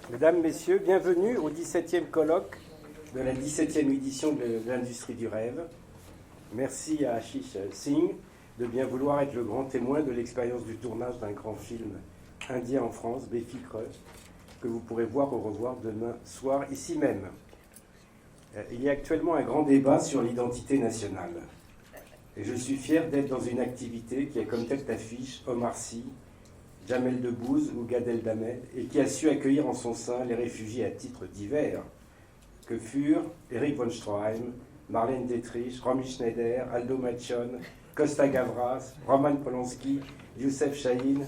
Mesdames, Messieurs, bienvenue au 17e colloque de la 17e édition de l'Industrie du rêve. Merci à Ashish Singh de bien vouloir être le grand témoin de l'expérience du tournage d'un grand film indien en France, Befikre, que vous pourrez voir au revoir demain soir ici même. Il y a actuellement un grand débat sur l'identité nationale. Et je suis fier d'être dans une activité qui a comme tête d'affiche Omar Sy, Jamel Debbouze ou Gad Elmaleh, et qui a su accueillir en son sein les réfugiés à titre divers, que furent Eric von Stroheim, Marlène Dietrich, Romy Schneider, Aldo Machon, Costa Gavras, Roman Polanski, Youssef Chahine,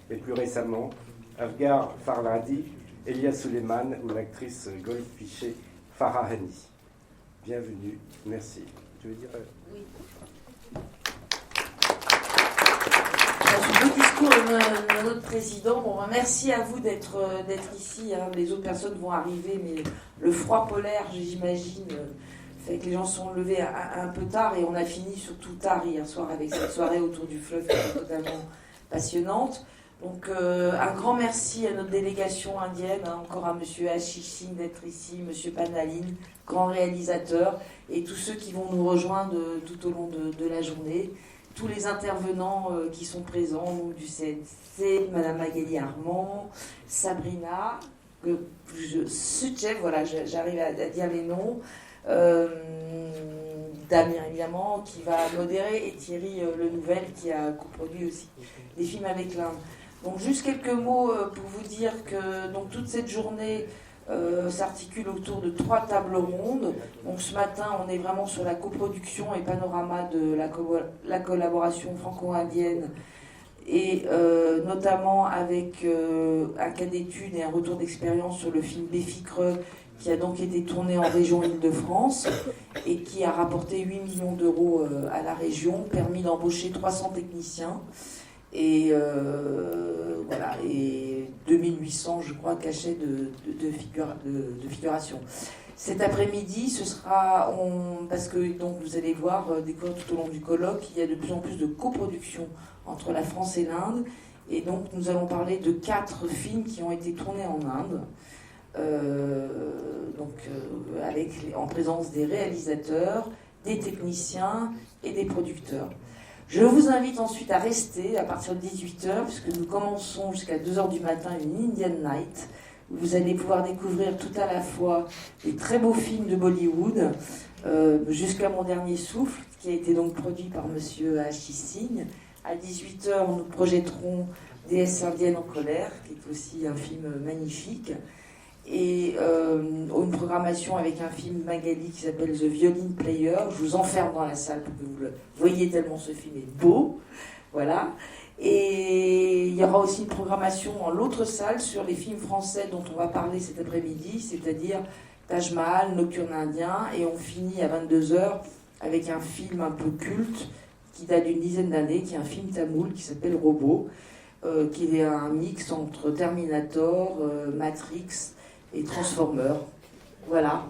et plus récemment, Asghar Farhadi, Elia Suleiman ou l'actrice Goldfish Farah Hani. Bienvenue, merci. Tu veux dire Oui. Le discours de notre président. Bon, merci à vous d'être ici. Hein. Les autres personnes vont arriver, mais le froid polaire, j'imagine, fait que les gens sont levés un peu tard et on a fini surtout tard hier soir avec cette soirée autour du fleuve qui est totalement passionnante. Donc un grand merci à notre délégation indienne, hein, encore à monsieur Ashish Singh d'être ici, monsieur Panaline, grand réalisateur, et tous ceux qui vont nous rejoindre tout au long de la journée. Tous les intervenants qui sont présents, donc du CNC, Madame Magali Armand, Sabrina, Suchev, voilà, j'arrive à dire les noms, Damir évidemment, qui va modérer, et Thierry Le Nouvel, qui a coproduit aussi des films avec l'Inde. Donc juste quelques mots pour vous dire que donc, toute cette journée s'articule autour de 3 tables rondes. Donc ce matin, on est vraiment sur la coproduction et panorama de la collaboration franco-indienne, et notamment avec un cas d'étude et un retour d'expérience sur le film Befikre, qui a donc été tourné en région Île-de-France et qui a rapporté 8 millions d'euros à la région, permis d'embaucher 300 techniciens. Et voilà, et 2800, je crois, cachets de figuration. Cet après-midi, ce sera, parce que donc vous allez voir, découvrir tout au long du colloque, il y a de plus en plus de coproduction entre la France et l'Inde, et donc nous allons parler de 4 films qui ont été tournés en Inde, en présence des réalisateurs, des techniciens et des producteurs. Je vous invite ensuite à rester à partir de 18h, puisque nous commençons jusqu'à 2h du matin une Indian Night, où vous allez pouvoir découvrir tout à la fois des très beaux films de Bollywood, jusqu'à Mon Dernier Souffle, qui a été donc produit par monsieur Ashish Singh. À 18h, nous projetterons Déesse indienne en colère, qui est aussi un film magnifique. Et une programmation avec un film Magali qui s'appelle The Violin Player. Je vous enferme dans la salle pour que vous le voyez tellement ce film est beau. Voilà. Et il y aura aussi une programmation dans l'autre salle sur les films français dont on va parler cet après-midi, c'est-à-dire Taj Mahal, Nocturne indien, et on finit à 22h avec un film un peu culte qui date d'une dizaine d'années, qui est un film tamoul qui s'appelle Robot, qui est un mix entre Terminator, Matrix et Transformers. Voilà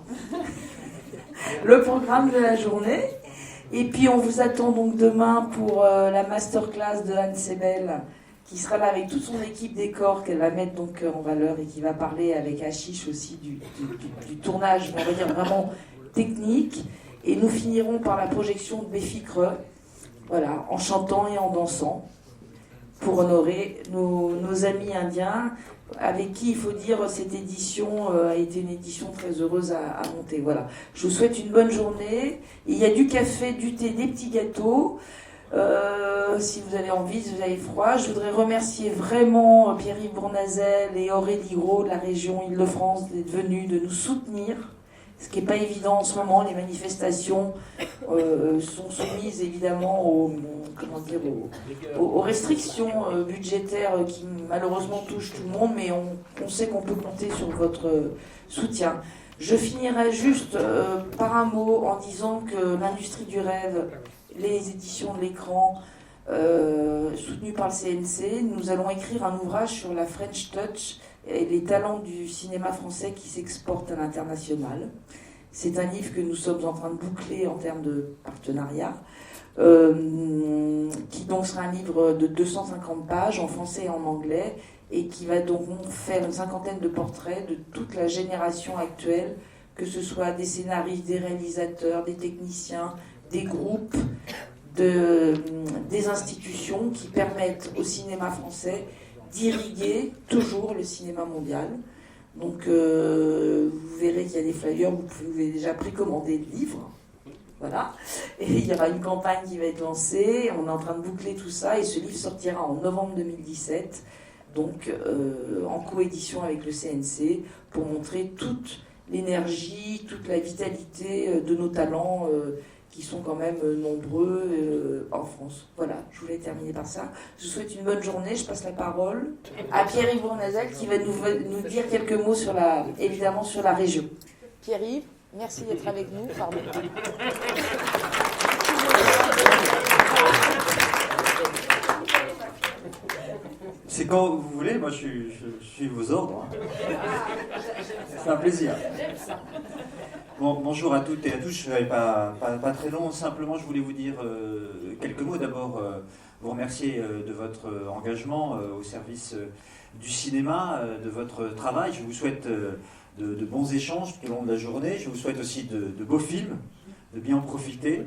le programme de la journée. Et puis on vous attend donc demain pour la masterclass de Anne Sebel, qui sera là avec toute son équipe décor qu'elle va mettre donc en valeur, et qui va parler avec Ashish aussi du tournage, on va dire vraiment technique. Et nous finirons par la projection de Befikre, voilà, en chantant et en dansant, pour honorer nos amis indiens, avec qui, il faut dire, cette édition a été une édition très heureuse à monter. Voilà. Je vous souhaite une bonne journée. Il y a du café, du thé, des petits gâteaux. Si vous avez envie, si vous avez froid. Je voudrais remercier vraiment Pierre-Yves Bournazel et Aurélie Gros de la région Île-de-France d'être venus, de nous soutenir. Ce qui n'est pas évident en ce moment. Les manifestations sont soumises évidemment aux restrictions budgétaires qui malheureusement touchent tout le monde, mais on sait qu'on peut compter sur votre soutien. Je finirai juste par un mot en disant que l'Industrie du rêve, les éditions de l'écran, soutenues par le CNC, nous allons écrire un ouvrage sur la French Touch et les talents du cinéma français qui s'exportent à l'international. C'est un livre que nous sommes en train de boucler en termes de partenariat, qui donc sera un livre de 250 pages en français et en anglais, et qui va donc faire une 50aine de portraits de toute la génération actuelle, que ce soit des scénaristes, des réalisateurs, des techniciens, des groupes, des institutions qui permettent au cinéma français d'irriguer toujours le cinéma mondial. Donc vous verrez qu'il y a des flyers, vous pouvez déjà précommander le livre. Voilà. Et il y aura une campagne qui va être lancée, on est en train de boucler tout ça, et ce livre sortira en novembre 2017, donc en coédition avec le CNC, pour montrer toute l'énergie, toute la vitalité de nos talents qui sont quand même nombreux en France. Voilà, je voulais terminer par ça. Je vous souhaite une bonne journée. Je passe la parole à Pierre-Yves Bournazel qui va nous dire quelques mots évidemment sur la région. Pierre-Yves, merci d'être avec nous. Pardon. C'est quand vous voulez, moi je suis vos ordres. C'est un plaisir. Bon, bonjour à toutes et à tous, je ne serai pas très long, simplement je voulais vous dire quelques mots. D'abord, vous remercier de votre engagement au service du cinéma, de votre travail. Je vous souhaite de bons échanges tout au long de la journée. Je vous souhaite aussi de beaux films, de bien en profiter.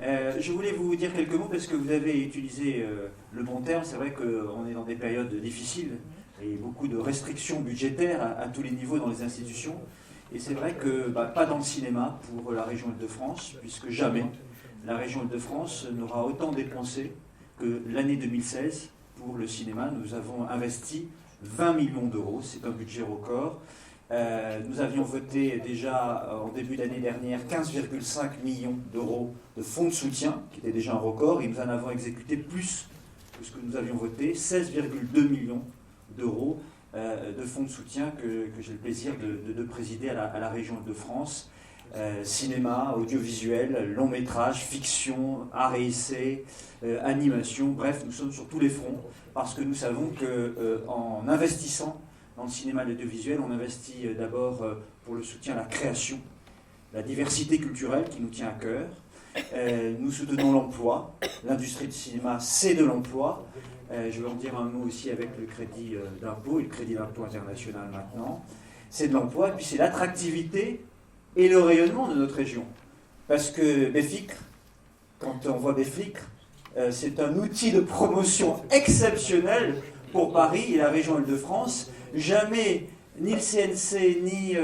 Je voulais vous dire quelques mots parce que vous avez utilisé le bon terme. C'est vrai qu'on est dans des périodes difficiles et beaucoup de restrictions budgétaires à tous les niveaux dans les institutions. Et c'est vrai que pas dans le cinéma pour la région Île-de-France, puisque jamais la région Île-de-France n'aura autant dépensé que l'année 2016 pour le cinéma. Nous avons investi 20 millions d'euros, c'est un budget record. Nous avions voté déjà en début d'année dernière 15,5 millions d'euros de fonds de soutien, qui était déjà un record, et nous en avons exécuté plus que ce que nous avions voté, 16,2 millions d'euros de fonds de soutien que j'ai le plaisir de présider à la région de France. Cinéma, audiovisuel, long métrage, fiction, art et essai, animation, bref, nous sommes sur tous les fronts, parce que nous savons qu'en investissant dans le cinéma et l'audiovisuel, on investit d'abord pour le soutien à la création, la diversité culturelle qui nous tient à cœur. Nous soutenons l'emploi. L'industrie du cinéma, c'est de l'emploi. Je vais en dire un mot aussi avec le crédit d'impôt et le crédit d'impôt international maintenant. C'est de l'emploi, et puis c'est l'attractivité et le rayonnement de notre région. Parce que Béficre, quand on voit Béficre, c'est un outil de promotion exceptionnel pour Paris et la région Île-de-France. Jamais ni le CNC, ni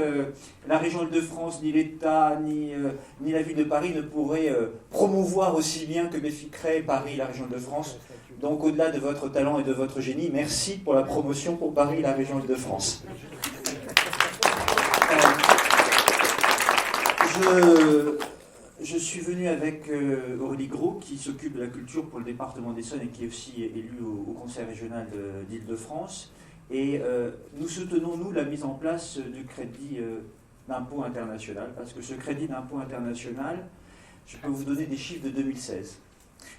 la région Île-de-France, ni l'État, ni la ville de Paris ne pourraient promouvoir aussi bien que Béficre, Paris et la région Île-de-France. Donc au-delà de votre talent et de votre génie, merci pour la promotion pour Paris et la région Île-de-France. Je suis venu avec Aurélie Gros, qui s'occupe de la culture pour le département d'Essonne et qui est aussi élue au Conseil régional d'Île-de-France. Et nous soutenons, nous, la mise en place du crédit d'impôt international, parce que ce crédit d'impôt international, je peux vous donner des chiffres de 2016.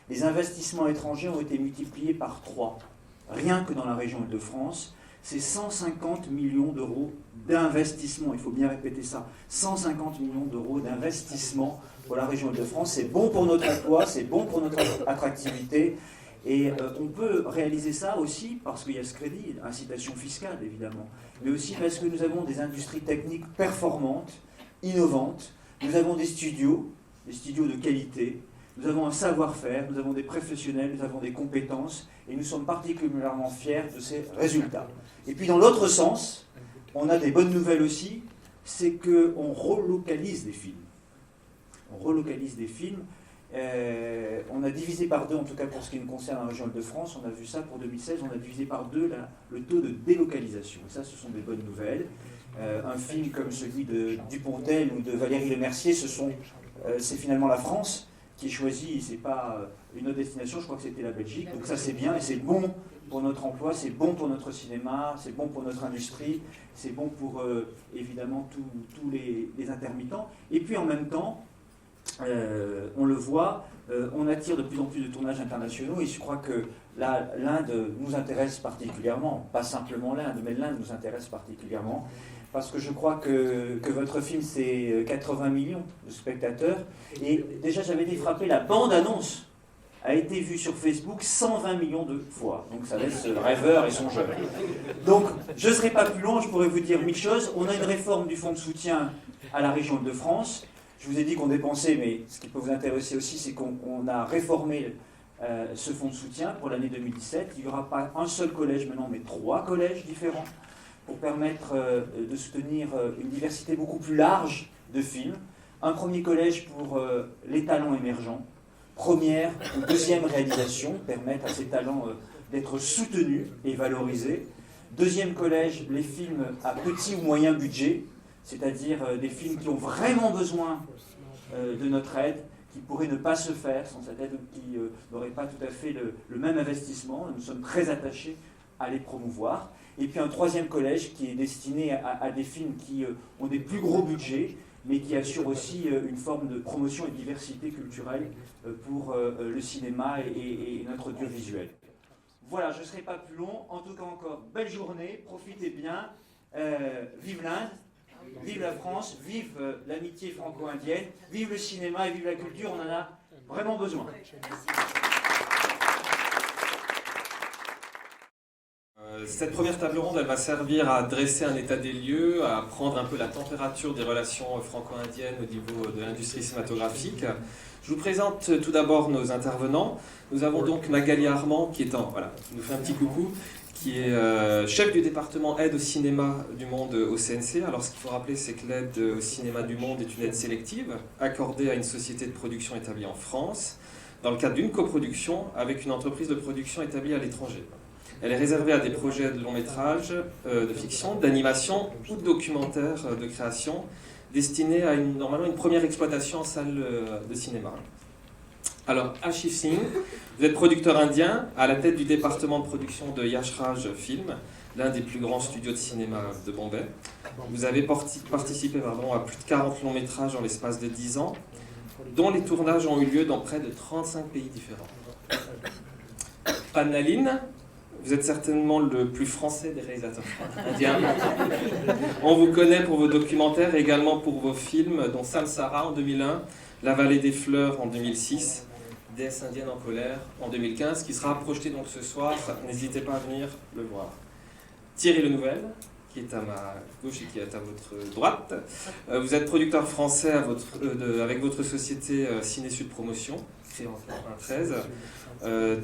Les investissements étrangers ont été multipliés par 3. Rien que dans la région Île-de-France, c'est 150 millions d'euros d'investissement. Il faut bien répéter ça. 150 millions d'euros d'investissement pour la région Île-de-France. C'est bon pour notre emploi, c'est bon pour notre attractivité. Et on peut réaliser ça aussi parce qu'il y a ce crédit, incitation fiscale évidemment, mais aussi parce que nous avons des industries techniques performantes, innovantes. Nous avons des studios de qualité. Nous avons un savoir-faire, nous avons des professionnels, nous avons des compétences, et nous sommes particulièrement fiers de ces résultats. Et puis dans l'autre sens, on a des bonnes nouvelles aussi, c'est qu'on relocalise des films. On relocalise des films. On a divisé par 2, en tout cas pour ce qui nous concerne la région Île-de-France, on a vu ça pour 2016, on a divisé par 2 le taux de délocalisation. Et ça, ce sont des bonnes nouvelles. Un film comme celui de Dupontel ou de Valérie Lemercier, c'est finalement la France qui est choisie, c'est pas une autre destination, je crois que c'était la Belgique. Donc ça c'est bien et c'est bon pour notre emploi, c'est bon pour notre cinéma, c'est bon pour notre industrie, c'est bon pour évidemment tous les intermittents. Et puis en même temps, on le voit, on attire de plus en plus de tournages internationaux et je crois que l'Inde nous intéresse particulièrement, pas simplement l'Inde, mais l'Inde nous intéresse particulièrement parce que je crois que votre film c'est 80 millions de spectateurs et déjà j'avais été frappé, la bande-annonce a été vu sur Facebook 120 millions de fois. Donc ça laisse rêveur et songeur. Donc je ne serai pas plus long, je pourrais vous dire 1000 choses. On a une réforme du fonds de soutien à la région Île-de-France. Je vous ai dit qu'on dépensait, mais ce qui peut vous intéresser aussi, c'est qu'on a réformé ce fonds de soutien pour l'année 2017. Il n'y aura pas un seul collège maintenant, mais 3 collèges différents pour permettre de soutenir une diversité beaucoup plus large de films. Un premier collège pour les talents émergents. Première ou deuxième réalisation, permettre à ces talents d'être soutenus et valorisés. Deuxième collège, les films à petit ou moyen budget, c'est-à-dire des films qui ont vraiment besoin de notre aide, qui pourraient ne pas se faire sans cette aide, ou qui n'auraient pas tout à fait le même investissement. Nous sommes très attachés à les promouvoir. Et puis un troisième collège qui est destiné à des films qui ont des plus gros budgets, mais qui assure aussi une forme de promotion et de diversité culturelle pour le cinéma et notre audiovisuel. Voilà, je ne serai pas plus long. En tout cas, encore, belle journée, profitez bien. Vive l'Inde, vive la France, vive l'amitié franco-indienne, vive le cinéma et vive la culture, on en a vraiment besoin. Cette première table ronde, elle va servir à dresser un état des lieux, à prendre un peu la température des relations franco-indiennes au niveau de l'industrie cinématographique. Je vous présente tout d'abord nos intervenants. Nous avons donc Magali Armand qui nous fait un petit coucou, qui est chef du département aide au cinéma du monde au CNC. Alors ce qu'il faut rappeler, c'est que l'aide au cinéma du monde est une aide sélective accordée à une société de production établie en France dans le cadre d'une coproduction avec une entreprise de production établie à l'étranger. Elle est réservée à des projets de long métrage, de fiction, d'animation ou de documentaire de création destinés à normalement une première exploitation en salle de cinéma. Alors, Ashish Singh, vous êtes producteur indien à la tête du département de production de Yash Raj Film, l'un des plus grands studios de cinéma de Bombay. Vous avez participé à plus de 40 longs métrages en l'espace de 10 ans, dont les tournages ont eu lieu dans près de 35 pays différents. Panaline, vous êtes certainement le plus français des réalisateurs indiens. On vous connaît pour vos documentaires et également pour vos films, dont Samsara en 2001, La Vallée des Fleurs en 2006, Déesse indienne en colère en 2015, qui sera projeté donc ce soir. N'hésitez pas à venir le voir. Thierry Lenouvel, qui est à ma gauche et qui est à votre droite. Vous êtes producteur français avec votre société Ciné Sud Promotion, créée en 1993,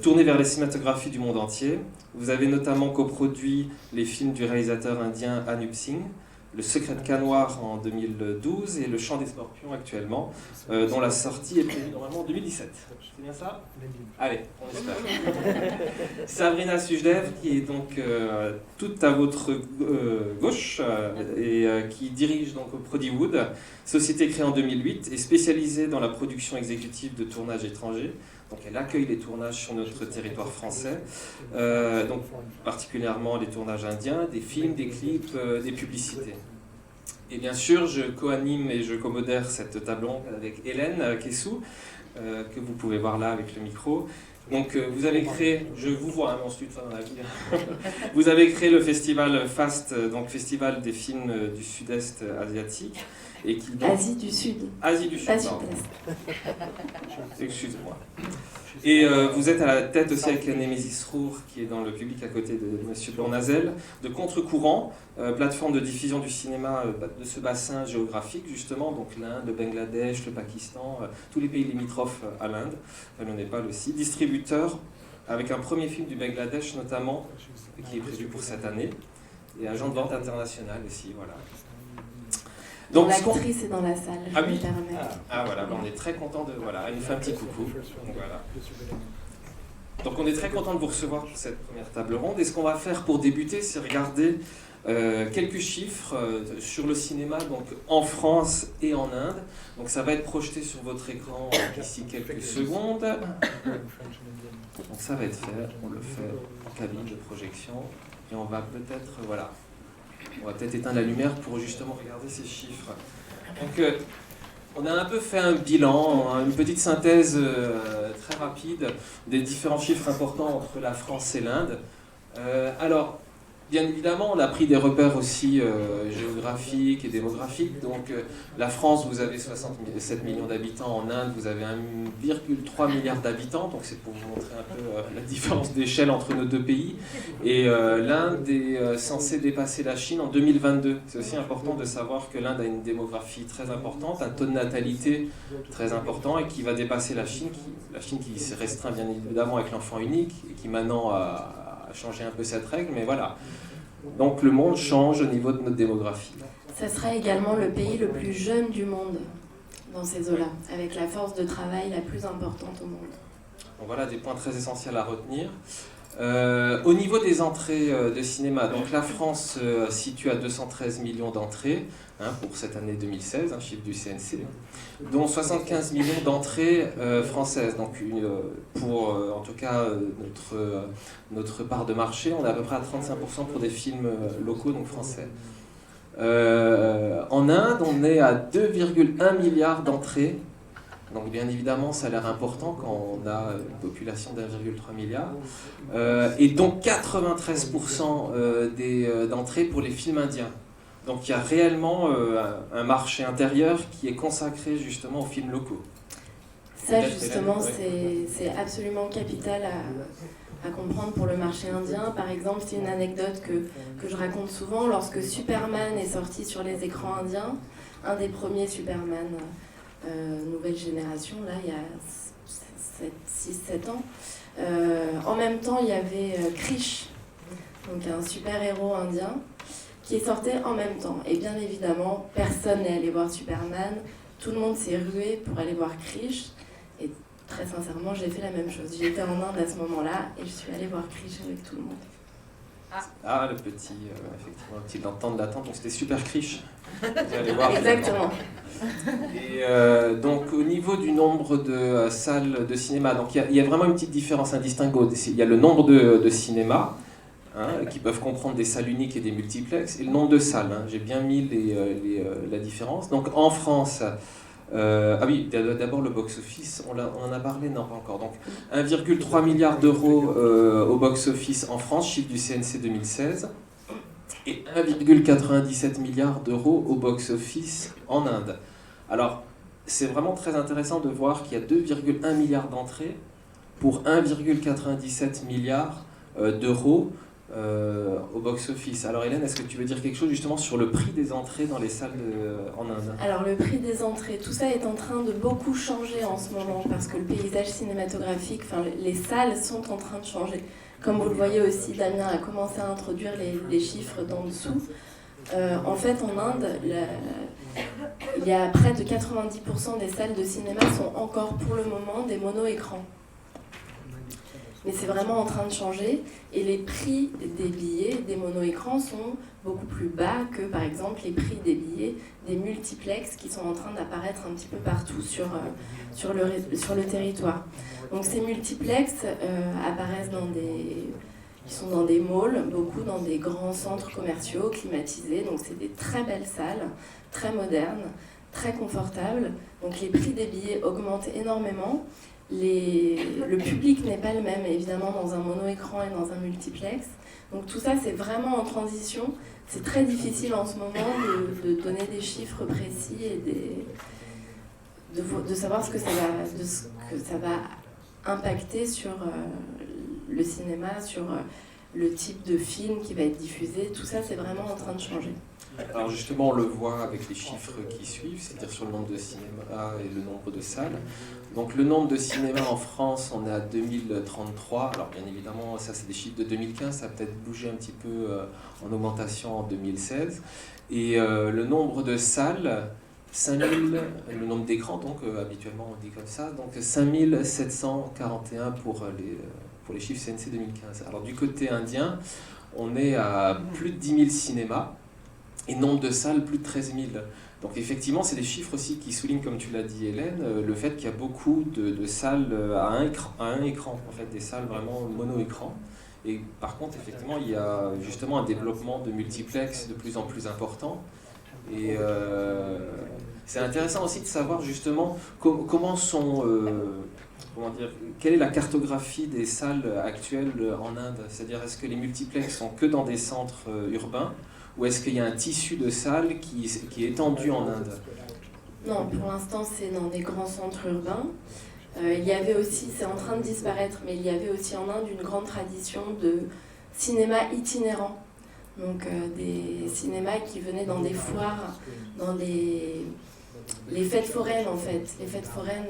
tournée vers les cinématographies du monde entier. Vous avez notamment coproduit les films du réalisateur indien Anup Singh, Le Secret de Kanwar en 2012 et Le Chant des Scorpions actuellement, dont la sortie est prévue normalement en 2017. C'est bien ça ? Allez, on espère. Sabrina Sujdev, qui est donc toute à votre gauche et qui dirige donc Prodiwood, société créée en 2008 et spécialisée dans la production exécutive de tournages étrangers. Donc elle accueille les tournages sur notre territoire français, donc particulièrement les tournages indiens, des films, des clips, des publicités. Et bien sûr, je co-anime et je co-modère cette table ronde avec Hélène Kessou, que vous pouvez voir là avec le micro. Donc vous avez créé, je vous vois ensuite ça dans la vie. Vous avez créé le festival FAST, donc Festival des films du Sud-Est asiatique. Et qui, donc, Asie du Sud. Asie du Sud, pas pardon. Excusez-moi. Et vous êtes à la tête aussi avec Némésis Rour, qui est dans le public à côté de M. Bournazel, de Contre-Courant, plateforme de diffusion du cinéma de ce bassin géographique, justement, donc l'Inde, le Bangladesh, le Pakistan, tous les pays limitrophes à l'Inde, le Népal aussi, distributeur, avec un premier film du Bangladesh notamment, qui est prévu pour cette année, et agent de vente international aussi, voilà. Donc, l'actrice est dans la salle. Ah oui. Voilà, on est très content de. Voilà, elle nous fait un petit coucou. Donc, voilà. Donc on est très content de vous recevoir pour cette première table ronde. Et ce qu'on va faire pour débuter, c'est regarder quelques chiffres sur le cinéma donc en France et en Inde. Donc ça va être projeté sur votre écran d'ici quelques secondes. Donc ça va être fait. On le fait en cabine de projection. Et on va peut-être, voilà. On va peut-être éteindre la lumière pour justement regarder ces chiffres. Donc, on a un peu fait un bilan, une petite synthèse très rapide des différents chiffres importants entre la France et l'Inde. Alors, bien évidemment, on a pris des repères aussi géographiques et démographiques. Donc, la France, vous avez 67 millions d'habitants. En Inde, vous avez 1,3 milliard d'habitants. Donc, c'est pour vous montrer un peu la différence d'échelle entre nos deux pays. Et l'Inde est censée dépasser la Chine en 2022. C'est aussi important de savoir que l'Inde a une démographie très importante, un taux de natalité très important et qui va dépasser la Chine qui s'est restreint bien évidemment avec l'enfant unique et qui maintenant a changé un peu cette règle, mais voilà. Donc le monde change au niveau de notre démographie. Ça sera également le pays le plus jeune du monde dans ces eaux-là, avec la force de travail la plus importante au monde. Donc voilà des points très essentiels à retenir. Au niveau des entrées de cinéma, donc la France se situe à 213 millions d'entrées pour cette année 2016, un chiffre du CNC, dont 75 millions d'entrées françaises. Donc pour en tout cas notre part de marché, on est à peu près à 35% pour des films locaux, donc français. En Inde, on est à 2,1 milliards d'entrées. Donc bien évidemment, ça a l'air important quand on a une population d'1,3 milliard. Et donc 93% d'entrées pour les films indiens. Donc il y a réellement un marché intérieur qui est consacré justement aux films locaux. Ça justement, c'est absolument capital à comprendre pour le marché indien. Par exemple, c'est une anecdote que je raconte souvent. Lorsque Superman est sorti sur les écrans indiens, un des premiers Superman... nouvelle génération, là, il y a 6-7 ans. En même temps, il y avait Krish, donc un super-héros indien, qui sortait en même temps. Et bien évidemment, personne n'est allé voir Superman. Tout le monde s'est rué pour aller voir Krish. Et très sincèrement, j'ai fait la même chose. J'étais en Inde à ce moment-là et je suis allée voir Krish avec tout le monde. Ah, le petit, effectivement, un petit temps d'attente, donc c'était super Krish. Vous allez voir. Exactement. Et donc au niveau du nombre de salles de cinéma, donc il y a vraiment une petite différence, un distinguo. Il y a le nombre de cinémas, qui peuvent comprendre des salles uniques et des multiplexes, et le nombre de salles. J'ai bien mis la différence. Donc en France, ah oui, d'abord le box-office, on en a parlé, non pas encore. Donc 1,3 milliard d'euros au box-office en France, chiffre du CNC 2016, et 1,97 milliard d'euros au box-office en Inde. Alors, c'est vraiment très intéressant de voir qu'il y a 2,1 milliards d'entrées pour 1,97 milliard d'euros au box-office. Alors Hélène, est-ce que tu veux dire quelque chose justement sur le prix des entrées dans les salles en Inde ? Alors le prix des entrées, tout ça est en train de beaucoup changer en ce moment parce que le paysage cinématographique, enfin les salles sont en train de changer. Comme vous le voyez aussi, Damien a commencé à introduire les chiffres d'en dessous. En fait, en Inde, il y a près de 90% des salles de cinéma sont encore pour le moment des mono-écrans. Mais c'est vraiment en train de changer et les prix des billets des mono-écrans sont beaucoup plus bas que par exemple les prix des billets des multiplex qui sont en train d'apparaître un petit peu partout sur le territoire. Donc ces multiplex apparaissent ils sont dans des malls, beaucoup dans des grands centres commerciaux climatisés, donc c'est des très belles salles, très modernes, très confortables. Donc les prix des billets augmentent énormément. Le public n'est pas le même, évidemment, dans un mono-écran et dans un multiplex. Donc tout ça, c'est vraiment en transition. C'est très difficile en ce moment de donner des chiffres précis et de savoir ce que ça va impacter sur le cinéma, sur le type de film qui va être diffusé. Tout ça, c'est vraiment en train de changer. Alors justement, on le voit avec les chiffres qui suivent, c'est-à-dire sur le nombre de cinémas et le nombre de salles. Donc le nombre de cinémas en France, on est à 2033. Alors bien évidemment, ça c'est des chiffres de 2015, ça a peut-être bougé un petit peu en augmentation en 2016. Et le nombre de salles, 5000, le nombre d'écrans, donc habituellement on dit comme ça, donc 5741 pour les chiffres CNC 2015. Alors du côté indien, on est à plus de 10 000 cinémas. Et nombre de salles, plus de 13 000. Donc effectivement, c'est des chiffres aussi qui soulignent, comme tu l'as dit Hélène, le fait qu'il y a beaucoup de salles à un écran, en fait, des salles vraiment mono-écran. Et par contre, effectivement, il y a justement un développement de multiplex de plus en plus important. Et c'est intéressant aussi de savoir justement comment sont comment dire, quelle est la cartographie des salles actuelles en Inde? C'est-à-dire, est-ce que les multiplex sont que dans des centres urbains, ou est-ce qu'il y a un tissu de salles qui est étendu en Inde? Non, pour l'instant, c'est dans des grands centres urbains. Il y avait aussi, c'est en train de disparaître, mais il y avait aussi en Inde une grande tradition de cinéma itinérant. Donc des cinémas qui venaient dans des foires, dans les fêtes foraines en fait. Les fêtes foraines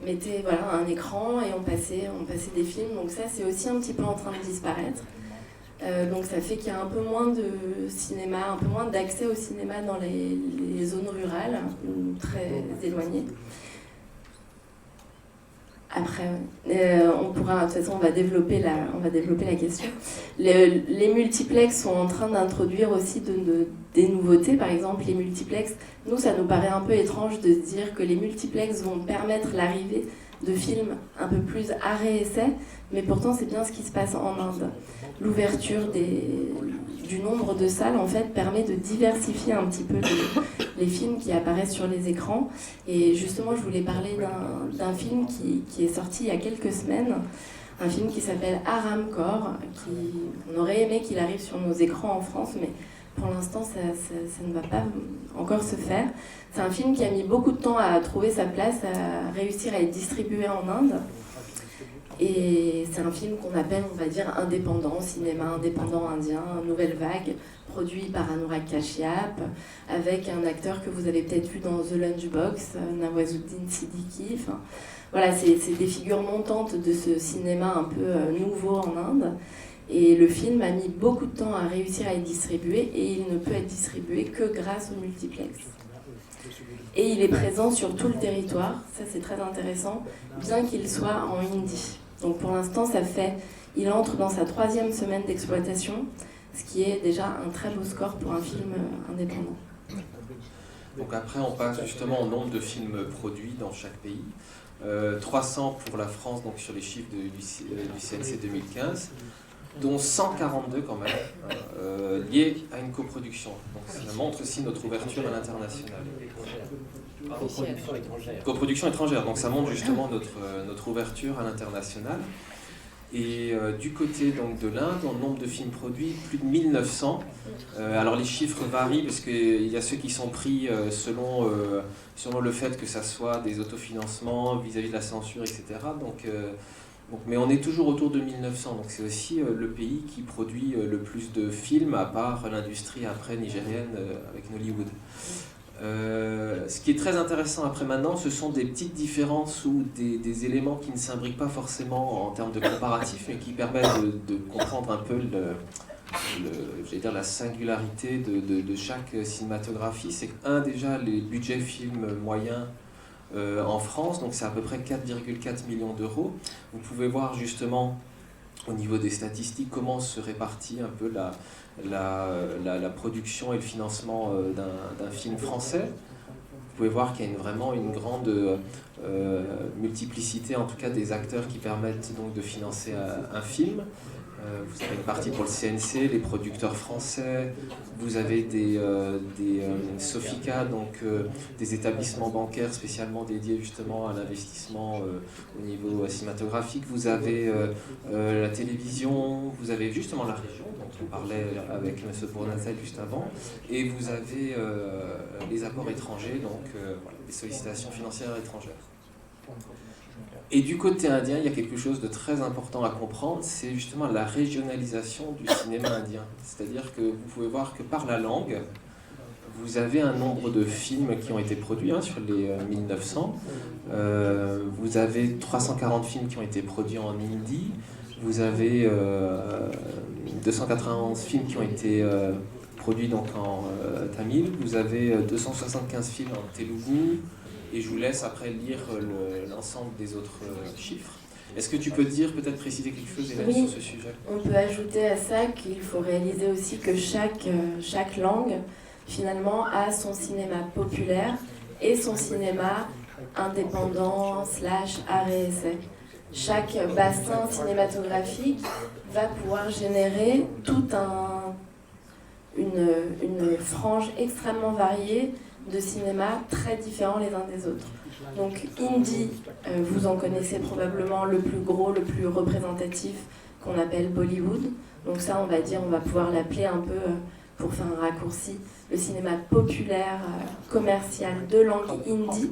mettaient un écran et on passait des films. Donc ça, c'est aussi un petit peu en train de disparaître. Donc ça fait qu'il y a un peu moins de cinéma, un peu moins d'accès au cinéma dans les zones rurales ou très éloignées. Après, on pourra, de toute façon, on va développer la question. Les multiplex sont en train d'introduire aussi des nouveautés. Par exemple, les multiplex, nous, ça nous paraît un peu étrange de se dire que les multiplex vont permettre l'arrivée de films un peu plus arrêt-essai, mais pourtant, c'est bien ce qui se passe en Inde. L'ouverture du nombre de salles, en fait, permet de diversifier un petit peu les films qui apparaissent sur les écrans. Et justement, je voulais parler d'un film qui est sorti il y a quelques semaines, un film qui s'appelle Aram Kaur, on aurait aimé qu'il arrive sur nos écrans en France, mais pour l'instant, ça ne va pas encore se faire. C'est un film qui a mis beaucoup de temps à trouver sa place, à réussir à être distribué en Inde. Et c'est un film qu'on appelle, on va dire, indépendant, cinéma indépendant indien, nouvelle vague, produit par Anurag Kashyap, avec un acteur que vous avez peut-être vu dans The Lunchbox, Nawazuddin Siddiqui. Enfin, voilà, c'est des figures montantes de ce cinéma un peu nouveau en Inde. Et le film a mis beaucoup de temps à réussir à être distribué, et il ne peut être distribué que grâce au multiplex. Et il est présent sur tout le territoire, ça c'est très intéressant, bien qu'il soit en hindi. Donc pour l'instant, il entre dans sa 3e semaine d'exploitation, ce qui est déjà un très beau score pour un film indépendant. Donc après, on passe justement au nombre de films produits dans chaque pays. 300 pour la France, donc sur les chiffres du CNC 2015, dont 142 quand même, liés à une coproduction. Donc ça montre aussi notre ouverture à l'international. Coproduction étrangère, donc ça montre justement notre ouverture à l'international. Et du côté donc, de l'Inde, en nombre de films produits, plus de 1900. Alors les chiffres varient parce qu'il y a ceux qui sont pris selon le fait que ça soit des autofinancements vis-à-vis de la censure, etc. Mais on est toujours autour de 1900, donc c'est aussi le pays qui produit le plus de films, à part l'industrie après nigérienne avec Nollywood. Ce qui est très intéressant après maintenant, ce sont des petites différences ou des éléments qui ne s'imbriquent pas forcément en termes de comparatif, mais qui permettent de comprendre un peu la singularité de chaque cinématographie. C'est déjà les budgets films moyens en France, donc c'est à peu près 4,4 millions d'euros. Vous pouvez voir justement au niveau des statistiques comment se répartit un peu la production et le financement d'un film français. Vous pouvez voir qu'il y a vraiment une grande multiplicité, en tout cas des acteurs qui permettent donc de financer un film. Vous avez une partie pour le CNC, les producteurs français, vous avez des Sofica, donc des établissements bancaires spécialement dédiés justement à l'investissement au niveau cinématographique, vous avez la télévision, vous avez justement la région, dont on parlait avec M. Bournazel juste avant, et vous avez les apports étrangers, donc les sollicitations financières étrangères. Et du côté indien, il y a quelque chose de très important à comprendre, c'est justement la régionalisation du cinéma indien. C'est-à-dire que vous pouvez voir que par la langue, vous avez un nombre de films qui ont été produits sur les 1900. Vous avez 340 films qui ont été produits en hindi. Vous avez 291 films qui ont été produits donc en tamil. Vous avez 275 films en telugu. Et je vous laisse après lire l'ensemble des autres chiffres. Est-ce que tu peux peut-être préciser quelque chose, Hélène, oui, sur ce sujet? On peut ajouter à ça qu'il faut réaliser aussi que chaque langue, finalement, a son cinéma populaire et son cinéma indépendant / arrêt-essai. Chaque bassin cinématographique va pouvoir générer toute une frange extrêmement variée de cinéma très différents les uns des autres. Donc indie, vous en connaissez probablement le plus gros, le plus représentatif, qu'on appelle Bollywood. Donc ça, on va pouvoir l'appeler un peu, pour faire un raccourci, le cinéma populaire, commercial de langue hindi.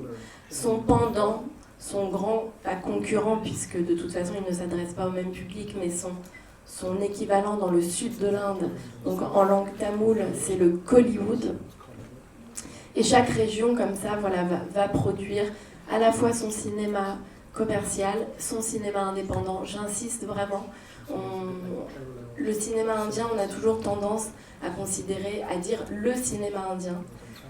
Son pendant, son grand, pas concurrent, puisque de toute façon, il ne s'adresse pas au même public, mais son équivalent dans le sud de l'Inde, donc en langue tamoule, c'est le Kollywood. Et chaque région, comme ça, va produire à la fois son cinéma commercial, son cinéma indépendant. J'insiste vraiment. Le cinéma indien, on a toujours tendance à considérer, à dire le cinéma indien,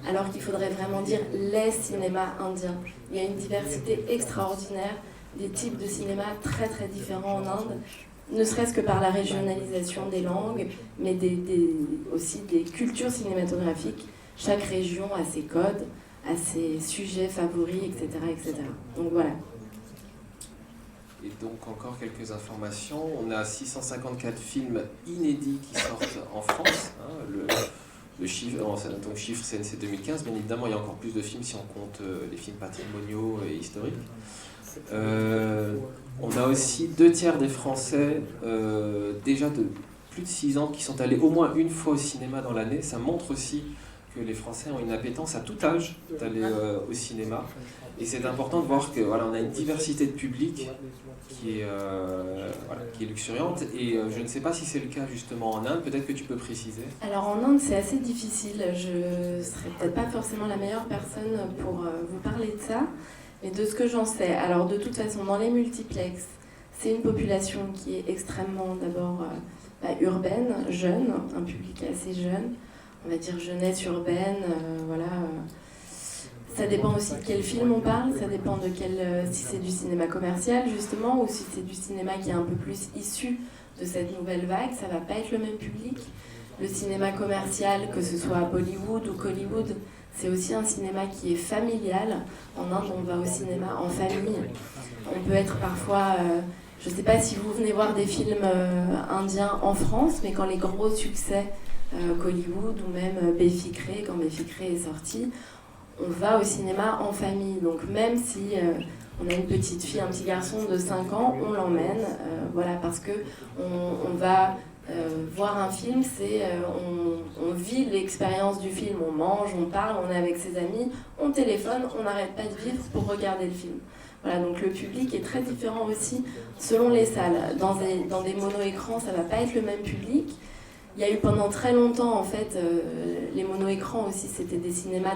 alors qu'il faudrait vraiment dire les cinémas indiens. Il y a une diversité extraordinaire, des types de cinéma très très différents en Inde, ne serait-ce que par la régionalisation des langues, mais aussi des cultures cinématographiques. Chaque région a ses codes, a ses sujets favoris, etc. etc. Donc voilà. Et donc encore quelques informations. On a 654 films inédits qui sortent en France. Le chiffre, donc chiffre CNC 2015, bien évidemment il y a encore plus de films si on compte les films patrimoniaux et historiques. On a aussi 2/3 des Français déjà de plus de 6 ans qui sont allés au moins une fois au cinéma dans l'année. Ça montre aussi que les Français ont une appétence à tout âge d'aller au cinéma. Et c'est important de voir que on a une diversité de public qui est luxuriante. Et je ne sais pas si c'est le cas justement en Inde, peut-être que tu peux préciser. Alors en Inde, c'est assez difficile. Je ne serais peut-être pas forcément la meilleure personne pour vous parler de ça. Mais de ce que j'en sais, alors de toute façon, dans les multiplexes, c'est une population qui est extrêmement d'abord urbaine, jeune, un public assez jeune. On va dire jeunesse urbaine, Ça dépend aussi de quel film on parle, ça dépend de si c'est du cinéma commercial justement, ou si c'est du cinéma qui est un peu plus issu de cette nouvelle vague, ça va pas être le même public. Le cinéma commercial, que ce soit Bollywood ou Kollywood, c'est aussi un cinéma qui est familial. En Inde, on va au cinéma en famille. On peut être parfois... je ne sais pas si vous venez voir des films indiens en France, mais quand les gros succès Kollywood ou même Befikre, quand Befikre est sorti, on va au cinéma en famille. Donc même si on a une petite fille, un petit garçon de 5 ans, on l'emmène. Parce que on va voir un film, on vit l'expérience du film, on mange, on parle, on est avec ses amis, on téléphone, on n'arrête pas de vivre pour regarder le film. Voilà, donc le public est très différent aussi selon les salles. Dans des mono-écrans, ça ne va pas être le même public. Il y a eu pendant très longtemps, en fait, les mono-écrans aussi, c'était des cinémas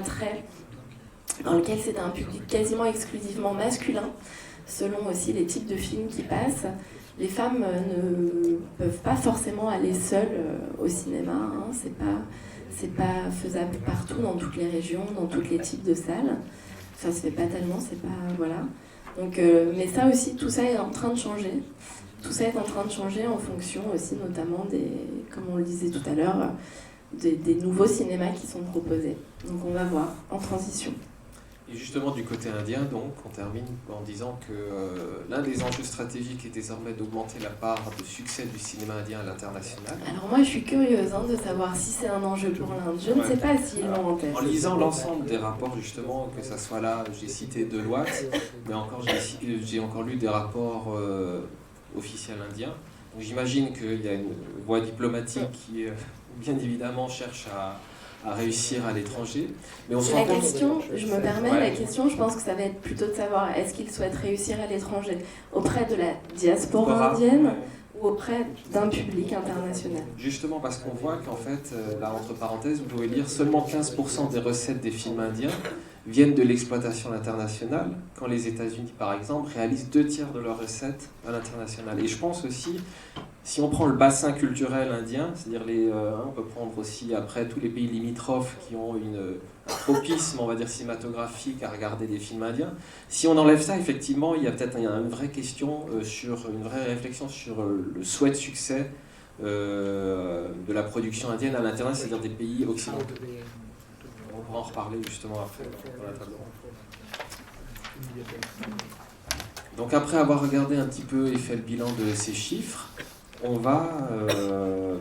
dans lesquels c'était un public quasiment exclusivement masculin, selon aussi les types de films qui passent. Les femmes ne peuvent pas forcément aller seules au cinéma, hein. C'est pas faisable partout, dans toutes les régions, dans tous les types de salles. Ça se fait pas tellement, c'est pas... Voilà. Donc, mais ça aussi, tout ça est en train de changer. Tout ça est en train de changer en fonction aussi notamment comme on le disait tout à l'heure, des nouveaux cinémas qui sont proposés. Donc on va voir, en transition. Et justement du côté indien, donc, on termine en disant que l'un des enjeux stratégiques est désormais d'augmenter la part de succès du cinéma indien à l'international. Alors moi je suis curieuse de savoir si c'est un enjeu pour l'Inde. Je ne sais pas s'ils l'ont en tête. En lisant l'ensemble des rapports justement, que ça soit là, j'ai cité Deloitte, mais encore j'ai encore lu des rapports officiels indiens. Donc j'imagine qu'il y a une voie diplomatique qui bien évidemment cherche à réussir à l'étranger. Mais on se rend compte... Je me permets, la question, je pense que ça va être plutôt de savoir est-ce qu'ils souhaitent réussir à l'étranger auprès de la diaspora indienne ou auprès d'un public international. Justement parce qu'on voit qu'en fait, là entre parenthèses, vous pouvez lire seulement 15% des recettes des films indiens viennent de l'exploitation internationale, quand les États-Unis, par exemple, réalisent 2/3 de leurs recettes à l'international. Et je pense aussi, si on prend le bassin culturel indien, c'est-à-dire on peut prendre aussi après tous les pays limitrophes qui ont un tropisme, on va dire, cinématographique à regarder des films indiens, si on enlève ça, effectivement, il y a peut-être une vraie question, une vraie réflexion sur le souhait de succès de la production indienne à l'international, c'est-à-dire des pays occidentaux. On pourra en reparler justement après dans la table ronde. Donc après avoir regardé un petit peu et fait le bilan de ces chiffres, on va,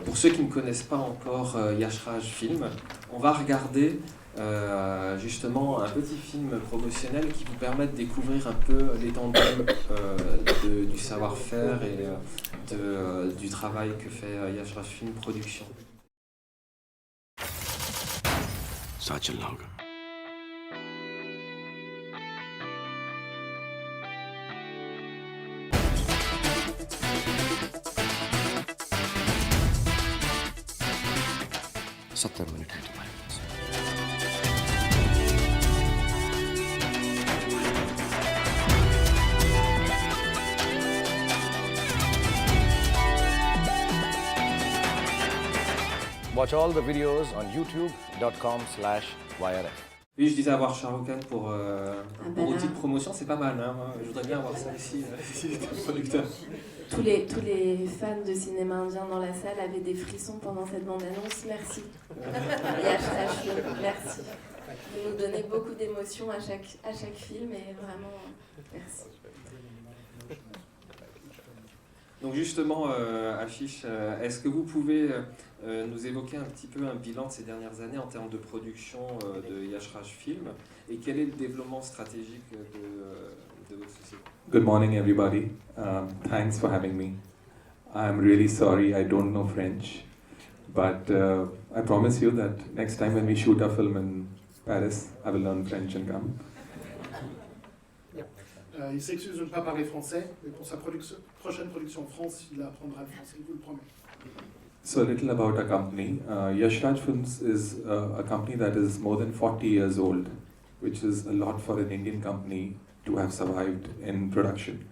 pour ceux qui ne connaissent pas encore Yash Raj Film, on va regarder justement un petit film promotionnel qui vous permet de découvrir un peu l'étendue du savoir-faire et du travail que fait Yash Raj Film Production. Sergeant Logan. Watch all the videos on youtube.com/YRF. Oui, je disais avoir Shah Rukh Khan pour là. outil de promotion, c'est pas mal. Hein, moi, je voudrais bien avoir ça ici, si j'étais producteur. Tous les fans de cinéma indien dans la salle avaient des frissons pendant cette bande-annonce. Merci. Yash Raj Film, merci. Vous nous donnez beaucoup d'émotions à chaque film et vraiment, merci. Donc justement, Ashish, est-ce que vous pouvez nous évoquer un petit peu un bilan de ces dernières années en termes de production de Yash Raj Film et quel est le développement stratégique de votre société? Good morning, everybody. Thanks for having me. I'm really sorry I don't know French, but I promise you that next time when we shoot a film in Paris, I will learn French and come. Il s'excuse de ne pas parler français, mais pour sa prochaine production en France, il apprendra le français, je vous le promets. So a little about our company. Yash Raj Films is a company that is more than 40 years old, which is a lot for an Indian company to have survived in production,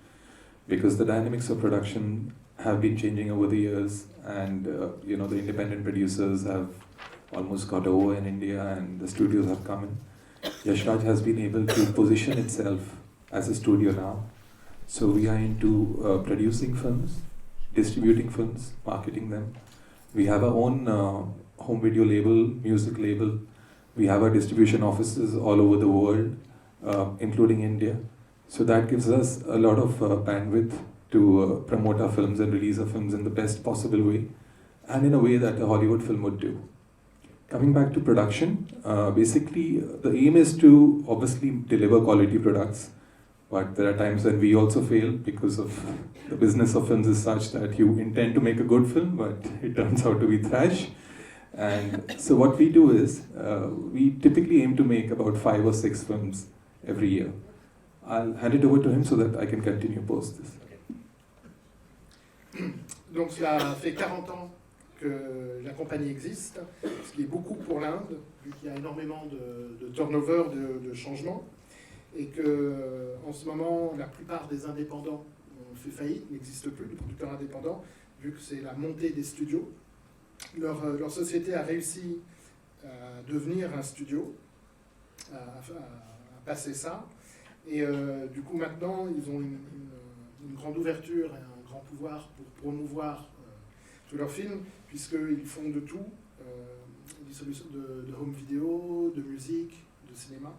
because the dynamics of production have been changing over the years, and the independent producers have almost got over in India, and the studios have come in. Yash Raj has been able to position itself as a studio now. So we are into producing films, distributing films, marketing them. We have our own home video label, music label. We have our distribution offices all over the world, including India. So that gives us a lot of bandwidth to promote our films and release our films in the best possible way, and in a way that a Hollywood film would do. Coming back to production, basically the aim is to obviously deliver quality products, but there are times when we also fail because of the business of films is such that you intend to make a good film, but it turns out to be trash. And so what we do is, we typically aim to make about 5 or 6 films every year. I'll hand it over to him so that I can continue post this. Donc ça fait 40 ans que la compagnie existe, ce qui est beaucoup pour l'Inde, vu qu'il y a énormément de turnover, de changements, et que en ce moment, la plupart des indépendants ont fait faillite, n'existent plus, les producteurs indépendants, vu que c'est la montée des studios. Leur société a réussi à devenir un studio, à passer ça, et du coup maintenant, ils ont une grande ouverture et un grand pouvoir pour promouvoir tous leurs films, puisqu'ils font de tout, des solutions de home vidéo, de musique, de cinéma.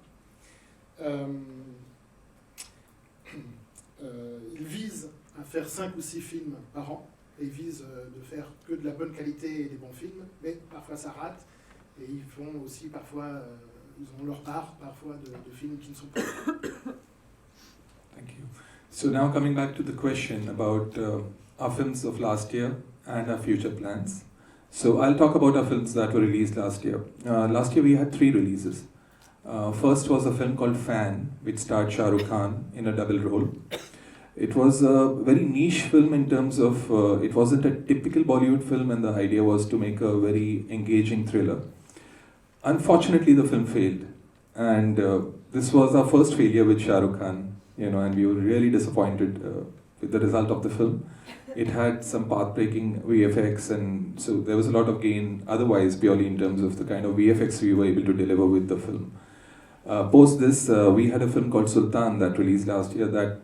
Ils visent à faire 5 ou 6 films par an, et ils visent de faire que de la bonne qualité et des bons films, mais parfois ça rate, et ils font aussi parfois, ils ont leur part parfois de films qui ne sont pas. Thank you. So now coming back to the question about our films of last year and our future plans. So I'll talk about our films that were released last year. Last year we had 3 releases. First was a film called Fan, which starred Shah Rukh Khan in a double role. It was a very niche film in terms of, it wasn't a typical Bollywood film, and the idea was to make a very engaging thriller. Unfortunately, the film failed, and this was our first failure with Shah Rukh Khan, and we were really disappointed with the result of the film. It had some path-breaking VFX, and so there was a lot of gain otherwise, purely in terms of the kind of VFX we were able to deliver with the film. Post this, we had a film called Sultan that released last year that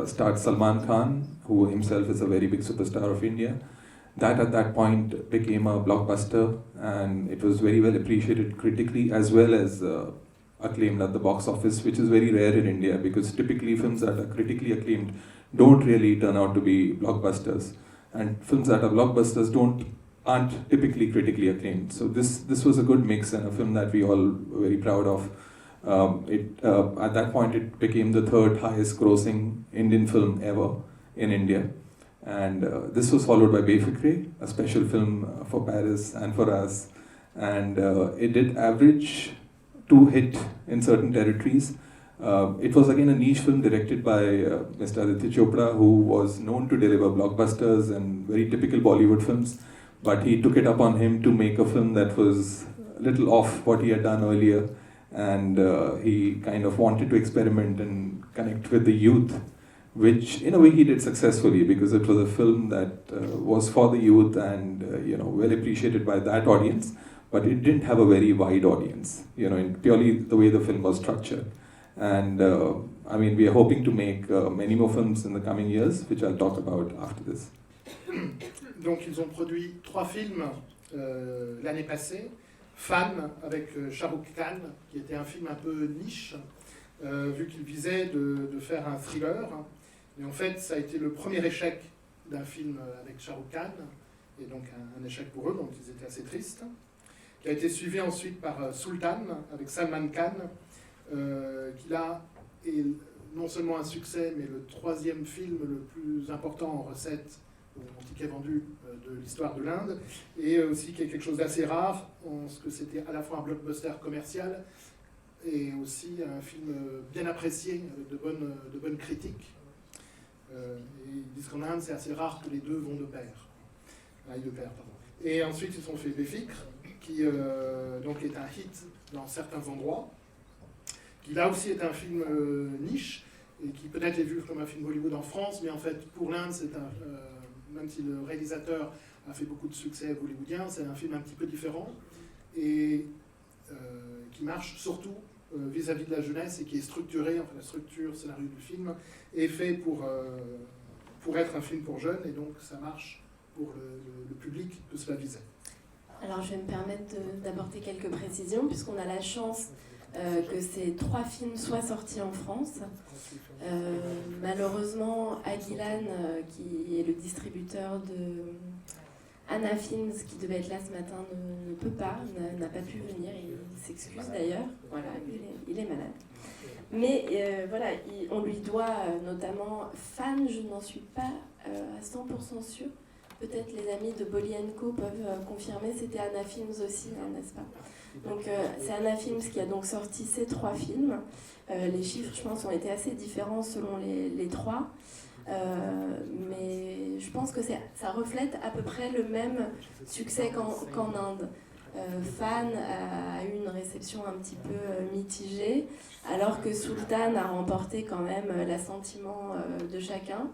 starred Salman Khan, who himself is a very big superstar of India. That at that point became a blockbuster, and it was very well appreciated critically as well as acclaimed at the box office, which is very rare in India, because typically films that are critically acclaimed don't really turn out to be blockbusters, and films that are blockbusters don't aren't typically critically acclaimed. So this was a good mix and a film that we all were very proud of. At that point, it became the third highest grossing Indian film ever in India. And this was followed by Befikre, a special film for Paris and for us. And it did average 2 hit in certain territories. It was again a niche film directed by Mr. Aditya Chopra, who was known to deliver blockbusters and very typical Bollywood films. But he took it upon him to make a film that was a little off what he had done earlier. And he kind of wanted to experiment and connect with the youth, which in a way he did successfully, because it was a film that was for the youth and well appreciated by that audience, but it didn't have a very wide audience, in purely the way the film was structured. And I mean, we are hoping to make many more films in the coming years, which I'll talk about after this. Donc ils ont produit 3 films l'année passée. Fan avec Shah Rukh Khan, qui était un film un peu niche, vu qu'il visait de faire un thriller. Et en fait, ça a été le premier échec d'un film avec Shah Rukh Khan, et donc un échec pour eux, donc ils étaient assez tristes. Qui a été suivi ensuite par Sultan avec Salman Khan, qui là est non seulement un succès, mais le 3e film le plus important en recettes, en tickets vendus de l'histoire de l'Inde, et aussi qui est quelque chose d'assez rare, en ce que c'était à la fois un blockbuster commercial et aussi un film bien apprécié, avec de bonnes critiques. Et ils disent qu'en Inde, c'est assez rare que les deux vont de pair. Et ensuite, ils ont fait Befikre, qui donc est un hit dans certains endroits, qui là aussi est un film niche, et qui peut-être est vu comme un film Hollywood en France, mais en fait, pour l'Inde, c'est même si le réalisateur a fait beaucoup de succès hollywoodien, c'est un film un petit peu différent, et qui marche surtout vis-à-vis de la jeunesse, et qui est structuré, enfin la structure, scénario du film, est fait pour être un film pour jeunes, et donc ça marche pour le public que cela visait. Alors je vais me permettre d'apporter quelques précisions, puisqu'on a la chance que ces 3 films soient sortis en France. Malheureusement, Aguilan, qui est le distributeur de Anna Films, qui devait être là ce matin, ne peut pas, n'a pas pu venir, il s'excuse d'ailleurs, voilà, il est malade. Mais voilà, on lui doit notamment Fan, je n'en suis pas à 100% sûre. Peut-être les amis de Bolly & Co peuvent confirmer, c'était Anna Films aussi, n'est-ce pas? Donc c'est Anna Films qui a donc sorti ces 3 films. Les chiffres, je pense, ont été assez différents selon les 3. Mais je pense que ça reflète à peu près le même succès qu'en Inde. Fan a eu une réception un petit peu mitigée, alors que Sultan a remporté quand même l'assentiment de chacun.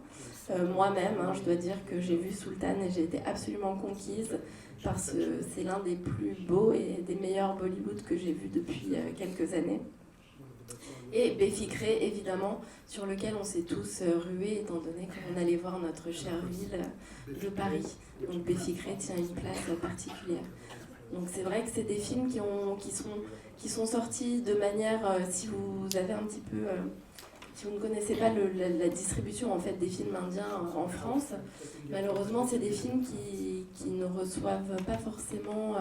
Moi-même, je dois dire que j'ai vu Sultan et j'ai été absolument conquise, parce que c'est l'un des plus beaux et des meilleurs Bollywood que j'ai vu depuis quelques années. Et Befikre, évidemment, sur lequel on s'est tous rués, étant donné qu'on allait voir notre chère ville de Paris. Donc Befikre tient une place particulière. Donc c'est vrai que c'est des films qui sont sortis de manière, si vous avez un petit peu... si vous ne connaissez pas la distribution en fait, des films indiens en France, malheureusement, c'est des films qui ne reçoivent pas forcément,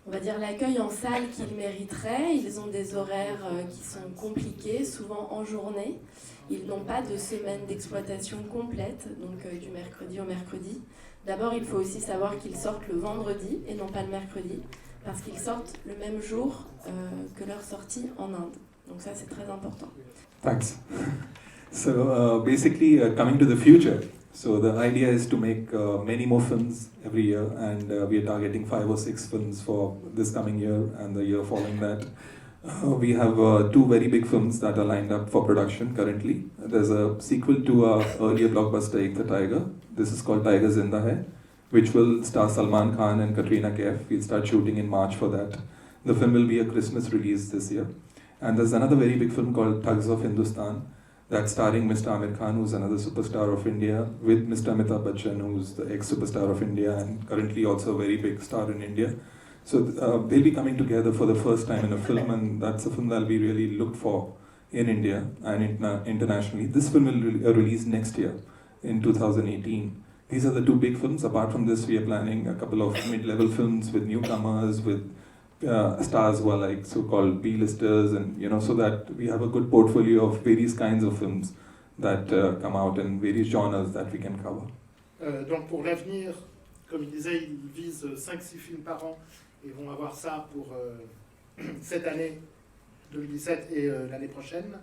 on va dire, l'accueil en salle qu'ils mériteraient. Ils ont des horaires qui sont compliqués, souvent en journée. Ils n'ont pas de semaine d'exploitation complète, donc du mercredi au mercredi. D'abord, il faut aussi savoir qu'ils sortent le vendredi et non pas le mercredi, parce qu'ils sortent le même jour que leur sortie en Inde. Donc ça, c'est très important. Thanks. So basically, coming to the future. So the idea is to make many more films every year, and we are targeting 5 or 6 films for this coming year and the year following that. We have 2 very big films that are lined up for production currently. There's a sequel to our earlier blockbuster Ek Tha Tiger. This is called Tiger Zinda Hai, which will star Salman Khan and Katrina Kaif. We'll start shooting in March for that. The film will be a Christmas release this year. And there's another very big film called Thugs of Hindustan, that's starring Mr. Amir Khan, who's another superstar of India, with Mr. Amitabh Bachchan, who's the ex-superstar of India and currently also a very big star in India. So they'll be coming together for the first time in a film, and that's a film that we really looked for in India and internationally. This film will release next year, in 2018. these are the two big films. Apart from this, we are planning a couple of mid-level films with newcomers, with stars who are like so-called B-listers, and so that we have a good portfolio of various kinds of films that come out in various genres that we can cover. Donc pour l'avenir, comme il disait, ils visent 5-6 films par an et vont avoir ça pour cette année 2017 et l'année prochaine.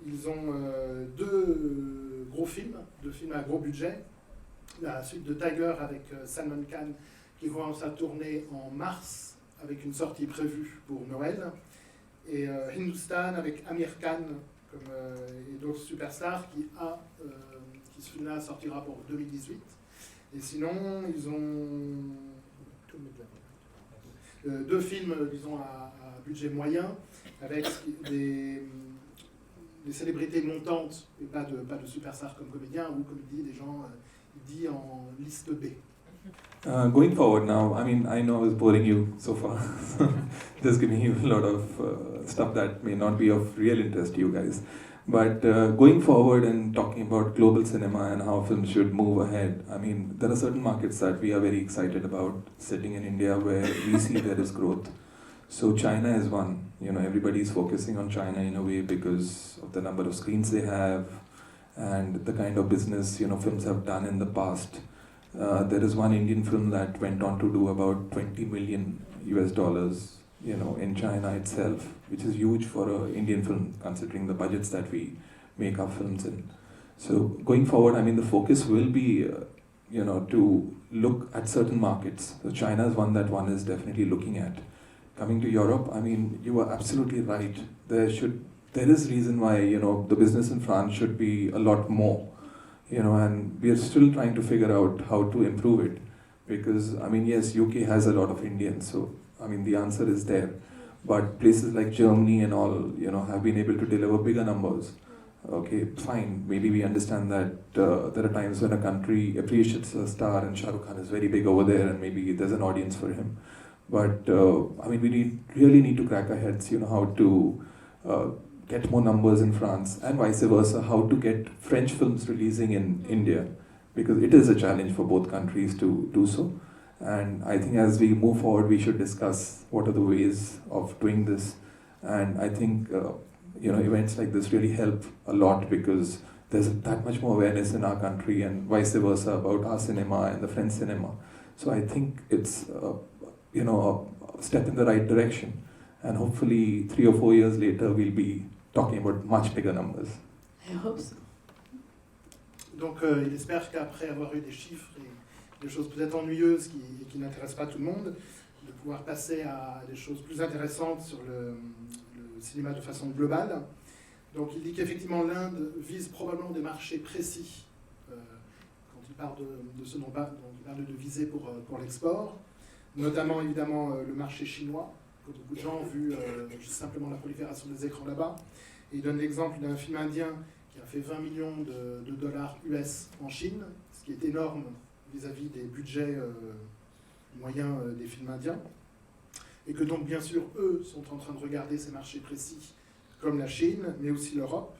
Ils ont deux films à gros budget. La suite de Tiger avec Salman Khan qui commence à tourner en mars avec une sortie prévue pour Noël. Et Hindustan avec Amir Khan et d'autres superstars qui ce film-là sortira pour 2018. Et sinon, ils ont deux films, disons, à budget moyen, avec des célébrités montantes, et pas de superstars comme comédiens, ou comme dit des gens dits en liste B. Going forward now, I mean, I know I was boring you so far, just giving you a lot of stuff that may not be of real interest to you guys. But going forward and talking about global cinema and how films should move ahead, I mean, there are certain markets that we are very excited about sitting in India where we see there is growth. So China is one. Everybody is focusing on China in a way because of the number of screens they have and the kind of business, films have done in the past. There is one Indian film that went on to do about $20 million US, in China itself, which is huge for an Indian film considering the budgets that we make our films in. So going forward, I mean, the focus will be, to look at certain markets. So China is one that one is definitely looking at. Coming to Europe, I mean, you are absolutely right. There is reason why, the business in France should be a lot more. And we are still trying to figure out how to improve it. Because, I mean, yes, UK has a lot of Indians, so, I mean, the answer is there. But places like Germany and all, have been able to deliver bigger numbers. Okay, fine, maybe we understand that there are times when a country appreciates a star and Shah Rukh Khan is very big over there and maybe there's an audience for him. But, I mean, we really need to crack our heads, how to get more numbers in France and vice versa, how to get French films releasing in India, because it is a challenge for both countries to do so. And I think as we move forward, we should discuss what are the ways of doing this. And I think, events like this really help a lot because there's that much more awareness in our country and vice versa about our cinema and the French cinema. So I think it's, a step in the right direction. And hopefully 3 or 4 years later, we'll be talking about much bigger numbers. I hope so. Donc il espère qu'après avoir eu des chiffres et des choses peut-être ennuyeuses qui n'intéressent pas tout le monde, de pouvoir passer à des choses plus intéressantes sur le cinéma de façon globale. Donc il dit qu'effectivement l'Inde vise probablement des marchés précis quand il parle de ce dont il parle de viser pour l'export, notamment évidemment le marché chinois. Beaucoup de gens ont vu juste simplement la prolifération des écrans là-bas. Et il donne l'exemple d'un film indien qui a fait 20 millions de dollars US en Chine, ce qui est énorme vis-à-vis des budgets moyens des films indiens. Et que donc, bien sûr, eux sont en train de regarder ces marchés précis comme la Chine, mais aussi l'Europe.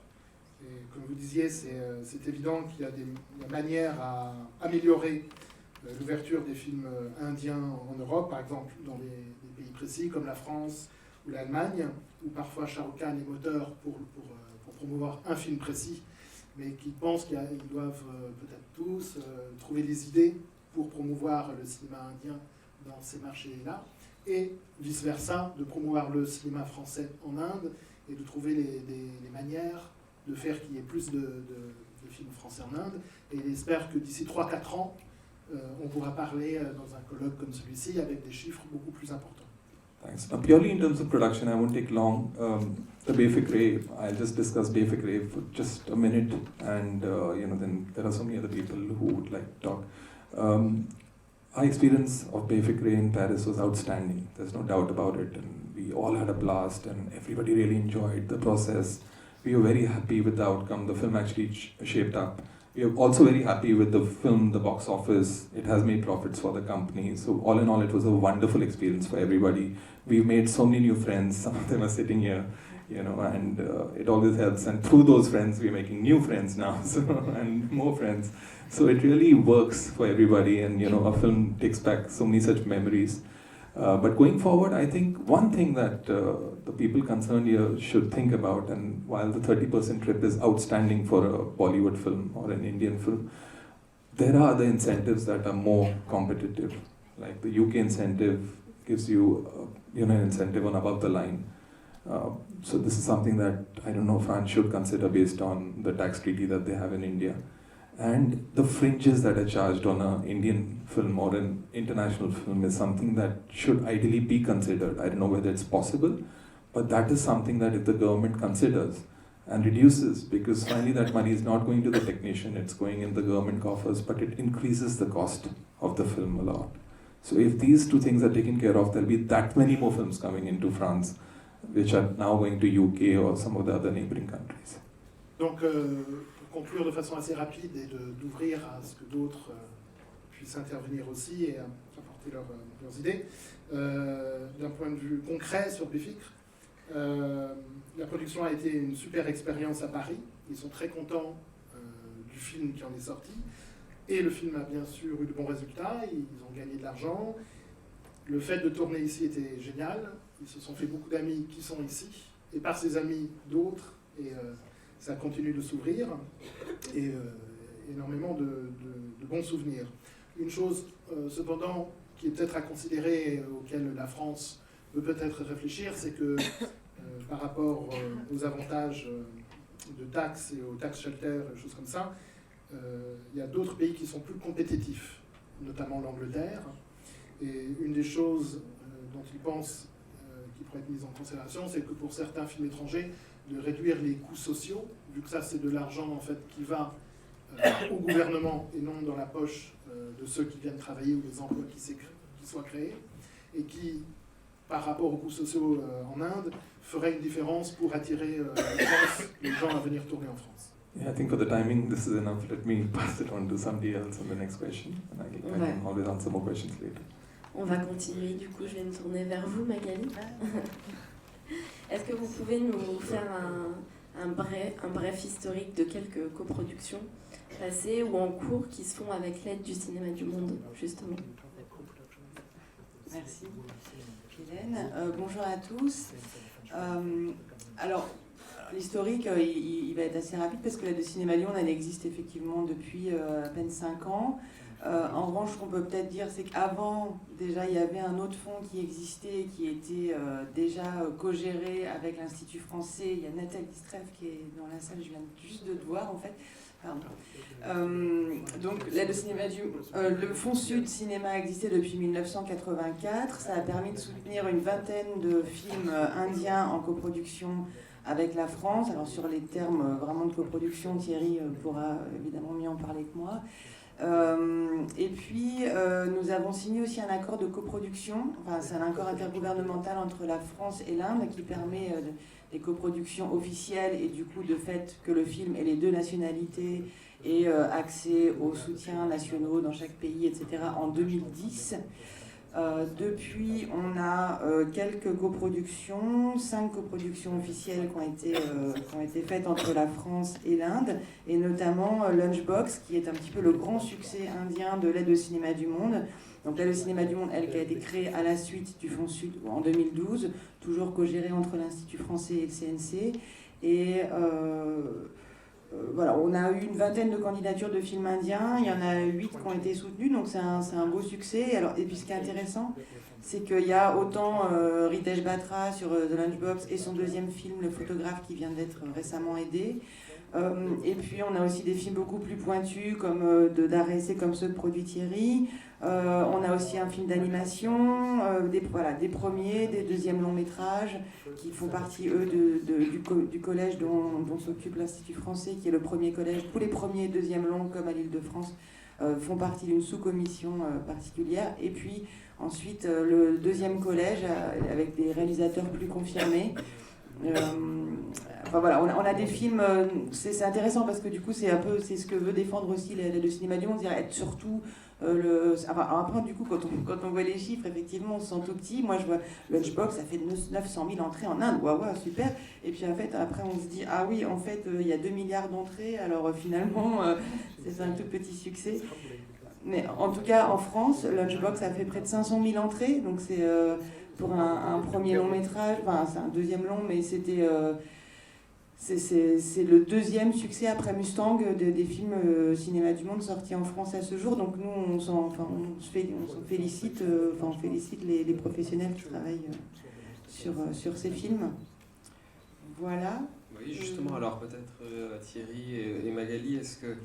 Et comme vous disiez, c'est évident qu'il y a des manières à améliorer l'ouverture des films indiens en Europe, par exemple dans des pays précis comme la France ou l'Allemagne, où parfois Shah Rukh Khan est moteur pour promouvoir un film précis, mais qui pensent qu'ils doivent peut-être tous trouver des idées pour promouvoir le cinéma indien dans ces marchés-là, et vice-versa, de promouvoir le cinéma français en Inde, et de trouver les manières de faire qu'il y ait plus de films français en Inde. Et il espère que d'ici 3-4 ans, on pourra parler dans un colloque comme celui-ci avec des chiffres beaucoup plus importants. Thanks. Now, purely in terms of production, I won't take long. The Bay Fikre, I'll just discuss Bay Fikre for just a minute, and then there are so many other people who would like to talk. Our experience of Bay Fikre in Paris was outstanding. There's no doubt about it, and we all had a blast, and everybody really enjoyed the process. We were very happy with the outcome. The film actually shaped up. We are also very happy with the film, the box office. It has made profits for the company. So all in all, it was a wonderful experience for everybody. We've made so many new friends. Some of them are sitting here. you know, and it always helps. And through those friends, we're making new friends now, so, and more friends. So it really works for everybody, and you know, a film takes back so many such memories. But going forward, I think one thing that the people concerned here should think about, and while the 30% trip is outstanding for a Bollywood film or an Indian film, there are other incentives that are more competitive. Like the UK incentive gives you, an incentive on above the line. So this is something that I don't know France should consider based on the tax treaty that they have in India. And the fringes that are charged on an Indian film or an international film is something that should ideally be considered. I don't know whether it's possible, but that is something that if the government considers and reduces, because finally that money is not going to the technician, it's going in the government coffers, but it increases the cost of the film a lot. So if these two things are taken care of, there'll be that many more films coming into France, which are now going to UK or some of the other neighboring countries. Donc, pour conclure de façon assez rapide et d'ouvrir à ce que d'autres puissent intervenir aussi et apporter leurs idées, d'un point de vue concret sur Béficre, la production a été une super expérience à Paris. Ils sont très contents du film qui en est sorti. Et le film a bien sûr eu de bons résultats. Ils ont gagné de l'argent. Le fait de tourner ici était génial. Ils se sont fait beaucoup d'amis qui sont ici. Et par ces amis, d'autres. Et ça continue de s'ouvrir. Et énormément de bons souvenirs. Une chose, cependant, qui est peut-être à considérer, auquel la France peut peut-être réfléchir, c'est que par rapport aux avantages de taxes et aux tax shelters, choses comme ça, il y a d'autres pays qui sont plus compétitifs, notamment l'Angleterre. Et une des choses dont ils pensent qui pourrait être mise en considération, c'est que pour certains films étrangers, de réduire les coûts sociaux, vu que ça c'est de l'argent en fait qui va au gouvernement et non dans la poche de ceux qui viennent travailler ou des emplois qui soient créés, et qui, par rapport aux coûts sociaux en Inde, ferait une différence pour attirer les gens à venir tourner en France. Yeah, I think for the timing, this is enough. Let me pass it on to somebody else on the next question, and I can always answer more questions later. On va continuer, du coup je vais me tourner vers vous, Magali. Est-ce que vous pouvez nous faire un bref historique de quelques coproductions passées ou en cours qui se font avec l'aide du Cinéma du Monde, justement? Merci, Hélène. Bonjour à tous. Alors, l'historique, il va être assez rapide parce que l'aide de Cinéma Lyon, elle existe effectivement depuis à peine 5 ans. En revanche, ce qu'on peut peut-être dire, c'est qu'avant, déjà, il y avait un autre fonds qui existait, qui était déjà co-géré avec l'Institut français. Il y a Nathalie Streff qui est dans la salle, je viens juste de te voir en fait. Donc, l'aide au cinéma le Fonds Sud Cinéma existait depuis 1984. Ça a permis de soutenir une vingtaine de films indiens en coproduction avec la France. Alors, sur les termes vraiment de coproduction, Thierry pourra évidemment mieux en parler que moi. Et puis, nous avons signé aussi un accord de coproduction. Enfin, c'est un accord intergouvernemental entre la France et l'Inde qui permet des coproductions officielles et du coup, de fait que le film ait les deux nationalités et accès aux soutiens nationaux dans chaque pays, etc. en 2010. Depuis, on a quelques coproductions, 5 coproductions officielles qui ont été faites entre la France et l'Inde, et notamment Lunchbox, qui est un petit peu le grand succès indien de l'aide au cinéma du monde. Donc l'aide au cinéma du monde, elle, qui a été créée à la suite du Fonds Sud en 2012, toujours co-gérée entre l'Institut français et le CNC. Et voilà, on a eu une vingtaine de candidatures de films indiens, il y en a 8 qui ont été soutenus, donc c'est un beau succès. Alors, et puis ce qui est intéressant, c'est qu'il y a autant Ritesh Batra sur The Lunchbox et son deuxième film, Le Photographe, qui vient d'être récemment aidé. Et puis on a aussi des films beaucoup plus pointus comme d'art et essai comme ceux de produit Thierry. On a aussi un film d'animation, des premiers, des deuxièmes longs métrages qui font partie eux du collège dont s'occupe l'Institut français, qui est le premier collège. Tous les premiers et deuxièmes longs comme à l'Île-de-France font partie d'une sous-commission particulière. Et puis ensuite le deuxième collège avec des réalisateurs plus confirmés. Enfin voilà, on a des films, c'est intéressant parce que du coup c'est ce que veut défendre aussi le cinéma du monde, c'est-à-dire être surtout Après, du coup, quand on voit les chiffres, effectivement, on se sent tout petit. Moi, je vois Lunchbox, ça fait 900 000 entrées en Inde. Waouh, super. Et puis, en fait, après, on se dit, ah oui, en fait, il y a 2 milliards d'entrées. Alors, finalement, c'est un tout petit succès. Mais en tout cas, en France, Lunchbox a fait près de 500 000 entrées. Donc, c'est pour un premier long métrage. Enfin, c'est un deuxième long, mais c'était... C'est le deuxième succès après Mustang des films cinéma du monde sortis en France à ce jour. Donc nous, on s'en félicite, on félicite les professionnels qui travaillent sur ces films. Voilà. Oui, justement, alors peut-être Thierry et Magali, est-ce que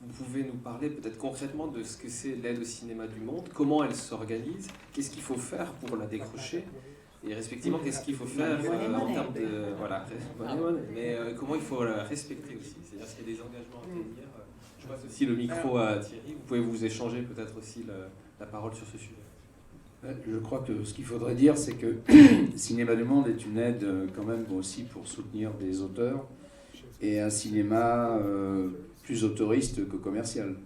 vous pouvez nous parler peut-être concrètement de ce que c'est l'aide au cinéma du monde, comment elle s'organise, qu'est-ce qu'il faut faire pour la décrocher ? Et respectivement, qu'est-ce qu'il faut faire en termes de... Voilà, mais comment il faut la respecter aussi. C'est-à-dire s'il y a des engagements à tenir. Je passe aussi le micro à Thierry. Vous pouvez vous échanger peut-être aussi la parole sur ce sujet. Je crois que ce qu'il faudrait dire, c'est que Cinéma du Monde est une aide quand même aussi pour soutenir des auteurs et un cinéma plus autoriste que commercial.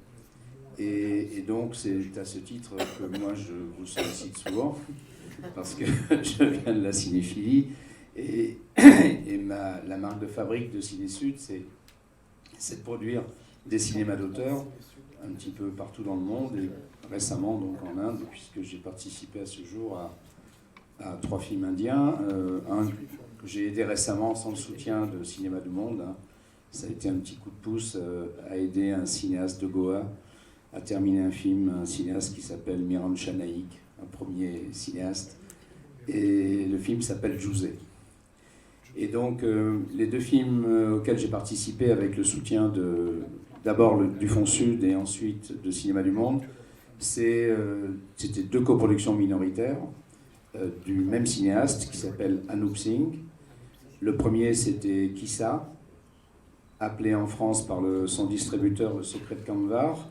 Et donc c'est à ce titre que moi je vous sollicite souvent. Parce que je viens de la cinéphilie et la marque de fabrique de Ciné Sud, c'est de produire des cinémas d'auteurs un petit peu partout dans le monde et récemment donc en Inde, puisque j'ai participé à ce jour à 3 films indiens. Un que j'ai aidé récemment sans le soutien de Cinéma du Monde, hein. Ça a été un petit coup de pouce à aider un cinéaste de Goa à terminer un film, un cinéaste qui s'appelle Miran Shanaik, un premier cinéaste, et le film s'appelle Juzé. Et donc les 2 films auxquels j'ai participé avec le soutien d'abord du Fonds Sud et ensuite de Cinéma du Monde, c'était 2 coproductions minoritaires du même cinéaste qui s'appelle Anup Singh. Le premier c'était Kissa, appelé en France par son distributeur Le Secret de Kanvar,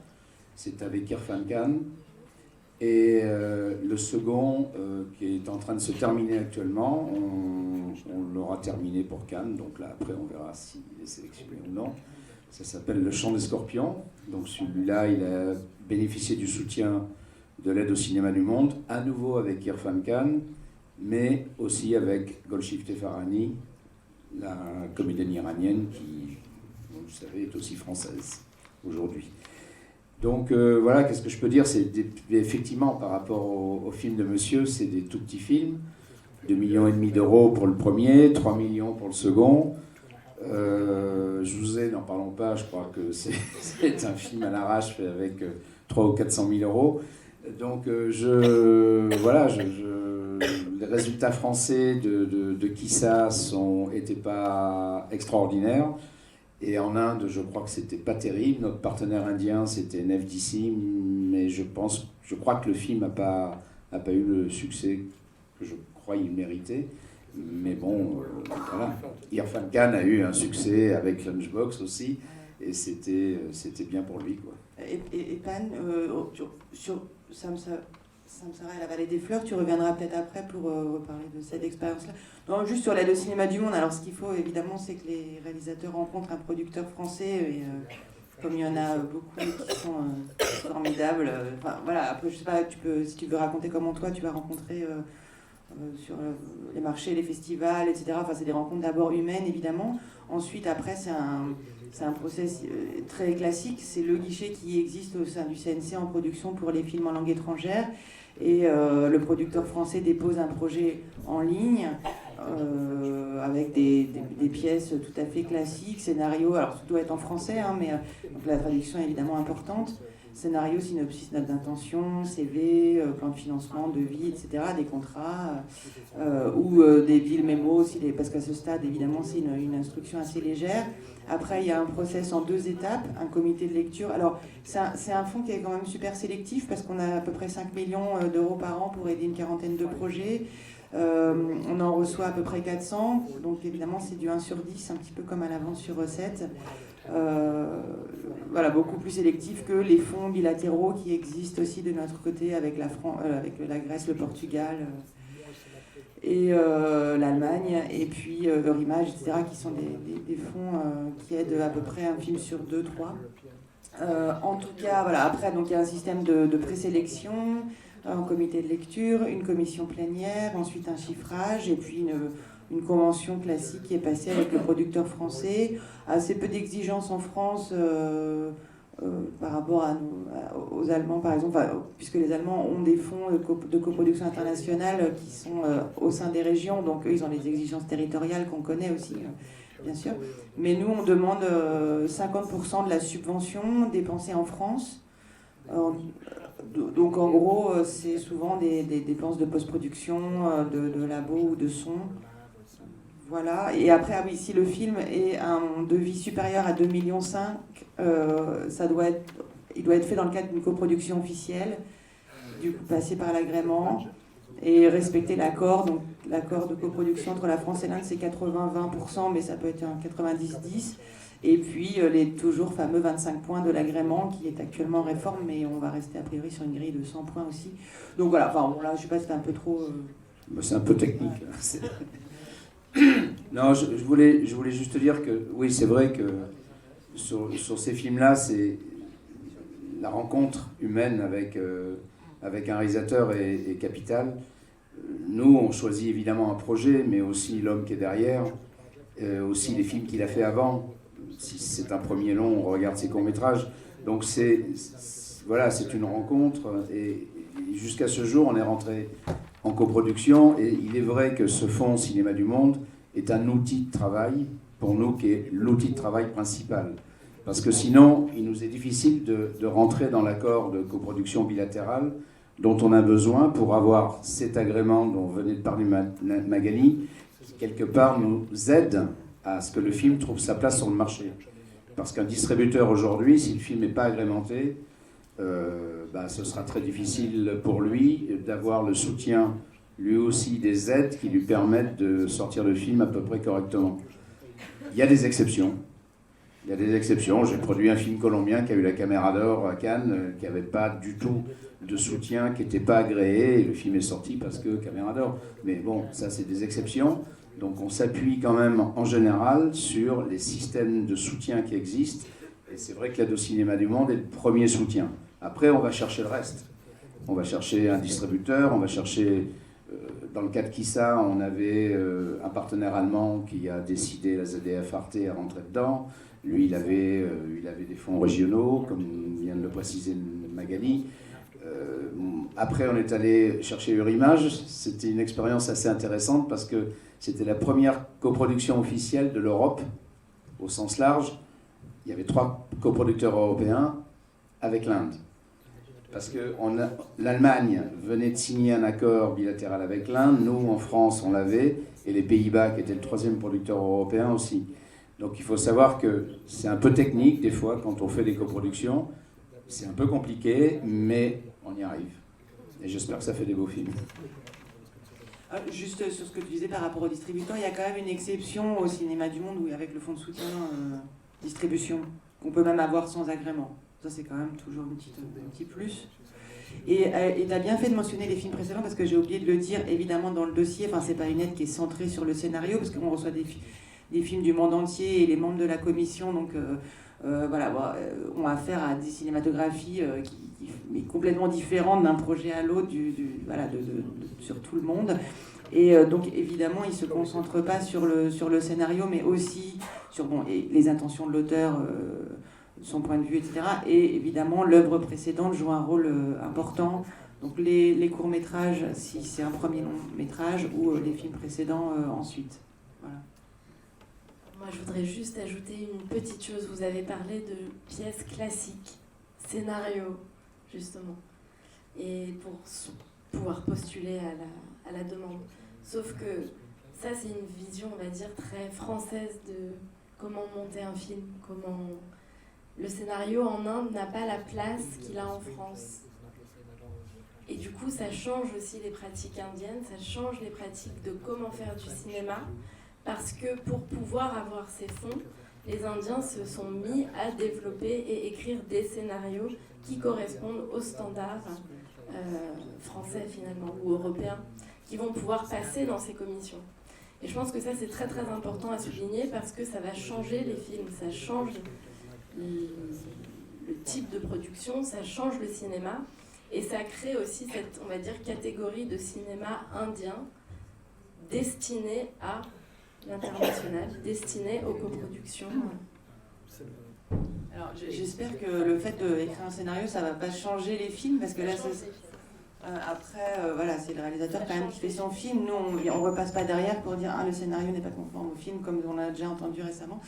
c'est avec Irfan Khan. Et le second, qui est en train de se terminer actuellement, on l'aura terminé pour Cannes, donc là après on verra s'il est sélectionné ou non. Ça s'appelle Le Chant des Scorpions. Donc celui-là, il a bénéficié du soutien de l'aide au cinéma du monde, à nouveau avec Irfan Khan, mais aussi avec Golshifteh Farahani, la comédienne iranienne qui, vous le savez, est aussi française aujourd'hui. Donc voilà, qu'est-ce que je peux dire, c'est effectivement par rapport au film de monsieur, c'est des tout petits films, 2,5 millions d'euros pour le premier, 3 millions pour le second. Juzé, n'en parlons pas, je crois que c'est un film à l'arrache fait avec 300 ou 400 000 euros. Donc voilà, les résultats français de Kissa n'étaient pas extraordinaires. Et en Inde, je crois que c'était pas terrible. Notre partenaire indien, c'était NFDC, mais je crois que le film n'a pas eu le succès que je crois il méritait. Mais bon, voilà. Irfan Khan a eu un succès avec Lunchbox aussi, et c'était bien pour lui, quoi. Et Pan, sur Samsara et la vallée des fleurs, tu reviendras peut-être après pour reparler de cette expérience-là. Non, juste sur l'aide au cinéma du monde. Alors, ce qu'il faut évidemment, c'est que les réalisateurs rencontrent un producteur français. Et comme il y en a beaucoup qui sont formidables. Enfin, voilà. Après, je sais pas, si tu veux raconter comment toi tu vas rencontrer sur les marchés, les festivals, etc. Enfin, c'est des rencontres d'abord humaines, évidemment. Ensuite, après, c'est un process très classique. C'est le guichet qui existe au sein du CNC en production pour les films en langue étrangère. Et le producteur français dépose un projet en ligne avec des pièces tout à fait classiques, scénario, alors ça doit être en français, hein, mais donc la traduction est évidemment importante. Scénario, synopsis, note d'intention, CV, plan de financement, devis, etc., des contrats, ou des deal mémos aussi, parce qu'à ce stade, évidemment, c'est une instruction assez légère. Après, il y a un process en 2 étapes, un comité de lecture. Alors, c'est un fonds qui est quand même super sélectif, parce qu'on a à peu près 5 millions d'euros par an pour aider une quarantaine de projets. On en reçoit à peu près 400, donc évidemment, c'est du 1 sur 10, un petit peu comme à l'avance sur recettes. Voilà, beaucoup plus sélectif que les fonds bilatéraux qui existent aussi de notre côté avec avec la Grèce, le Portugal et l'Allemagne, et puis Eurimage, etc., qui sont des fonds qui aident à peu près un film sur 2, 3. En tout cas, voilà. Après, donc il y a un système de présélection, un comité de lecture, une commission plénière, ensuite un chiffrage, et puis une convention classique qui est passée avec le producteur français. Assez peu d'exigences en France par rapport aux Allemands, par exemple, puisque les Allemands ont des fonds de coproduction internationale qui sont au sein des régions, donc eux, ils ont des exigences territoriales qu'on connaît aussi. Bien sûr. Mais nous, on demande 50% de la subvention dépensée en France. Donc, en gros, c'est souvent des dépenses de post-production, de labo ou de son. Voilà. Et après, oui, si le film est un devis supérieur à 2,5 millions, il doit être fait dans le cadre d'une coproduction officielle, du coup, passer par l'agrément et respecter l'accord. Donc, l'accord de coproduction entre la France et l'Inde, c'est 80-20%, mais ça peut être un 90-10. Et puis, les toujours fameux 25 points de l'agrément, qui est actuellement en réforme, mais on va rester a priori sur une grille de 100 points aussi. Donc voilà, enfin, bon, là, je ne sais pas si c'était un peu trop... C'est un peu technique. Non, je voulais juste dire que, oui, c'est vrai que sur ces films-là, c'est la rencontre humaine avec un réalisateur est capitale. Nous, on choisit évidemment un projet, mais aussi l'homme qui est derrière, aussi les films qu'il a fait avant. Si c'est un premier long, on regarde ses courts-métrages. Donc voilà, c'est une rencontre. Et jusqu'à ce jour, on est rentré en coproduction. Et il est vrai que ce fonds Cinéma du Monde est un outil de travail, pour nous, qui est l'outil de travail principal. Parce que sinon, il nous est difficile de rentrer dans l'accord de coproduction bilatérale dont on a besoin pour avoir cet agrément dont venait de parler Magali, qui quelque part nous aide à ce que le film trouve sa place sur le marché. Parce qu'un distributeur aujourd'hui, si le film n'est pas agrémenté, ce sera très difficile pour lui d'avoir le soutien, lui aussi, des aides qui lui permettent de sortir le film à peu près correctement. Il y a des exceptions. J'ai produit un film colombien qui a eu la Caméra d'Or à Cannes, qui n'avait pas du tout de soutien, qui n'était pas agréé, et le film est sorti parce que Caméra d'Or. Mais bon, ça c'est des exceptions. Donc on s'appuie quand même en général sur les systèmes de soutien qui existent. Et c'est vrai que l'aide au Cinéma du Monde est le premier soutien. Après, on va chercher le reste. On va chercher un distributeur, on va chercher... Dans le cas de Kissa, on avait un partenaire allemand qui a décidé, la ZDF Arte, à rentrer dedans. Lui, il avait des fonds régionaux, comme vient de le préciser Magali. Après, on est allé chercher Urimage. C'était une expérience assez intéressante parce que c'était la première coproduction officielle de l'Europe, au sens large. Il y avait 3 coproducteurs européens avec l'Inde. Parce que l'Allemagne venait de signer un accord bilatéral avec l'Inde, nous en France on l'avait, et les Pays-Bas qui étaient le 3e producteur européen aussi. Donc il faut savoir que c'est un peu technique des fois quand on fait des coproductions, c'est un peu compliqué, mais on y arrive. Et j'espère que ça fait des beaux films. Juste sur ce que tu disais par rapport aux distributeurs, il y a quand même une exception au Cinéma du Monde, où avec le fonds de soutien distribution, qu'on peut même avoir sans agrément. Ça, c'est quand même toujours un petit plus. Et tu as bien fait de mentionner les films précédents, parce que j'ai oublié de le dire, évidemment, dans le dossier. Enfin, c'est pas une aide qui est centrée sur le scénario, parce qu'on reçoit des films du monde entier, et les membres de la commission donc, ont affaire à des cinématographies qui est complètement différentes d'un projet à l'autre, sur tout le monde. Et donc, évidemment, ils ne se concentrent pas sur le scénario, mais aussi sur les intentions de l'auteur, son point de vue, etc. Et évidemment, l'œuvre précédente joue un rôle important. Donc les courts-métrages, si c'est un premier long-métrage, ou les films précédents ensuite. Voilà. Moi, je voudrais juste ajouter une petite chose. Vous avez parlé de pièces classiques, scénario, justement, et pour pouvoir postuler à la demande. Sauf que ça, c'est une vision, on va dire, très française de comment monter un film, comment... Le scénario en Inde n'a pas la place qu'il a en France. Et du coup, ça change aussi les pratiques indiennes, ça change les pratiques de comment faire du cinéma, parce que pour pouvoir avoir ces fonds, les Indiens se sont mis à développer et écrire des scénarios qui correspondent aux standards français finalement, ou européens, qui vont pouvoir passer dans ces commissions. Et je pense que ça, c'est très très important à souligner, parce que ça va changer les films, ça change le type de production, ça change le cinéma et ça crée aussi cette, on va dire, catégorie de cinéma indien destiné à l'international, destiné aux coproductions. Alors, j'espère que le fait d'écrire un scénario, ça va pas changer les films, parce que là, après, voilà, c'est le réalisateur quand même qui fait son film. Nous, on repasse pas derrière pour dire le scénario n'est pas conforme au film, comme on a déjà entendu récemment.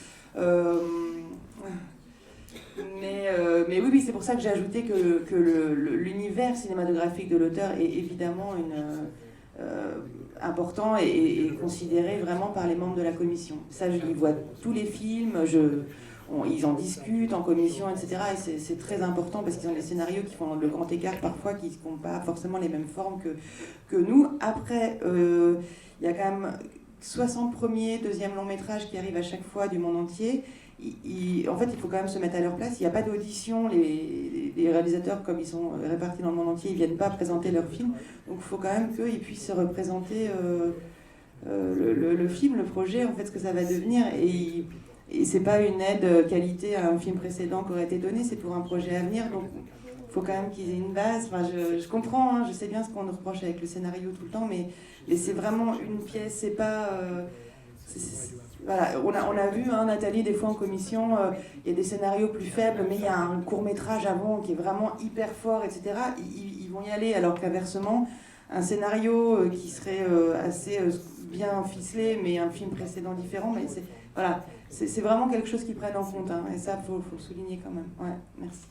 Mais oui, c'est pour ça que j'ai ajouté que l'univers cinématographique de l'auteur est évidemment important et considéré vraiment par les membres de la commission. Ça, je vois tous les films, ils en discutent en commission, etc. Et c'est très important parce qu'ils ont des scénarios qui font le grand écart parfois, qui n'ont pas forcément les mêmes formes que nous. Après, il y a quand même 60 premiers, deuxième long métrage qui arrivent à chaque fois du monde entier. En fait, il faut quand même se mettre à leur place. Il n'y a pas d'audition. Les réalisateurs, comme ils sont répartis dans le monde entier, ils ne viennent pas présenter leur film. Donc il faut quand même qu'ils puissent représenter le film, le projet, en fait, ce que ça va devenir. Et c'est pas une aide qualité à un film précédent qui aurait été donné, c'est pour un projet à venir. Donc il faut quand même qu'ils aient une base. Enfin, je comprends, je sais bien ce qu'on nous reproche avec le scénario tout le temps, mais c'est vraiment une pièce, c'est pas... voilà, on a vu, Nathalie, des fois en commission, il y a des scénarios plus faibles, mais il y a un court-métrage avant qui est vraiment hyper fort, etc. Ils vont y aller, alors qu'inversement, un scénario qui serait assez bien ficelé, mais un film précédent différent, mais voilà, c'est vraiment quelque chose qu'ils prennent en compte, et ça, faut le souligner quand même. Ouais, merci.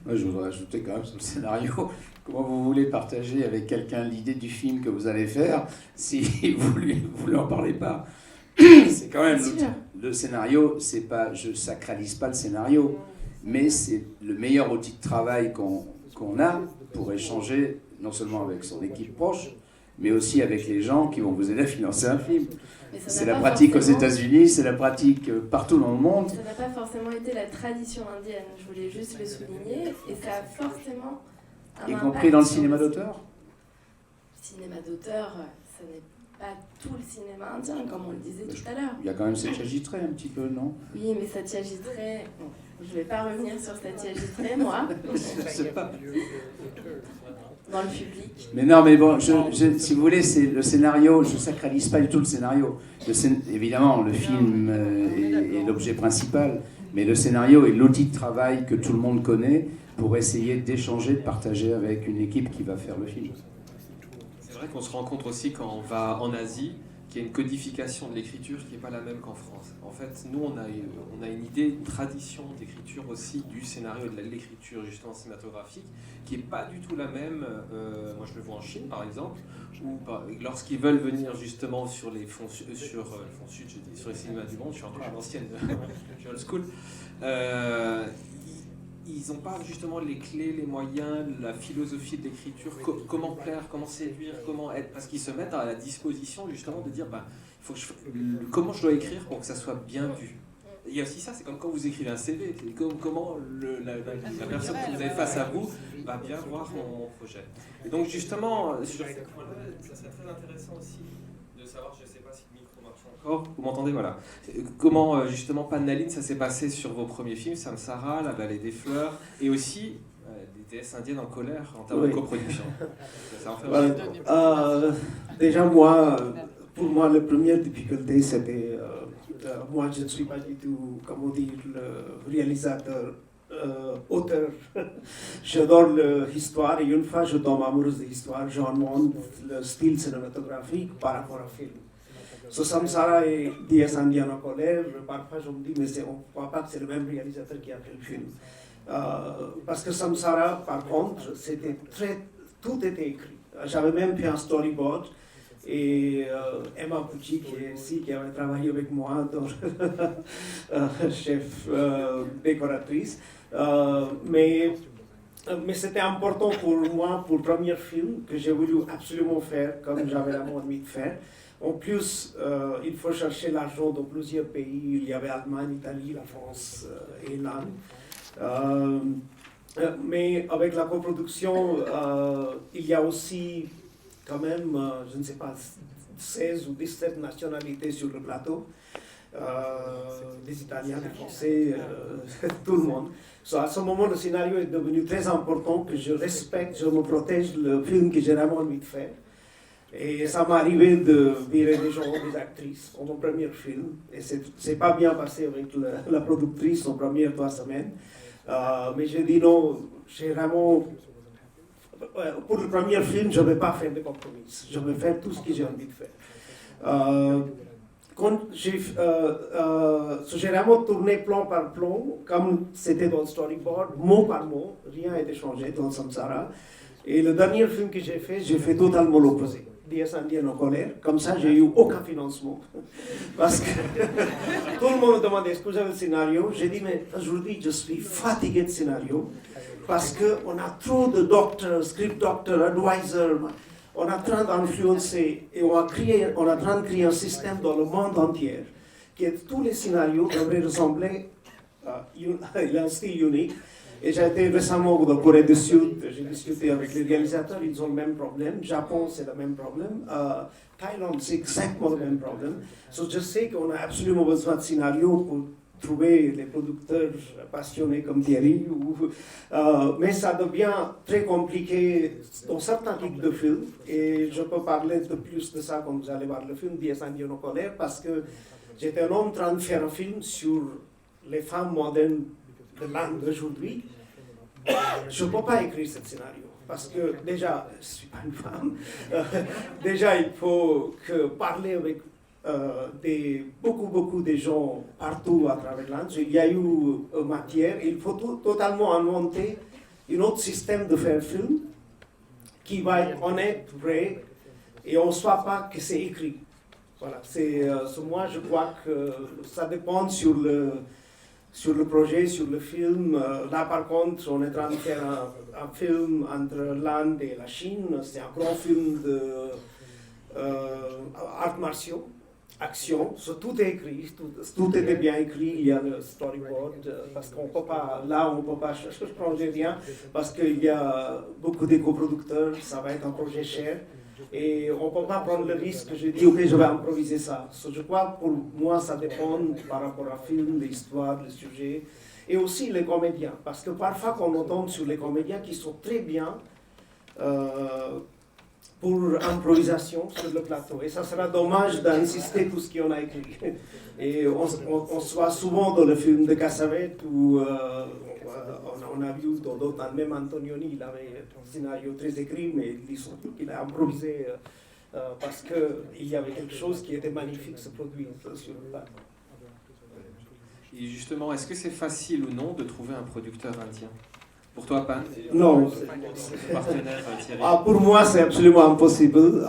Moi, je voudrais ajouter quand même sur le scénario, comment vous voulez partager avec quelqu'un l'idée du film que vous allez faire si vous lui en parlez pas. C'est quand même le scénario, c'est pas, je sacralise pas le scénario, mais c'est le meilleur outil de travail qu'on a pour échanger non seulement avec son équipe proche, mais aussi avec les gens qui vont vous aider à financer un film. C'est la pratique aux États-Unis, c'est la pratique partout dans le monde. Ça n'a pas forcément été la tradition indienne, je voulais juste le souligner, et ça a forcément un y impact. compris dans le cinéma d'auteur. Le cinéma d'auteur, ça n'est pas tout le cinéma indien, comme on le disait tout à l'heure. Il y a quand même Satyajit Ray un petit peu, non? Oui, mais Satyajit Ray, bon, je ne vais pas revenir sur Satyajit Ray, moi. Je sais pas. Dans le public. Mais non, mais bon, si vous voulez, c'est le scénario, je sacralise pas du tout le scénario. Évidemment, le film est l'objet principal, mais le scénario est l'outil de travail que tout le monde connaît pour essayer d'échanger, de partager avec une équipe qui va faire le film. C'est vrai qu'on se rend compte aussi quand on va en Asie qu'il y a une codification de l'écriture qui n'est pas la même qu'en France. En fait, nous, on a une idée, une tradition d'écriture aussi du scénario et de l'écriture justement cinématographique qui n'est pas du tout la même. Moi, je le vois en Chine, par exemple, où lorsqu'ils veulent venir justement sur les fonds sud, sur les cinémas du monde, je suis encore à l'ancienne, je suis old school, ils n'ont pas justement les clés, les moyens, la philosophie de l'écriture, comment plaire, comment séduire, comment être, parce qu'ils se mettent à la disposition justement de dire faut que comment je dois écrire pour que ça soit bien vu. Il y a aussi ça, c'est comme quand vous écrivez un CV, comment la personne que vous avez face à vous va bien voir mon projet. Et donc justement, sur cette point-là, ça serait très intéressant aussi de savoir, je ne sais pas si le micro marche encore, vous m'entendez, voilà. Comment justement Panaline, ça s'est passé sur vos premiers films, Samsara, La Vallée des Fleurs, et aussi des déesses indiennes en colère en termes de coproduction. Ça en fait déjà pour moi, la première difficulté, c'était moi, je ne suis pas du tout, comment dire, le réalisateur, auteur. J'adore l'histoire et une fois je tombe amoureuse de l'histoire, je demande le style cinématographique par rapport au film. Samsara et Déesse indienne en colère, parfois je me dis, mais on ne voit pas que c'est le même réalisateur qui a fait le film. Parce que Samsara, par contre, tout était écrit. J'avais même fait un storyboard. Et Emma Pucci, qui avait travaillé avec moi, donc, chef décoratrice. Mais c'était important pour moi, pour le premier film, que j'ai voulu absolument faire, comme j'avais envie de faire. En plus, il faut chercher l'argent dans plusieurs pays. Il y avait l'Allemagne, l'Italie, la France et l'Inde. Mais avec la coproduction, il y a aussi quand même, je ne sais pas, 16 ou 17 nationalités sur le plateau. des Italiens, des Français, tout le monde. À ce moment, le scénario est devenu très important, que je respecte, je me protège le film que j'ai vraiment envie de faire. Et ça m'est arrivé de virer des gens, des actrices, pour mon premier film. Et c'est pas bien passé avec la productrice en premières 3 semaines. Mais j'ai dit non, j'ai vraiment... Pour le premier film, je ne vais pas faire de compromis. Je vais faire tout ce que j'ai envie de faire. Quand j'ai vraiment tourné plan par plan, comme c'était dans le storyboard, mot par mot, rien n'a été changé dans Samsara. Et le dernier film que j'ai fait totalement l'opposé. Dies Indiennes en colère. Comme ça, j'ai eu aucun financement. Parce que tout le monde me demandait est-ce que j'avais le scénario. J'ai dit, mais aujourd'hui, je suis fatigué de scénario. Parce qu'on a trop de docteurs, script doctors, advisors. On est en train d'influencer et on est en train de créer un système dans le monde entier qui est tous les scénarios devraient ressembler à un style unique. Et j'ai été récemment dans la Corée du Sud, j'ai discuté avec les réalisateurs, ils ont le même problème. Japon, c'est le même problème. Thaïlande, c'est exactement le même problème. Je sais qu'on a absolument besoin de scénarios pour trouver des producteurs passionnés comme Thierry, mais ça devient très compliqué dans certains types de films, et je peux parler de plus de ça quand vous allez voir le film Dies Indiennes en colère, parce que j'étais un homme en train de faire un film sur les femmes modernes de l'Inde d'aujourd'hui. Je ne peux pas écrire ce scénario, parce que déjà, je ne suis pas une femme, déjà il faut parler avec beaucoup de gens partout à travers l'Inde. Il y a eu matière, il faut totalement inventer un autre système de faire film qui va être honnête, vrai, et on ne soit pas que c'est écrit. Voilà, moi je crois que ça dépend sur le projet, sur le film. Là par contre, on est en train de faire un film entre l'Inde et la Chine. C'est un grand film de arts martiaux. Action, tout est écrit, tout était bien écrit, il y a le storyboard, parce qu'on peut pas, là on ne peut pas changer rien, parce qu'il y a beaucoup de coproducteurs, ça va être un projet cher, et on ne peut pas prendre le risque, je dis ok je vais improviser ça. Je crois que pour moi ça dépend par rapport au film, l'histoire, le sujet, et aussi les comédiens, parce que parfois quand on tombe sur les comédiens qui sont très bien, pour improvisation sur le plateau. Et ça sera dommage d'insister tout ce qu'on a écrit. Et on soit souvent dans le film de Cassavetes où on a vu dans d'autres, même Antonioni, il avait un scénario très écrit, mais il a improvisé parce qu'il y avait quelque chose qui était magnifique se produire sur le plateau. Et justement, est-ce que c'est facile ou non de trouver un producteur indien ? Pour toi, Pan? Non. Partenaire, Thierry. Pour moi, c'est absolument impossible.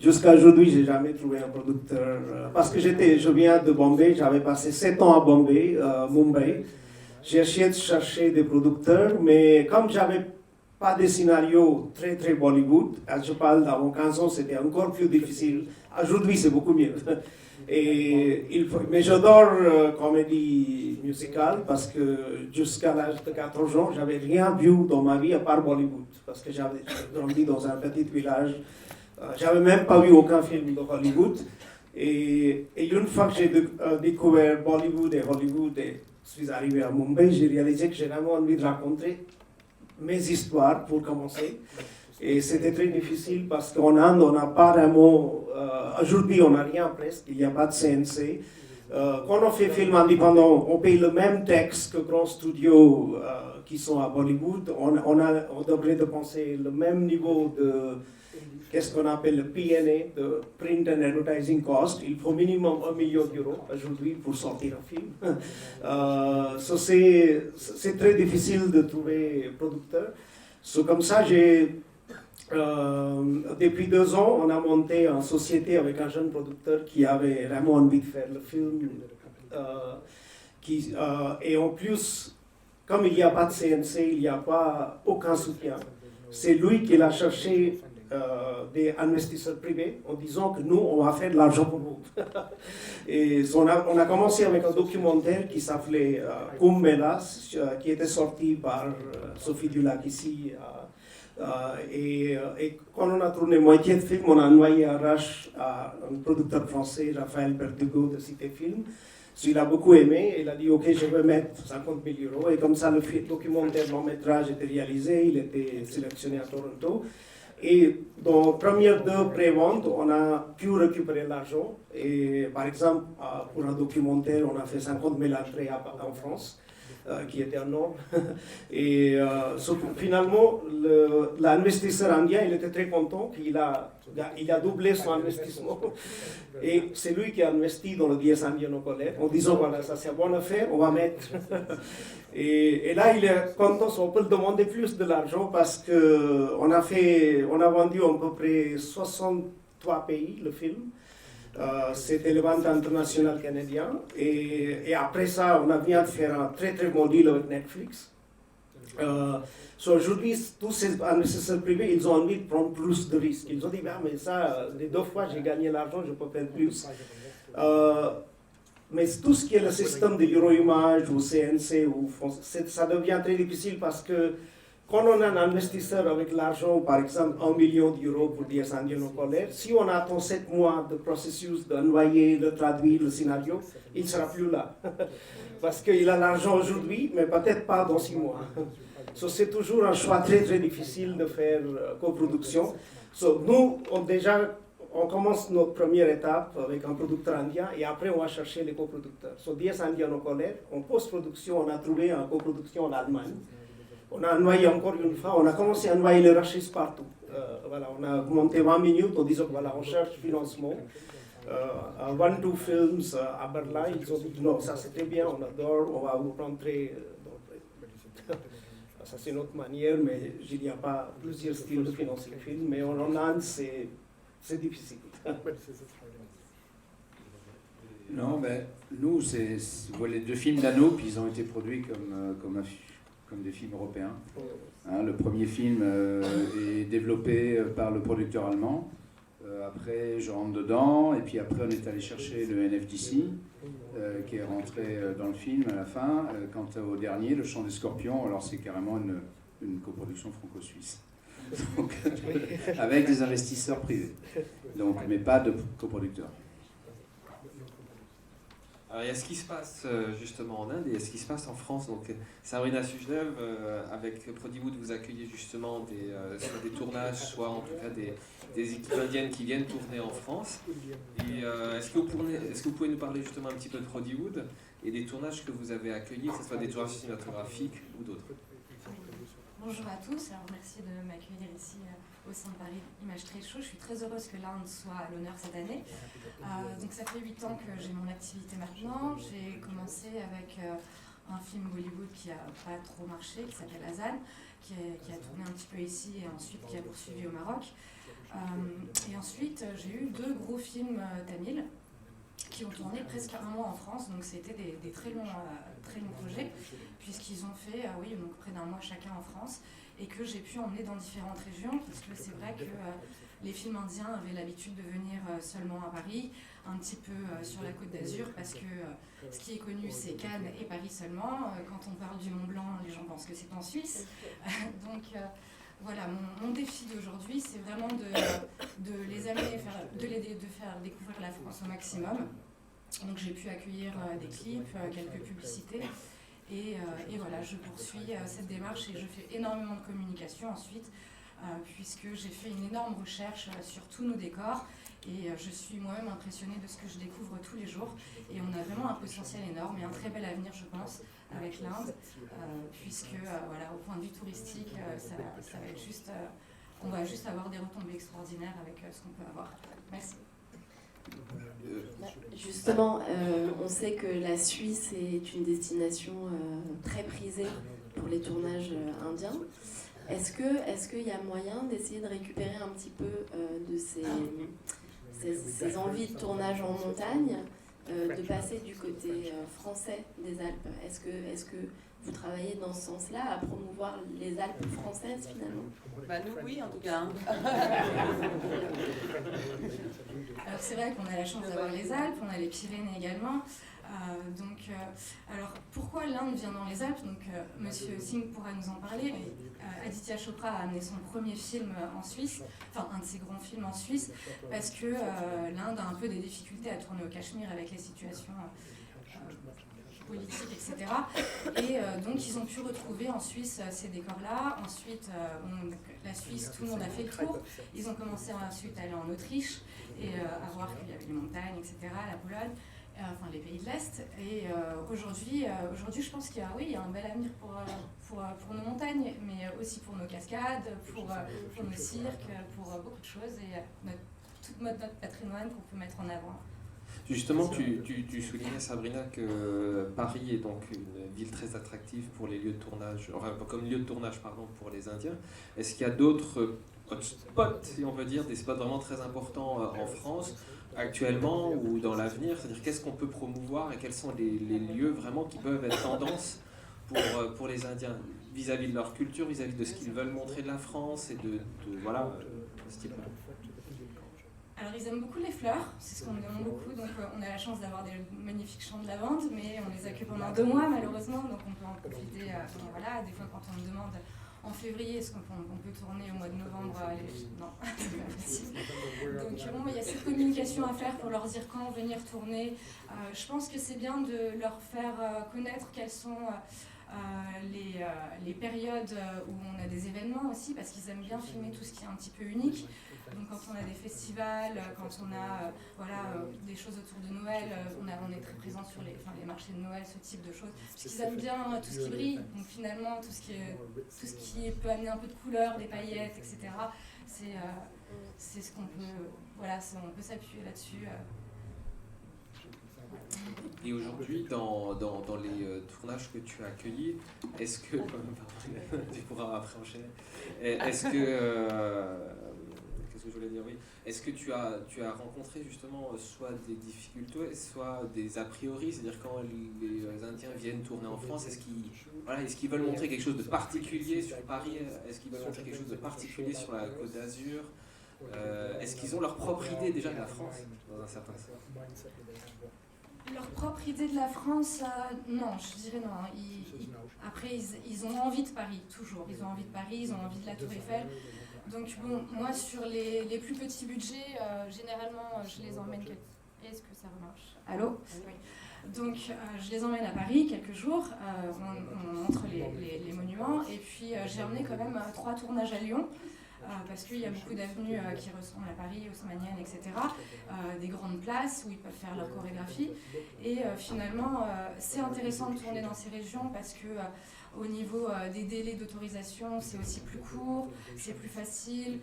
Jusqu'à aujourd'hui, je n'ai jamais trouvé un producteur. Parce que je viens de Bombay, j'avais passé 7 ans à Bombay, Mumbai. J'ai essayé de chercher des producteurs, mais comme j'avais pas de scénario très Bollywood, je parle d'avant 15 ans, c'était encore plus difficile. Aujourd'hui, c'est beaucoup mieux. Mais j'adore comédie musicale parce que jusqu'à l'âge de 14 ans, j'avais rien vu dans ma vie à part Bollywood. Parce que j'avais grandi dans un petit village. J'avais même pas vu aucun film de Hollywood. Et une fois que j'ai découvert Bollywood et Hollywood et je suis arrivé à Mumbai, j'ai réalisé que j'ai vraiment envie de raconter mes histoires pour commencer. Et c'était très difficile parce qu'en Inde, on n'a pas vraiment... aujourd'hui, on n'a rien presque, il n'y a pas de CNC. Quand on fait film indépendant, on paye le même texte que grands studios qui sont à Bollywood. On devrait dépenser le même niveau de... Qu'est-ce qu'on appelle le PNA, de Print and Advertising Cost. Il faut minimum 1 million d'euros aujourd'hui pour sortir un film. C'est très difficile de trouver un producteur. Comme ça, depuis 2 ans, on a monté une société avec un jeune producteur qui avait vraiment envie de faire le film. Et en plus, comme il n'y a pas de CNC, il n'y a pas aucun soutien, c'est lui qui l'a cherché des investisseurs privés en disant que nous, on va faire de l'argent pour vous. Et on a commencé avec un documentaire qui s'appelait Kumbh Mela, qui était sorti par Sophie Dulac ici Et quand on a tourné moitié de film, on a envoyé un rush à un producteur français, Raphaël Berdugo de Cité Film. Il a beaucoup aimé, il a dit ok, je vais mettre 50 000 €. Et comme ça, le documentaire long métrage était réalisé, il était sélectionné à Toronto. Et dans les premières 2 pré-ventes, on a pu récupérer l'argent. Et par exemple, pour un documentaire, on a fait 50 000 entrées en France, qui était énorme. Et finalement, l'investisseur indien, il était très content. Il a doublé son investissement. Et c'est lui qui a investi dans le Dies Indiano College en disant voilà, ça c'est une bonne affaire, on va mettre. Et là, il est content, on peut demander plus de l'argent parce qu'on a vendu à peu près 63 pays le film. C'était le vente international canadien. Et après ça, on a vient de faire un très très bon deal avec Netflix. Aujourd'hui, tous ces investisseurs privés, ils ont envie de prendre plus de risques. Ils ont dit, bah, mais ça, les 2 fois j'ai gagné l'argent, je peux faire plus. Mais tout ce qui est le système de Euroimage ou CNC, ça devient très difficile parce que quand on a un investisseur avec l'argent, par exemple 1 million d'euros pour Dies Indiano College, si on attend 7 mois de processus d'envoyer, de traduire le scénario, il ne sera plus là. Parce qu'il a l'argent aujourd'hui, mais peut-être pas dans 6 mois. C'est toujours un choix très très difficile de faire coproduction. Nous, on commence notre première étape avec un producteur indien et après on va chercher les coproducteurs. Dies Indiano College, en post-production, on a trouvé une coproduction en Allemagne. On a envoyé encore une fois, on a commencé à envoyer les rachis partout. Voilà, on a monté 20 minutes en disant voilà, on cherche financement. One Two Films à Berlin, ils ont dit non, ça c'est très bien, on adore, on va vous rentrer. Ça c'est notre manière, mais il n'y a pas plusieurs styles de financer le film, mais en Inde c'est difficile. Non, ben, nous, les 2 films d'Anneau, puis ils ont été produits comme des films européens. Hein, le premier film est développé par le producteur allemand. Après, je rentre dedans, et puis après, on est allé chercher le NFDC, qui est rentré dans le film à la fin. Quant au dernier, Le Chant des Scorpions, alors c'est carrément une coproduction franco-suisse. Donc, avec des investisseurs privés, donc, mais pas de coproducteurs. Alors, il y a ce qui se passe justement en Inde et il y a ce qui se passe en France. Donc, Sabrina Sujdev, avec Prodiwood, vous accueillez justement sur des tournages, soit en tout cas des équipes indiennes qui viennent tourner en France. Et est-ce que vous pouvez nous parler justement un petit peu de Prodiwood et des tournages que vous avez accueillis, que ce soit des tournages cinématographiques ou d'autres? Bonjour à tous, alors merci de m'accueillir ici au sein de Paris Image Trade Show. Je suis très heureuse que l'Inde soit à l'honneur cette année. Donc ça fait 8 ans que j'ai mon activité maintenant. J'ai commencé avec un film Bollywood qui n'a pas trop marché, qui s'appelle Azan, qui a tourné un petit peu ici et ensuite qui a poursuivi au Maroc. Et ensuite j'ai eu 2 gros films tamils qui ont tourné presque 1 mois en France, donc c'était des très longs projets, puisqu'ils ont fait donc près d'1 mois chacun en France, et que j'ai pu emmener dans différentes régions, parce que c'est vrai que les films indiens avaient l'habitude de venir seulement à Paris, un petit peu sur la Côte d'Azur, parce que ce qui est connu c'est Cannes et Paris seulement. Quand on parle du Mont Blanc, les gens pensent que c'est en Suisse. Donc voilà, mon défi d'aujourd'hui, c'est vraiment de les amener, de faire découvrir la France au maximum. Donc j'ai pu accueillir des clips, quelques publicités, et voilà, je poursuis cette démarche et je fais énormément de communication ensuite, puisque j'ai fait une énorme recherche sur tous nos décors, et je suis moi-même impressionnée de ce que je découvre tous les jours, et on a vraiment un potentiel énorme et un très bel avenir, je pense, avec l'Inde, puisque voilà, au point de vue touristique, ça va être juste, on va juste avoir des retombées extraordinaires avec ce qu'on peut avoir. Merci. Justement, on sait que la Suisse est une destination très prisée pour les tournages indiens. Est-ce qu'il y a moyen d'essayer de récupérer un petit peu de ces envies de tournage en montagne, de passer du côté français des Alpes? Est-ce que vous travaillez dans ce sens-là, à promouvoir les Alpes françaises finalement? Nous oui, en tout cas. Alors c'est vrai qu'on a la chance d'avoir les Alpes, on a les Pyrénées également. Alors pourquoi l'Inde vient dans les Alpes? Donc Monsieur Singh pourra nous en parler. Mais, Aditya Chopra a amené son premier film en Suisse, enfin un de ses grands films en Suisse, parce que l'Inde a un peu des difficultés à tourner au Cachemire avec les situations politiques, etc. Et donc ils ont pu retrouver en Suisse ces décors-là. Ensuite, la Suisse, tout le monde a fait le tour. Ils ont commencé ensuite à aller en Autriche et à voir qu'il y avait les montagnes, etc., la Pologne. Enfin les pays de l'Est. Et aujourd'hui, je pense qu'il y a, oui, il y a un bel avenir pour nos montagnes, mais aussi pour nos cascades, pour nos cirques, pour beaucoup de choses et tout notre patrimoine qu'on peut mettre en avant. Justement, tu soulignais, Sabrina, que Paris est donc une ville très attractive pour les lieux de tournage, enfin comme lieu de tournage, pardon, pour les Indiens. Est-ce qu'il y a d'autres hotspots, si on veut dire, des spots vraiment très importants en France actuellement ou dans l'avenir? C'est-à-dire qu'est-ce qu'on peut promouvoir et quels sont les lieux vraiment qui peuvent être tendance pour les Indiens vis-à-vis de leur culture, vis-à-vis de ce qu'ils veulent montrer de la France et de ce type-là? Alors ils aiment beaucoup les fleurs, c'est ce qu'on me demande beaucoup, donc on a la chance d'avoir des magnifiques champs de lavande, mais on les a que pendant 2 mois malheureusement, donc on peut en profiter, voilà, des fois quand on me demande en février, est-ce qu'on peut tourner au mois de novembre? Non, c'est pas possible. Donc il y a cette communication à faire pour leur dire quand venir tourner. Je pense que c'est bien de leur faire connaître quelles sont les périodes où on a des événements aussi, parce qu'ils aiment bien filmer tout ce qui est un petit peu unique. Donc quand on a des festivals, quand on a des choses autour de Noël, on est très présent sur les marchés de Noël, ce type de choses. Parce qu'ils aiment bien tout ce qui brille, donc finalement tout ce qui peut amener un peu de couleur, des paillettes, etc. C'est ce qu'on peut, on peut s'appuyer là-dessus. Et aujourd'hui, dans les tournages que tu as accueillis, est-ce que... tu pourras après enchaîner. Est-ce que... qu'est-ce que je voulais dire? Oui. Est-ce que tu as rencontré justement soit des difficultés, soit des a priori? C'est-à-dire quand les Indiens viennent tourner en France, est-ce qu'ils veulent montrer quelque chose de particulier sur Paris? Est-ce qu'ils veulent montrer quelque chose de particulier sur la Côte d'Azur? Est-ce qu'ils ont leur propre idée déjà de la France, dans un certain sens? Leur propre idée de la France, non, je dirais non. Après, ils ont envie de Paris, toujours. Ils ont envie de Paris, ils ont envie de la Tour Eiffel. Donc bon, moi, sur les plus petits budgets, généralement, je les emmène... Est-ce que ça remarche? Allô? Oui. Donc, je les emmène à Paris quelques jours, on montre les monuments, et puis j'ai emmené quand même 3 tournages à Lyon, parce qu'il y a beaucoup d'avenues qui ressemblent à Paris, haussmannienne, etc. Des grandes places où ils peuvent faire leur chorégraphie. Et finalement, c'est intéressant de tourner dans ces régions parce que au niveau des délais d'autorisation, c'est aussi plus court, c'est plus facile.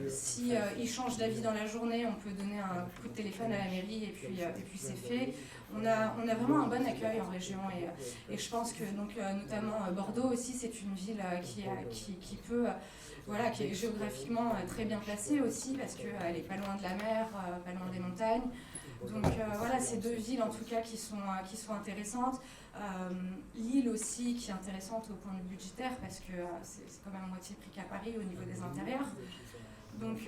Si ils changent d'avis dans la journée, on peut donner un coup de téléphone à la mairie et puis c'est fait. On a vraiment un bon accueil en région et je pense que donc, notamment Bordeaux aussi, c'est une ville qui peut... qui est géographiquement très bien placée aussi parce qu'elle n'est pas loin de la mer, pas loin des montagnes. Donc c'est 2 villes en tout cas qui sont intéressantes. Lille aussi qui est intéressante au point de vue budgétaire parce que c'est quand même moitié prix qu'à Paris au niveau des intérieurs. Donc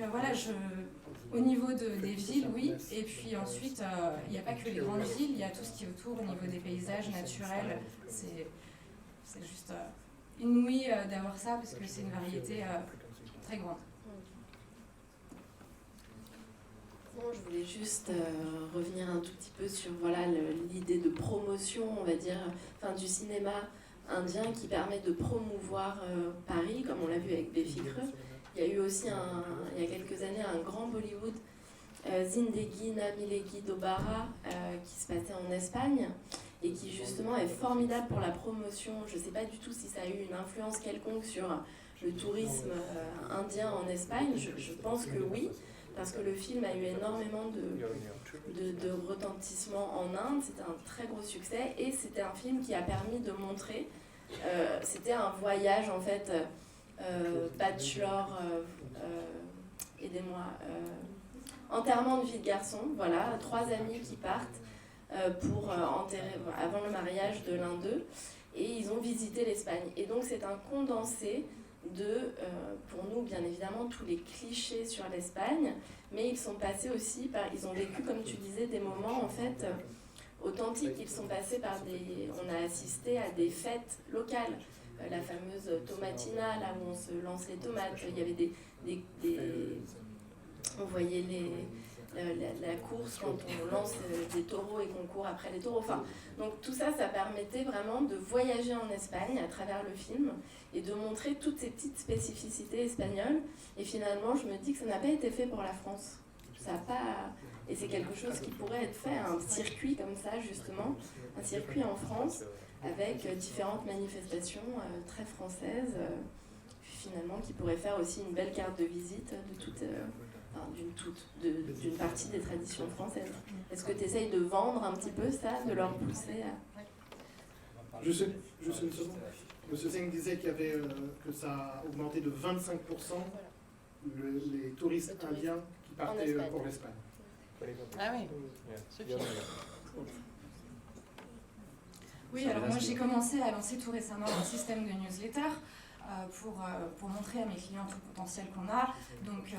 au niveau des villes, oui. Et puis ensuite, il n'y a pas que les grandes villes, il y a tout ce qui est autour au niveau des paysages naturels. C'est juste... inouï d'avoir ça parce que c'est une variété très grande. Bon, je voulais juste revenir un tout petit peu sur l'idée de promotion, on va dire, du cinéma indien qui permet de promouvoir Paris, comme on l'a vu avec Befikre. Il y a eu aussi, il y a quelques années, un grand Bollywood, Zindagi Na Milegi Dobara, qui se passait en Espagne et qui justement est formidable pour la promotion. Je ne sais pas du tout si ça a eu une influence quelconque sur le tourisme indien en Espagne. Je pense que oui, parce que le film a eu énormément de retentissement en Inde. C'était un très gros succès et c'était un film qui a permis de montrer, c'était un voyage en fait, bachelor, aidez-moi, enterrement de vie de garçon, 3 amis qui partent pour enterrer avant le mariage de l'un d'eux et ils ont visité l'Espagne. Et donc c'est un condensé de, pour nous bien évidemment, tous les clichés sur l'Espagne, mais ils sont passés aussi par, ils ont vécu comme tu disais des moments en fait authentiques. Ils sont passés par on a assisté à des fêtes locales. La fameuse tomatina, là où on se lance les tomates. Il y avait on voyait la course quand on lance des taureaux et qu'on court après les taureaux. Enfin, donc tout ça, ça permettait vraiment de voyager en Espagne à travers le film et de montrer toutes ces petites spécificités espagnoles. Et finalement, je me dis que ça n'a pas été fait pour la France. Ça a pas... Et c'est quelque chose qui pourrait être fait, un circuit comme ça, justement, un circuit en France, avec différentes manifestations très françaises, finalement, qui pourraient faire aussi une belle carte de visite d'une partie des traditions françaises. Est-ce que tu essayes de vendre un petit peu ça, de leur pousser à... Juste une seconde. Monsieur Singh disait que ça a augmenté de 25% les touristes indiens qui partaient pour l'Espagne. Ah oui, suffisant. Oui, alors moi j'ai commencé à lancer tout récemment un système de newsletter pour montrer à mes clients tout le potentiel qu'on a, donc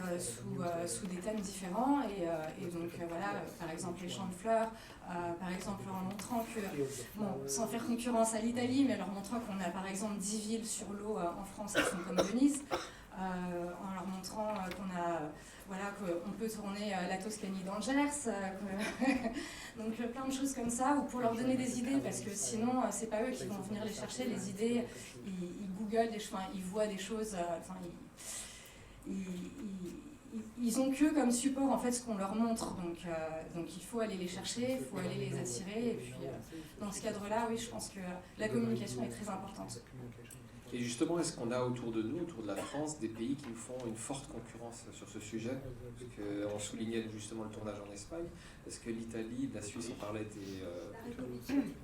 sous des thèmes différents, et donc voilà, par exemple les champs de fleurs, par exemple en montrant que, bon, sans faire concurrence à l'Italie, mais leur montrant qu'on a par exemple 10 villes sur l'eau en France qui sont comme Venise, en leur montrant qu'on peut tourner la Toscanie dans le Gers, donc plein de choses comme ça, ou pour leur donner des idées, parce que sinon c'est pas eux qui vont venir les chercher, les idées, ils googlent, ils voient des choses, ils ont que comme support en fait ce qu'on leur montre, donc il faut aller les chercher, il faut aller les attirer, et puis dans ce cadre-là, oui, je pense que la communication est très importante. Et justement, est-ce qu'on a autour de nous, autour de la France, des pays qui nous font une forte concurrence sur ce sujet? Parce qu'on soulignait justement le tournage en Espagne. Est-ce que l'Italie, la Suisse, on parlait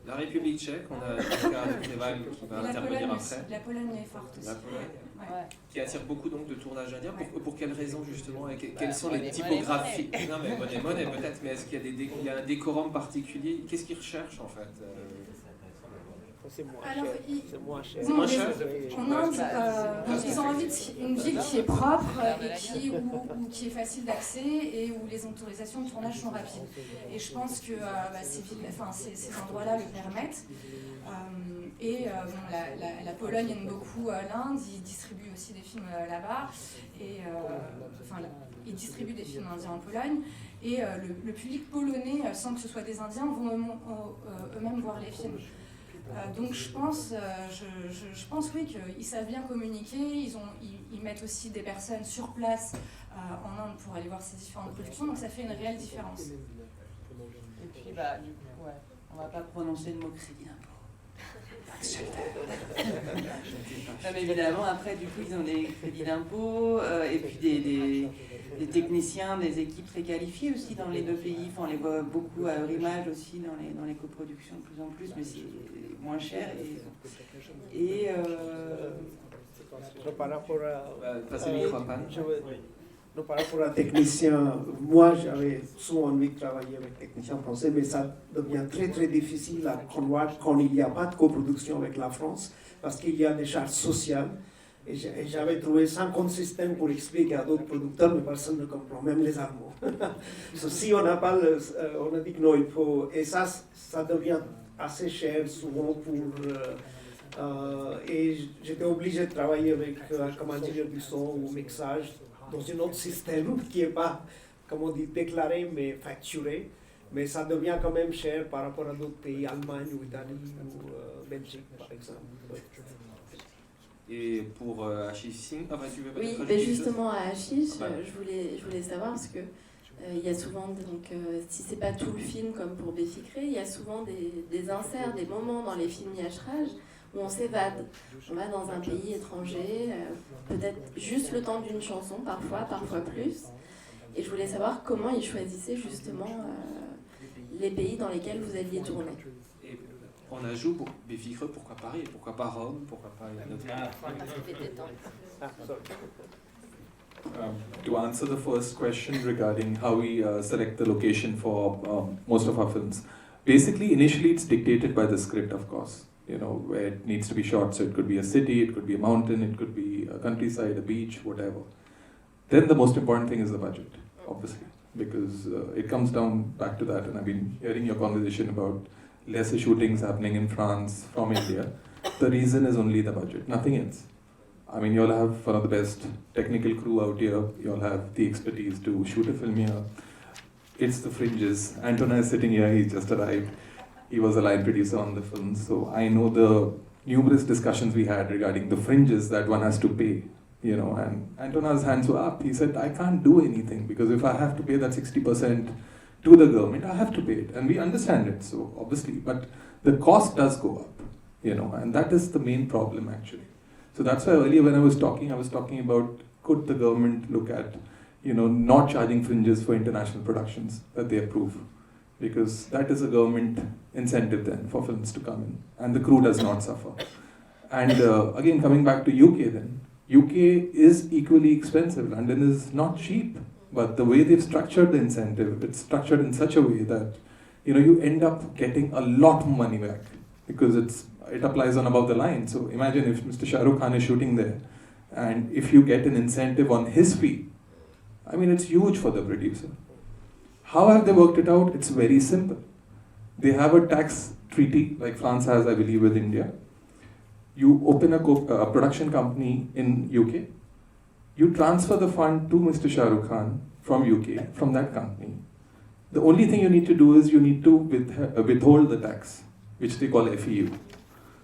la République tchèque, on a Jacques Kneval qui va intervenir après. La Pologne est forte aussi. La Pologne, qui attire beaucoup donc de tournage indien. Pour quelles raisons justement? Quelles sont les typographies? Non mais monnaie peut-être, mais est-ce qu'il y a un décorum particulier? Qu'est-ce qu'ils recherchent en fait? C'est moins alors, cher. C'est moins cher. En Inde, ils ont envie d'une ville qui est propre et qui est facile d'accès et où les autorisations de tournage sont rapides. Et je pense que ces endroits-là le permettent. La Pologne aime beaucoup l'Inde, ils distribuent aussi des films là-bas. Ils distribuent des films indiens en Pologne. Et le public polonais, sans que ce soit des Indiens, vont eux-mêmes voir les films. Donc je pense oui qu'ils savent bien communiquer, ils mettent aussi des personnes sur place en Inde pour aller voir ces différentes productions, donc ça fait une réelle différence. Et puis du coup, on va pas prononcer le mot crédit d'impôt. Non, mais évidemment, après du coup ils ont des crédits d'impôt et puis des techniciens, des équipes très qualifiées aussi dans les deux pays. Enfin, on les voit beaucoup à Eurimage aussi dans les coproductions de plus en plus, mais c'est moins cher. Par rapport à technicien, moi j'avais souvent envie de travailler avec techniciens français, mais ça devient très très difficile à convaincre quand il n'y a pas de coproduction avec la France, parce qu'il y a des charges sociales. Et j'avais trouvé 50 systèmes pour expliquer à d'autres producteurs, mais personne ne comprend, même les Allemands. Si on n'a pas on a dit que non, il faut... Et ça devient assez cher souvent et j'étais obligé de travailler comme ingénieur du son ou mixage dans un autre système qui n'est pas, comme on dit, déclaré, mais facturé. Mais ça devient quand même cher par rapport à d'autres pays, Allemagne ou Italie ou Belgique, par exemple. Et pour Ashish Singh, tu veux oui, mais justement à Ashish, je voulais savoir parce que il y a souvent, si c'est pas tout le film comme pour Béficré, il y a souvent des inserts, des moments dans les films Yashraj où on s'évade. On va dans un pays étranger, peut-être juste le temps d'une chanson, parfois plus. Et je voulais savoir comment ils choisissaient justement les pays dans lesquels vous alliez tourner. On ajoute pour Béficreux, pourquoi Paris, pourquoi pas Rome, pourquoi pas un autre To answer the first question regarding how we select the location for most of our films, basically initially it's dictated by the script, of course, where it needs to be shot. So it could be a city, it could be a mountain, it could be a countryside, a beach, whatever. Then the most important thing is the budget, obviously. because it comes down back to that. And I've been hearing your conversation about lesser shootings happening in France from India. The reason is only the budget, nothing else. I mean, you'll have one of the best technical crew out here. You'll have the expertise to shoot a film here. It's the fringes. Antonin is sitting here. He's just arrived. He was a line producer on the film. So I know the numerous discussions we had regarding the fringes that one has to pay. You know, and Antonin's hands were up. He said, I can't do anything because if I have to pay that 60% to the government, I have to pay it. And we understand it, so obviously. But the cost does go up, you know, and that is the main problem actually. So that's why earlier when I was talking about could the government look at, you know, not charging fringes for international productions that they approve, because that is a government incentive then for films to come in, and the crew does not suffer. And again, coming back to UK then, UK is equally expensive. London is not cheap, but the way they've structured the incentive, it's structured in such a way that, you know, you end up getting a lot more money back because it applies on above the line. So imagine if Mr. Shah Rukh Khan is shooting there, and if you get an incentive on his fee, I mean, it's huge for the producer. How have they worked it out? It's very simple. They have a tax treaty, like France has, I believe, with India. You open a production company in UK, you transfer the fund to Mr. Shah Rukh Khan from UK, from that company. The only thing you need to do is you need to withhold the tax, which they call FEU.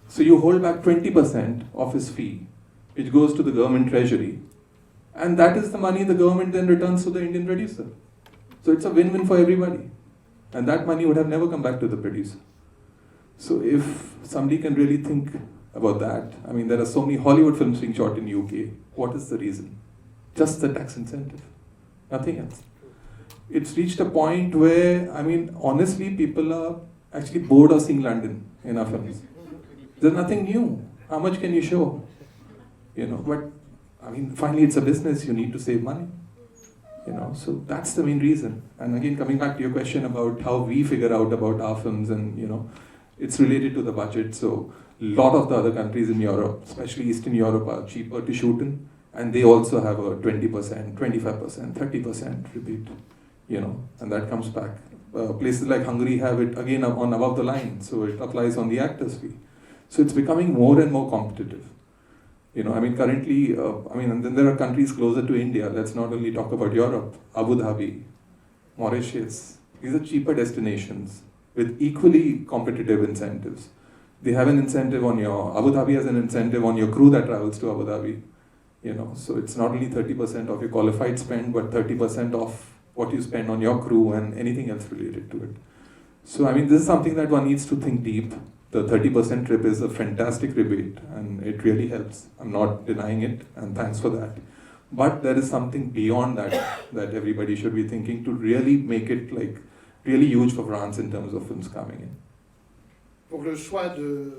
So you hold back 20% of his fee, which goes to the government treasury, and that is the money the government then returns to the Indian producer. So it's a win-win for everybody. And that money would have never come back to the producer. So if somebody can really think about that, I mean, there are so many Hollywood films being shot in UK. What is the reason? Just the tax incentive. Nothing else. It's reached a point where, I mean, honestly, people are actually bored of seeing London in our films. There's nothing new. How much can you show? You know, but, I mean, finally it's a business. You need to save money. You know, so that's the main reason. And again, coming back to your question about how we figure out about our films, and you know, it's related to the budget. So a lot of the other countries in Europe, especially Eastern Europe, are cheaper to shoot in, and they also have a 20%, 25%, 30% rebate. You know, and that comes back. Places like Hungary have it again on above the line, so it applies on the actor's fee. So it's becoming more and more competitive. You know, I mean, currently, and then there are countries closer to India. Let's not only talk about Europe. Abu Dhabi, Mauritius, these are cheaper destinations with equally competitive incentives. They have an incentive on Abu Dhabi has an incentive on your crew that travels to Abu Dhabi. You know, so it's not only 30% of your qualified spend, but 30% of what you spend on your crew and anything else related to it. So, I mean, this is something that one needs to think deep. The 30% trip is a fantastic rebate, and it really helps. I'm not denying it, and thanks for that. But there is something beyond that that everybody should be thinking to really make it like really huge for France in terms of films coming in. Pour le choix des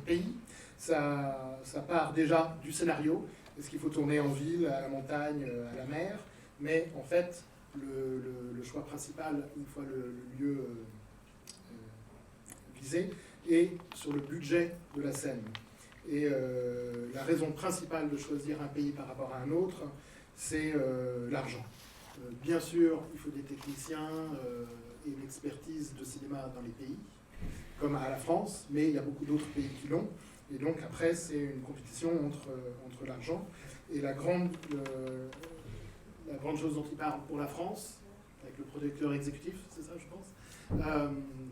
pays, ça part déjà du scénario. Est-ce qu'il faut tourner en ville, à la montagne, à la mer? Mais en fait, le choix principal, une fois le lieu visé, est sur le budget de la scène. Et la raison principale de choisir un pays par rapport à un autre, c'est l'argent. Bien sûr, il faut des techniciens et une expertise de cinéma dans les pays, comme à la France, mais il y a beaucoup d'autres pays qui l'ont. Et donc après, c'est une compétition entre l'argent. Et la grande chose dont il parle pour la France, avec le producteur exécutif, c'est ça je pense,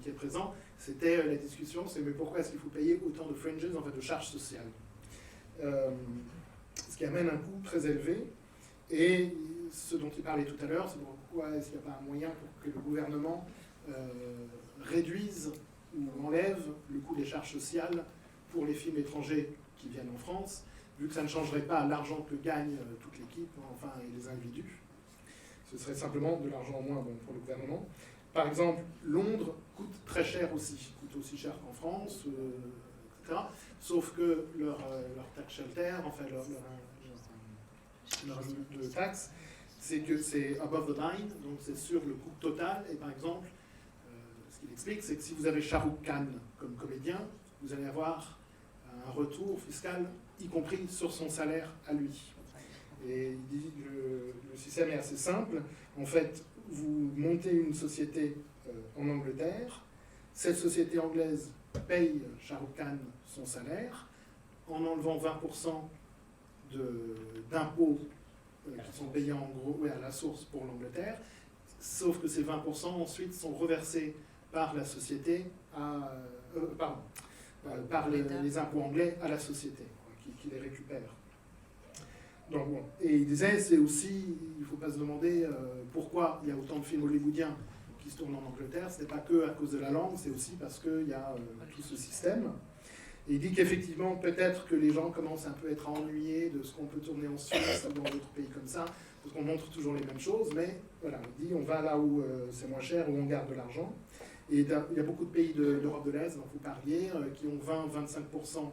qui est présent, c'était la discussion, c'est mais pourquoi est-ce qu'il faut payer autant de fringes, en fait de charges sociales, ce qui amène un coût très élevé. Et ce dont il parlait tout à l'heure, c'est pourquoi est-ce qu'il n'y a pas un moyen pour que le gouvernement réduise ou enlève le coût des charges sociales pour les films étrangers qui viennent en France, vu que ça ne changerait pas l'argent que gagne toute l'équipe, enfin, et les individus. Ce serait simplement de l'argent en moins pour le gouvernement. Par exemple, Londres coûte très cher aussi, coûte aussi cher qu'en France, etc. Sauf que leur tax shelter, enfin leur de taxe, c'est que c'est above the line, donc c'est sur le coût total. Et par exemple, ce qu'il explique, c'est que si vous avez Shah Rukh Khan comme comédien, vous allez avoir un retour fiscal, y compris sur son salaire à lui. Et il dit le système est assez simple. En fait, vous montez une société en Angleterre. Cette société anglaise paye Shah Rukh Khan son salaire en enlevant 20% d'impôts qui sont payés en gros à la source pour l'Angleterre. Sauf que ces 20% ensuite sont reversés par la société par les impôts anglais à la société qui les récupère. Donc, bon. Et il disait, c'est aussi, il ne faut pas se demander pourquoi il y a autant de films hollywoodiens qui se tournent en Angleterre. Ce n'est pas que à cause de la langue, c'est aussi parce qu'il y a tout ce système. Et il dit qu'effectivement, peut-être que les gens commencent un peu à être ennuyés de ce qu'on peut tourner en Suisse ou dans d'autres pays comme ça, parce qu'on montre toujours les mêmes choses, mais voilà, il dit on va là où c'est moins cher, où on garde de l'argent. Et il y a beaucoup de pays d'Europe de l'Est, dont vous parliez, qui ont 20-25%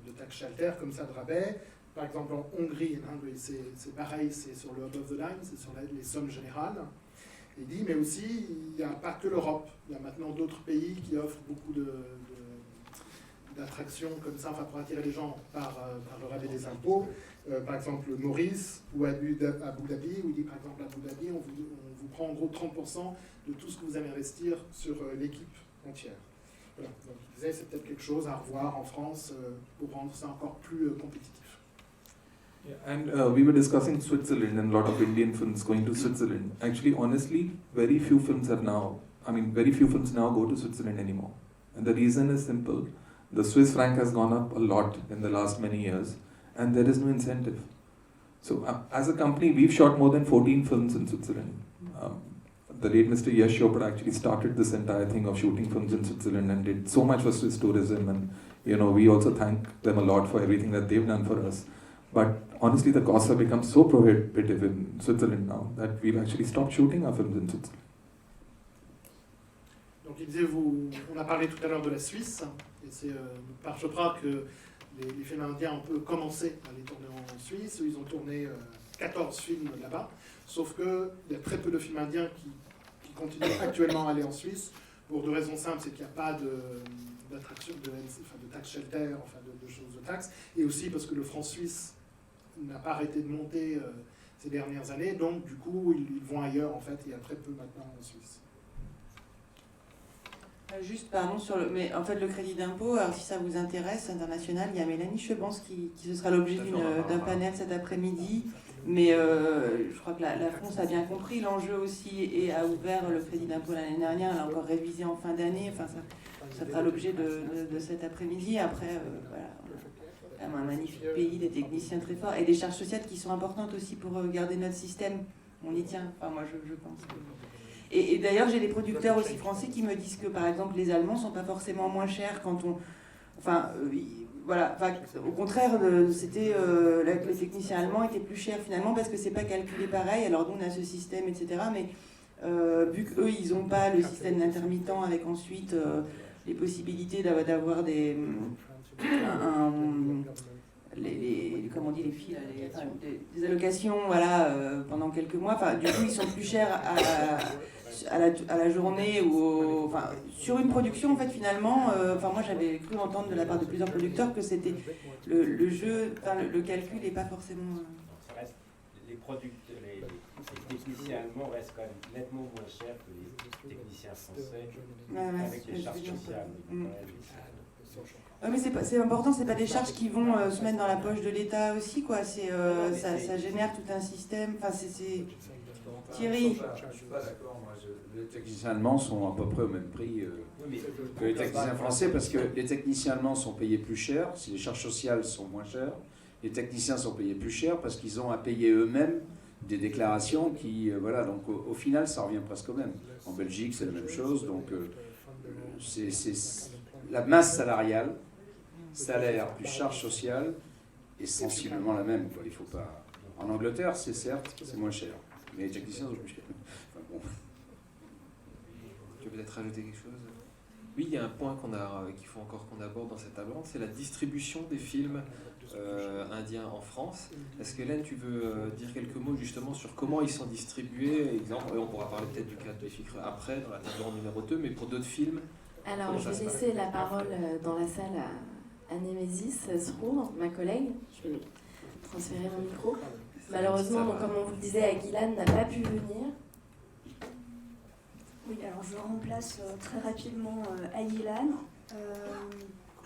de taxes Shelter, comme ça, de rabais. Par exemple, en Hongrie, c'est pareil, c'est sur le above the line, c'est sur les sommes générales. Il dit, mais aussi, il n'y a pas que l'Europe. Il y a maintenant d'autres pays qui offrent beaucoup d'attractions comme ça, enfin, pour attirer les gens par le rabais des impôts. Par exemple, Maurice ou Abu Dhabi, où il dit, par exemple, à Abu Dhabi, on vous prend en gros 30% de tout ce que vous allez investir sur l'équipe entière. Voilà. Donc, il disait, c'est peut-être quelque chose à revoir en France pour rendre ça encore plus compétitif. Yeah, and we were discussing Switzerland and a lot of Indian films going to Switzerland. Actually, honestly, very few films now go to Switzerland anymore. And the reason is simple. The Swiss franc has gone up a lot in the last many years, and there is no incentive. So as a company, we've shot more than 14 films in Switzerland. The late Mr. Yash Chopra actually started this entire thing of shooting films in Switzerland and did so much for Swiss tourism, and we also thank them a lot for everything that they've done for us. But honestly, the costs have become so prohibitive in Switzerland now that we've actually stopped shooting our films in Switzerland. Donc il disait, on a parlé tout à l'heure de la Suisse, et c'est par Chopra que les films indiens ont peu commencé à les tourner en Suisse. Ils ont tourné 14 films là-bas, sauf qu'il y a très peu de films indiens qui continuent actuellement à aller en Suisse, pour deux raisons simples, c'est qu'il n'y a pas d'attraction, de tax shelter, enfin de choses de taxes, et aussi parce que le franc suisse n'a pas arrêté de monter ces dernières années, donc du coup ils vont ailleurs en fait, il y a très peu maintenant en Suisse. Juste, pardon, mais en fait le crédit d'impôt, alors si ça vous intéresse, international, il y a Mélanie Chebans qui ce sera l'objet d'un panel cet après-midi, mais je crois que la France a bien compris l'enjeu aussi et a ouvert le crédit d'impôt l'année dernière, elle a encore révisé en fin d'année, enfin ça fera l'objet de cet après-midi. Après, voilà, on a un magnifique pays, des techniciens très forts et des charges sociales qui sont importantes aussi pour garder notre système. On y tient, enfin moi je pense que... Et d'ailleurs, j'ai des producteurs aussi français qui me disent que, par exemple, les Allemands ne sont pas forcément moins chers quand on... Enfin, voilà. Enfin, au contraire, c'était les techniciens allemands étaient plus chers finalement parce que c'est pas calculé pareil. Alors nous, on a ce système, etc. Mais vu qu'eux, ils n'ont pas le système d'intermittent avec ensuite les possibilités d'avoir des... comment on dit, les filles, des allocations, voilà, pendant quelques mois. Enfin, du coup, ils sont plus chers à la journée ou enfin, sur une production, en fait, finalement. Enfin, moi, j'avais cru entendre de la part de plusieurs producteurs que c'était le jeu, enfin, le calcul n'est pas forcément. Les techniciens allemands restent quand même nettement moins chers que les techniciens français avec les charges sociales. Mais c'est important, c'est pas des charges qui vont se mettre dans la poche de l'État aussi, quoi. Ça génère tout un système. Enfin, c'est Thierry. Je suis pas d'accord. Moi, les techniciens allemands sont à peu près au même prix que les techniciens français, parce que les techniciens allemands sont payés plus cher, si les charges sociales sont moins chères. Les techniciens sont payés plus cher parce qu'ils ont à payer eux-mêmes des déclarations qui, voilà. Donc au final, ça revient presque au même. En Belgique, c'est la même chose. Donc c'est la masse salariale, salaire plus charge sociale, est sensiblement la même, quoi. Il faut pas. En Angleterre, c'est moins cher, mais les techniciens sont plus chers. Enfin, bon. Tu veux peut-être rajouter quelque chose ? Oui, il y a un point qu'il faut encore qu'on aborde dans cette table ronde, c'est la distribution des films indiens en France. Est-ce que Hélène, tu veux dire quelques mots justement sur comment ils sont distribués ? Exemple, on pourra parler peut-être du cas de Ficre après, dans la table ronde numéro 2, mais pour d'autres films. Alors, je vais laisser la parole dans la salle à Némésis Srour, ma collègue. Je vais transférer mon micro. Malheureusement, donc, comme on vous le disait, Aguilan n'a pas pu venir. Oui, alors je remplace très rapidement Aguilan.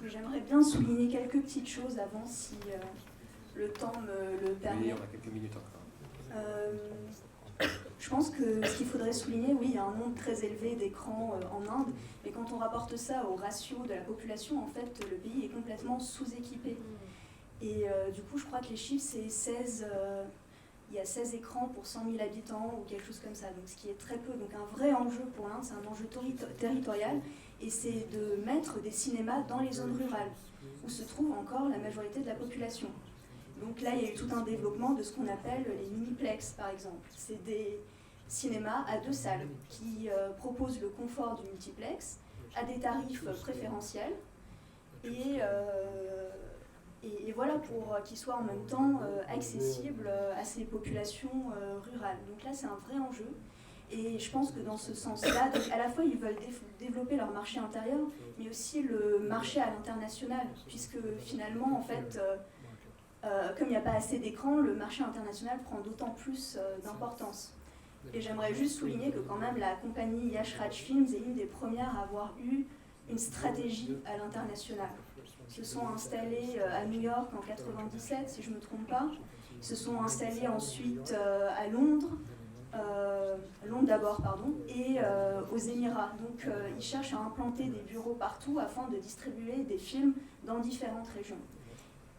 J'aimerais bien souligner quelques petites choses avant, si le temps me le permet. Oui, on a quelques minutes encore. Je pense que ce qu'il faudrait souligner, oui, il y a un nombre très élevé d'écrans en Inde, mais quand on rapporte ça au ratio de la population, en fait, le pays est complètement sous-équipé. Et du coup, je crois que les chiffres, c'est 16... il y a 16 écrans pour 100 000 habitants ou quelque chose comme ça, donc ce qui est très peu. Donc un vrai enjeu pour l'Inde, c'est un enjeu territorial, et c'est de mettre des cinémas dans les zones rurales, où se trouve encore la majorité de la population. Donc là, il y a eu tout un développement de ce qu'on appelle les miniplex, par exemple. C'est des cinémas à 2 salles qui proposent le confort du multiplex à des tarifs préférentiels, et voilà, pour qu'ils soient en même temps accessibles à ces populations rurales. Donc là, c'est un vrai enjeu. Et je pense que dans ce sens-là, à la fois, ils veulent développer leur marché intérieur, mais aussi le marché à l'international, puisque finalement, en fait, comme il n'y a pas assez d'écrans, le marché international prend d'autant plus d'importance. Et j'aimerais juste souligner que quand même, la compagnie Yash Raj Films est une des premières à avoir eu une stratégie à l'international. Ils se sont installés à New York en 1997, si je ne me trompe pas. Ils se sont installés ensuite à Londres, Londres d'abord, pardon, et aux Émirats. Donc ils cherchent à implanter des bureaux partout afin de distribuer des films dans différentes régions.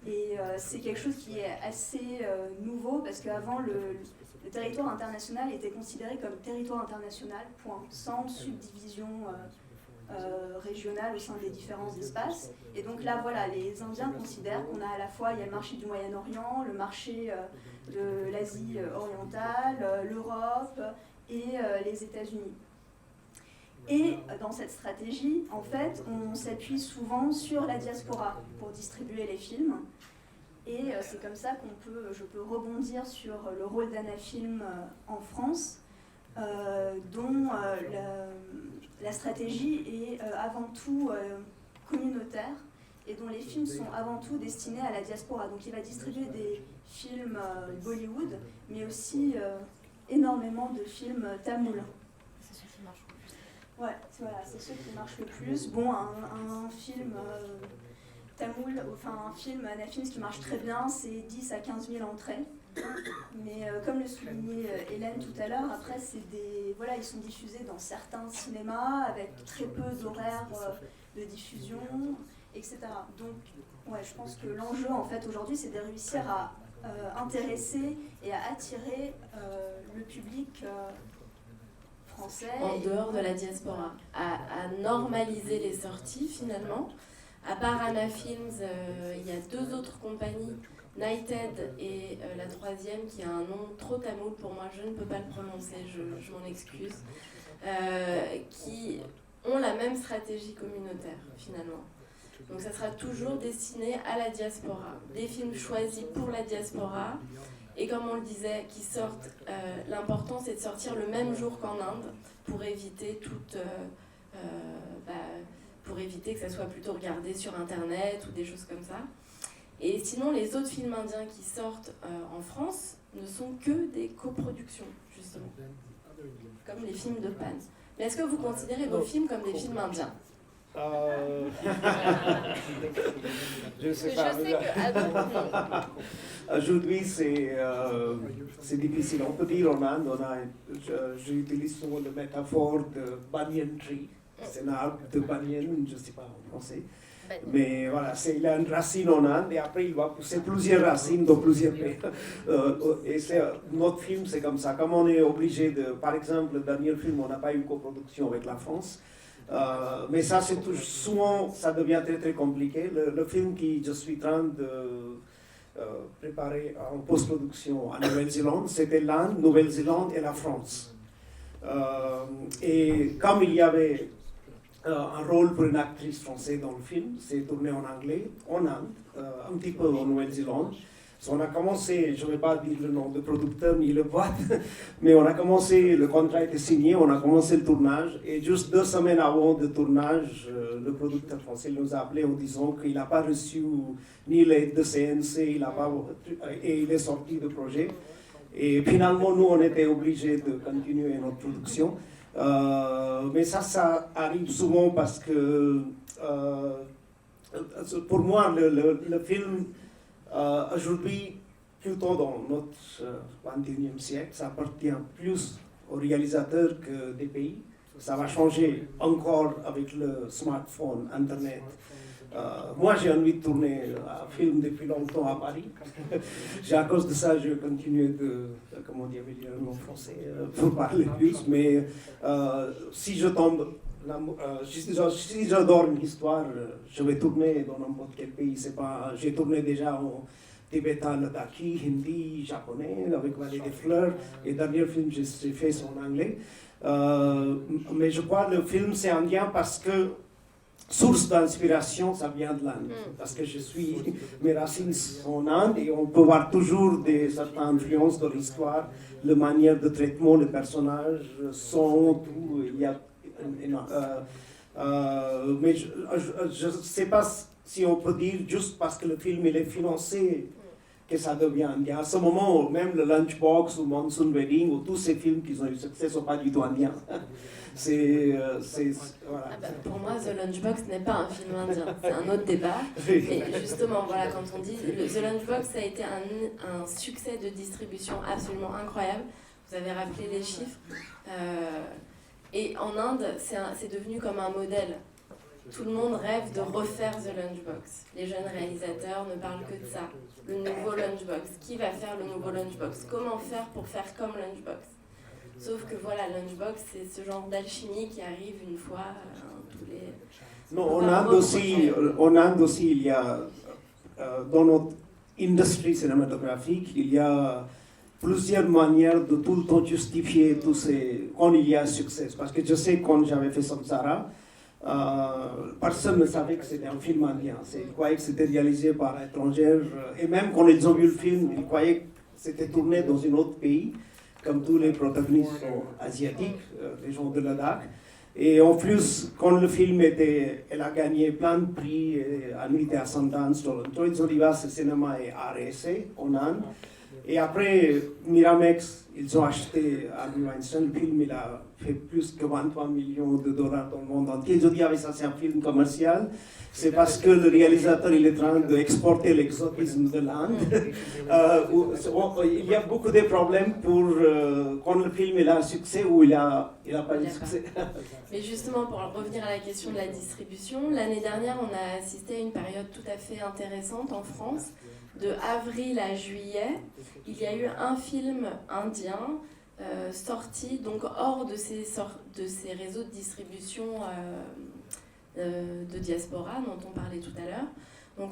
Et c'est quelque chose qui est assez nouveau, parce qu'avant, le territoire international était considéré comme territoire international, point, sans subdivision régionale au sein des différents espaces. Et donc là, voilà, les Indiens considèrent qu'on a à la fois, il y a le marché du Moyen-Orient, le marché de l'Asie orientale, l'Europe et les États-Unis. Et dans cette stratégie, en fait, on s'appuie souvent sur la diaspora pour distribuer les films. Et c'est comme ça je peux rebondir sur le rôle d'Anafilm en France, dont la stratégie est avant tout communautaire et dont les films sont avant tout destinés à la diaspora. Donc il va distribuer des films Bollywood, mais aussi énormément de films tamouls. C'est ceux qui marchent le plus. Ouais, voilà, c'est ceux qui marchent le plus. Bon, un film tamoul, enfin un film Anafilm, ce qui marche très bien, c'est 10 à 15 000 entrées. Mais comme le soulignait Hélène tout à l'heure, après voilà, ils sont diffusés dans certains cinémas avec très peu d'horaires de diffusion, etc. Donc ouais, je pense que l'enjeu en fait aujourd'hui, c'est de réussir à intéresser et à attirer le public français. En dehors de la diaspora, à normaliser les sorties finalement. À part Anafilms, il y a 2 autres compagnies, Nighted et la troisième qui a un nom trop tamoul pour moi, je ne peux pas le prononcer, je m'en excuse, qui ont la même stratégie communautaire finalement. Donc ça sera toujours destiné à la diaspora, des films choisis pour la diaspora, et comme on le disait, qui sortent, l'important c'est de sortir le même jour qu'en Inde pour éviter pour éviter que ça soit plutôt regardé sur internet ou des choses comme ça. Et sinon, les autres films indiens qui sortent en France ne sont que des coproductions, justement, comme les films de Pan. Mais est-ce que vous considérez vos films comme des films indiens ? Je ne sais pas. Aujourd'hui, c'est difficile. On peut dire en Inde, j'utilise souvent la métaphore de banyan tree. C'est un arbre de banyan, je ne sais pas en français. Mais voilà, il a une racine en Inde et après il va pousser plusieurs racines dans plusieurs pays. Et notre film, c'est comme ça. Comme on est obligé de, par exemple, le dernier film, on n'a pas eu une coproduction avec la France. Mais ça, c'est souvent, ça devient très très compliqué. Le film que je suis en train de préparer en post-production en Nouvelle-Zélande, c'était l'Inde, Nouvelle-Zélande et la France. Et comme il y avait un rôle pour une actrice française dans le film, c'est tourné en anglais, en Inde, un petit peu en Nouvelle-Zélande. On a commencé, je ne vais pas dire le nom de producteur ni le boîte, mais on a commencé, le contrat a été signé, on a commencé le tournage, et juste 2 semaines avant le tournage, le producteur français nous a appelé en disant qu'il n'a pas reçu ni l'aide de CNC, et il est sorti du projet. Et finalement, nous, on était obligés de continuer notre production. Mais ça arrive souvent parce que, pour moi, le film, aujourd'hui, plutôt dans notre 21e siècle, ça appartient plus aux réalisateurs que des pays. Ça va changer encore avec le smartphone, Internet. Moi, j'ai envie de tourner un film depuis longtemps à Paris. À cause de ça, je continue de, comment dire en français, pour parler plus. Mais si je tombe, si j'adore une histoire, je vais tourner dans n'importe quel pays. J'ai tourné déjà en tibétain, ladakhi, hindi, japonais, avec Vallée des Fleurs. Et le dernier film que j'ai fait, c'est en anglais. Mais je crois que le film, c'est indien parce que source d'inspiration, ça vient de l'Inde. Parce que mes racines sont en Inde et on peut voir toujours certaines influences de l'histoire, la manière de traitement, les personnages, son, tout. Mais je ne sais pas si on peut dire juste parce que le film il est financé que ça devient indien. À ce moment, même le Lunchbox ou Monsoon Wedding ou tous ces films qui ont eu succès ne sont pas du tout indiens. Voilà. Pour moi, The Lunchbox n'est pas un film indien, c'est un autre débat. Et justement, voilà, quand on dit The Lunchbox, ça a été un succès de distribution absolument incroyable. Vous avez rappelé les chiffres. Et en Inde, c'est devenu comme un modèle. Tout le monde rêve de refaire The Lunchbox. Les jeunes réalisateurs ne parlent que de ça. Le nouveau Lunchbox. Qui va faire le nouveau Lunchbox? Comment faire pour faire comme Lunchbox? Sauf que voilà, Lunchbox, c'est ce genre d'alchimie qui arrive une fois tous les... Non, en Inde aussi, il y a, dans notre industrie cinématographique, il y a plusieurs manières de tout le temps justifier quand il y a un succès. Parce que je sais, quand j'avais fait Samsara, personne ne savait que c'était un film indien. Ils croyaient que c'était réalisé par un étranger. Et même quand ils ont vu le film, ils croyaient que c'était tourné dans un autre pays, comme tous les protagonistes sont asiatiques, les gens de Ladakh. Et en plus, quand le film elle a gagné plein de prix, à Nuit et à Sundance, Toronto, ils ont dit que ce cinéma est RSC en Inde. Et après, Miramax, ils ont acheté Harvey Weinstein. Le film, il a fait plus que 23 millions de dollars dans le monde entier. Ils ont dit, ça c'est un film commercial. C'est parce que le réalisateur, il est en train d'exporter l'exotisme de l'Inde. Il y a beaucoup de problèmes quand le film il a un succès ou il n'a pas de succès. Mais justement, pour revenir à la question de la distribution, l'année dernière, on a assisté à une période tout à fait intéressante en France. De avril à juillet, il y a eu un film indien sorti donc hors de ces réseaux de distribution de diaspora dont on parlait tout à l'heure. Donc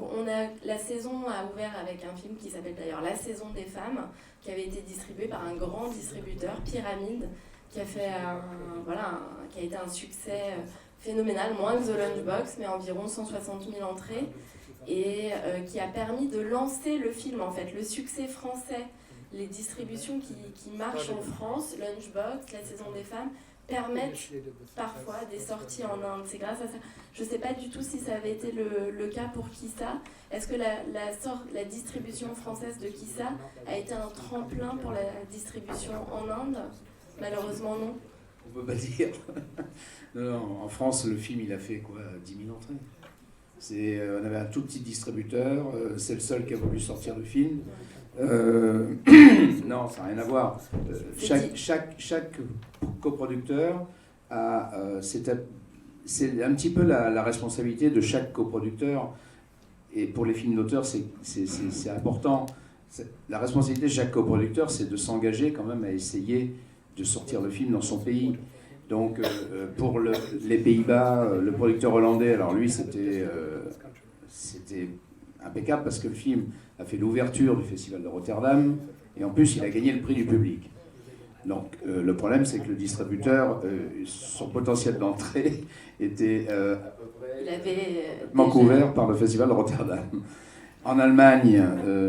la saison a ouvert avec un film qui s'appelle d'ailleurs La Saison des Femmes, qui avait été distribué par un grand distributeur, Pyramide, qui a été un succès phénoménal, moins que The Lunchbox, mais environ 160 000 entrées. Et qui a permis de lancer le film, en fait, le succès français, les distributions qui marchent en France, Lunchbox, La Saison des Femmes, permettent parfois des sorties en Inde. C'est grâce à ça. Je ne sais pas du tout si ça avait été le cas pour Kissa. Est-ce que la distribution française de Kissa a été un tremplin pour la distribution en Inde? Malheureusement, non. On ne peut pas dire. Non, en France, le film, il a fait quoi, 10 000 entrées. On avait un tout petit distributeur, c'est le seul qui a voulu sortir le film. Non, ça n'a rien à voir. Chaque coproducteur a... c'est un petit peu la responsabilité de chaque coproducteur. Et pour les films d'auteur, c'est important. La responsabilité de chaque coproducteur, c'est de s'engager quand même à essayer de sortir le film dans son pays. Donc, pour les Pays-Bas, le producteur hollandais, alors lui, c'était impeccable parce que le film a fait l'ouverture du Festival de Rotterdam et en plus, il a gagné le prix du public. Donc, le problème, c'est que le distributeur, son potentiel d'entrée était couvert par le Festival de Rotterdam. En Allemagne,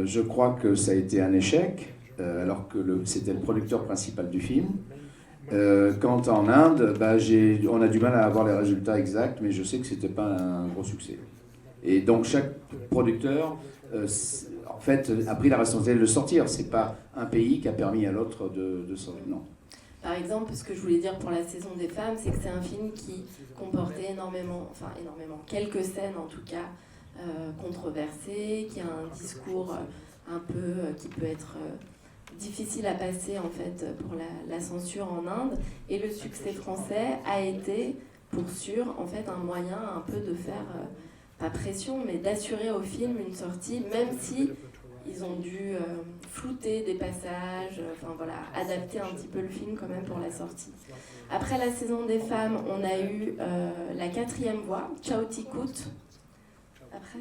je crois que ça a été un échec, alors que c'était le producteur principal du film. Quant en Inde, on a du mal à avoir les résultats exacts, mais je sais que c'était pas un gros succès. Et donc chaque producteur, en fait, a pris la responsabilité de le sortir. C'est pas un pays qui a permis à l'autre de sortir. Non. Par exemple, ce que je voulais dire pour la saison des femmes, c'est que c'est un film qui comportait énormément, quelques scènes en tout cas, controversées, qui a un discours un peu qui peut être difficile à passer en fait pour la censure en Inde. Et le succès français a été, pour sûr, en fait, un moyen un peu de faire, pas pression, mais d'assurer au film une sortie, même si ils ont dû flouter des passages, adapter un petit peu le film quand même pour la sortie. Après la saison des femmes, on a eu la 4e voie, Chautikut. Après,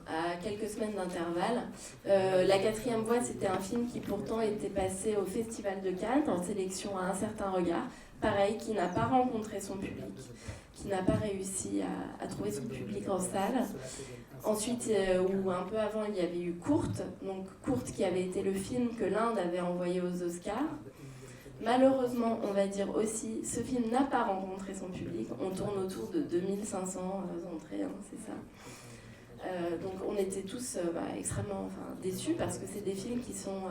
à quelques semaines d'intervalle. La 4e voie, c'était un film qui pourtant était passé au Festival de Cannes en sélection à un certain regard. Pareil, qui n'a pas rencontré son public, qui n'a pas réussi à trouver son public en salle. Ensuite, ou un peu avant, il y avait eu Courte, donc Courte qui avait été le film que l'Inde avait envoyé aux Oscars. Malheureusement, on va dire aussi, ce film n'a pas rencontré son public. On tourne autour de 2500 entrées, c'est ça. Donc on était tous extrêmement déçus parce que c'est des films qui sont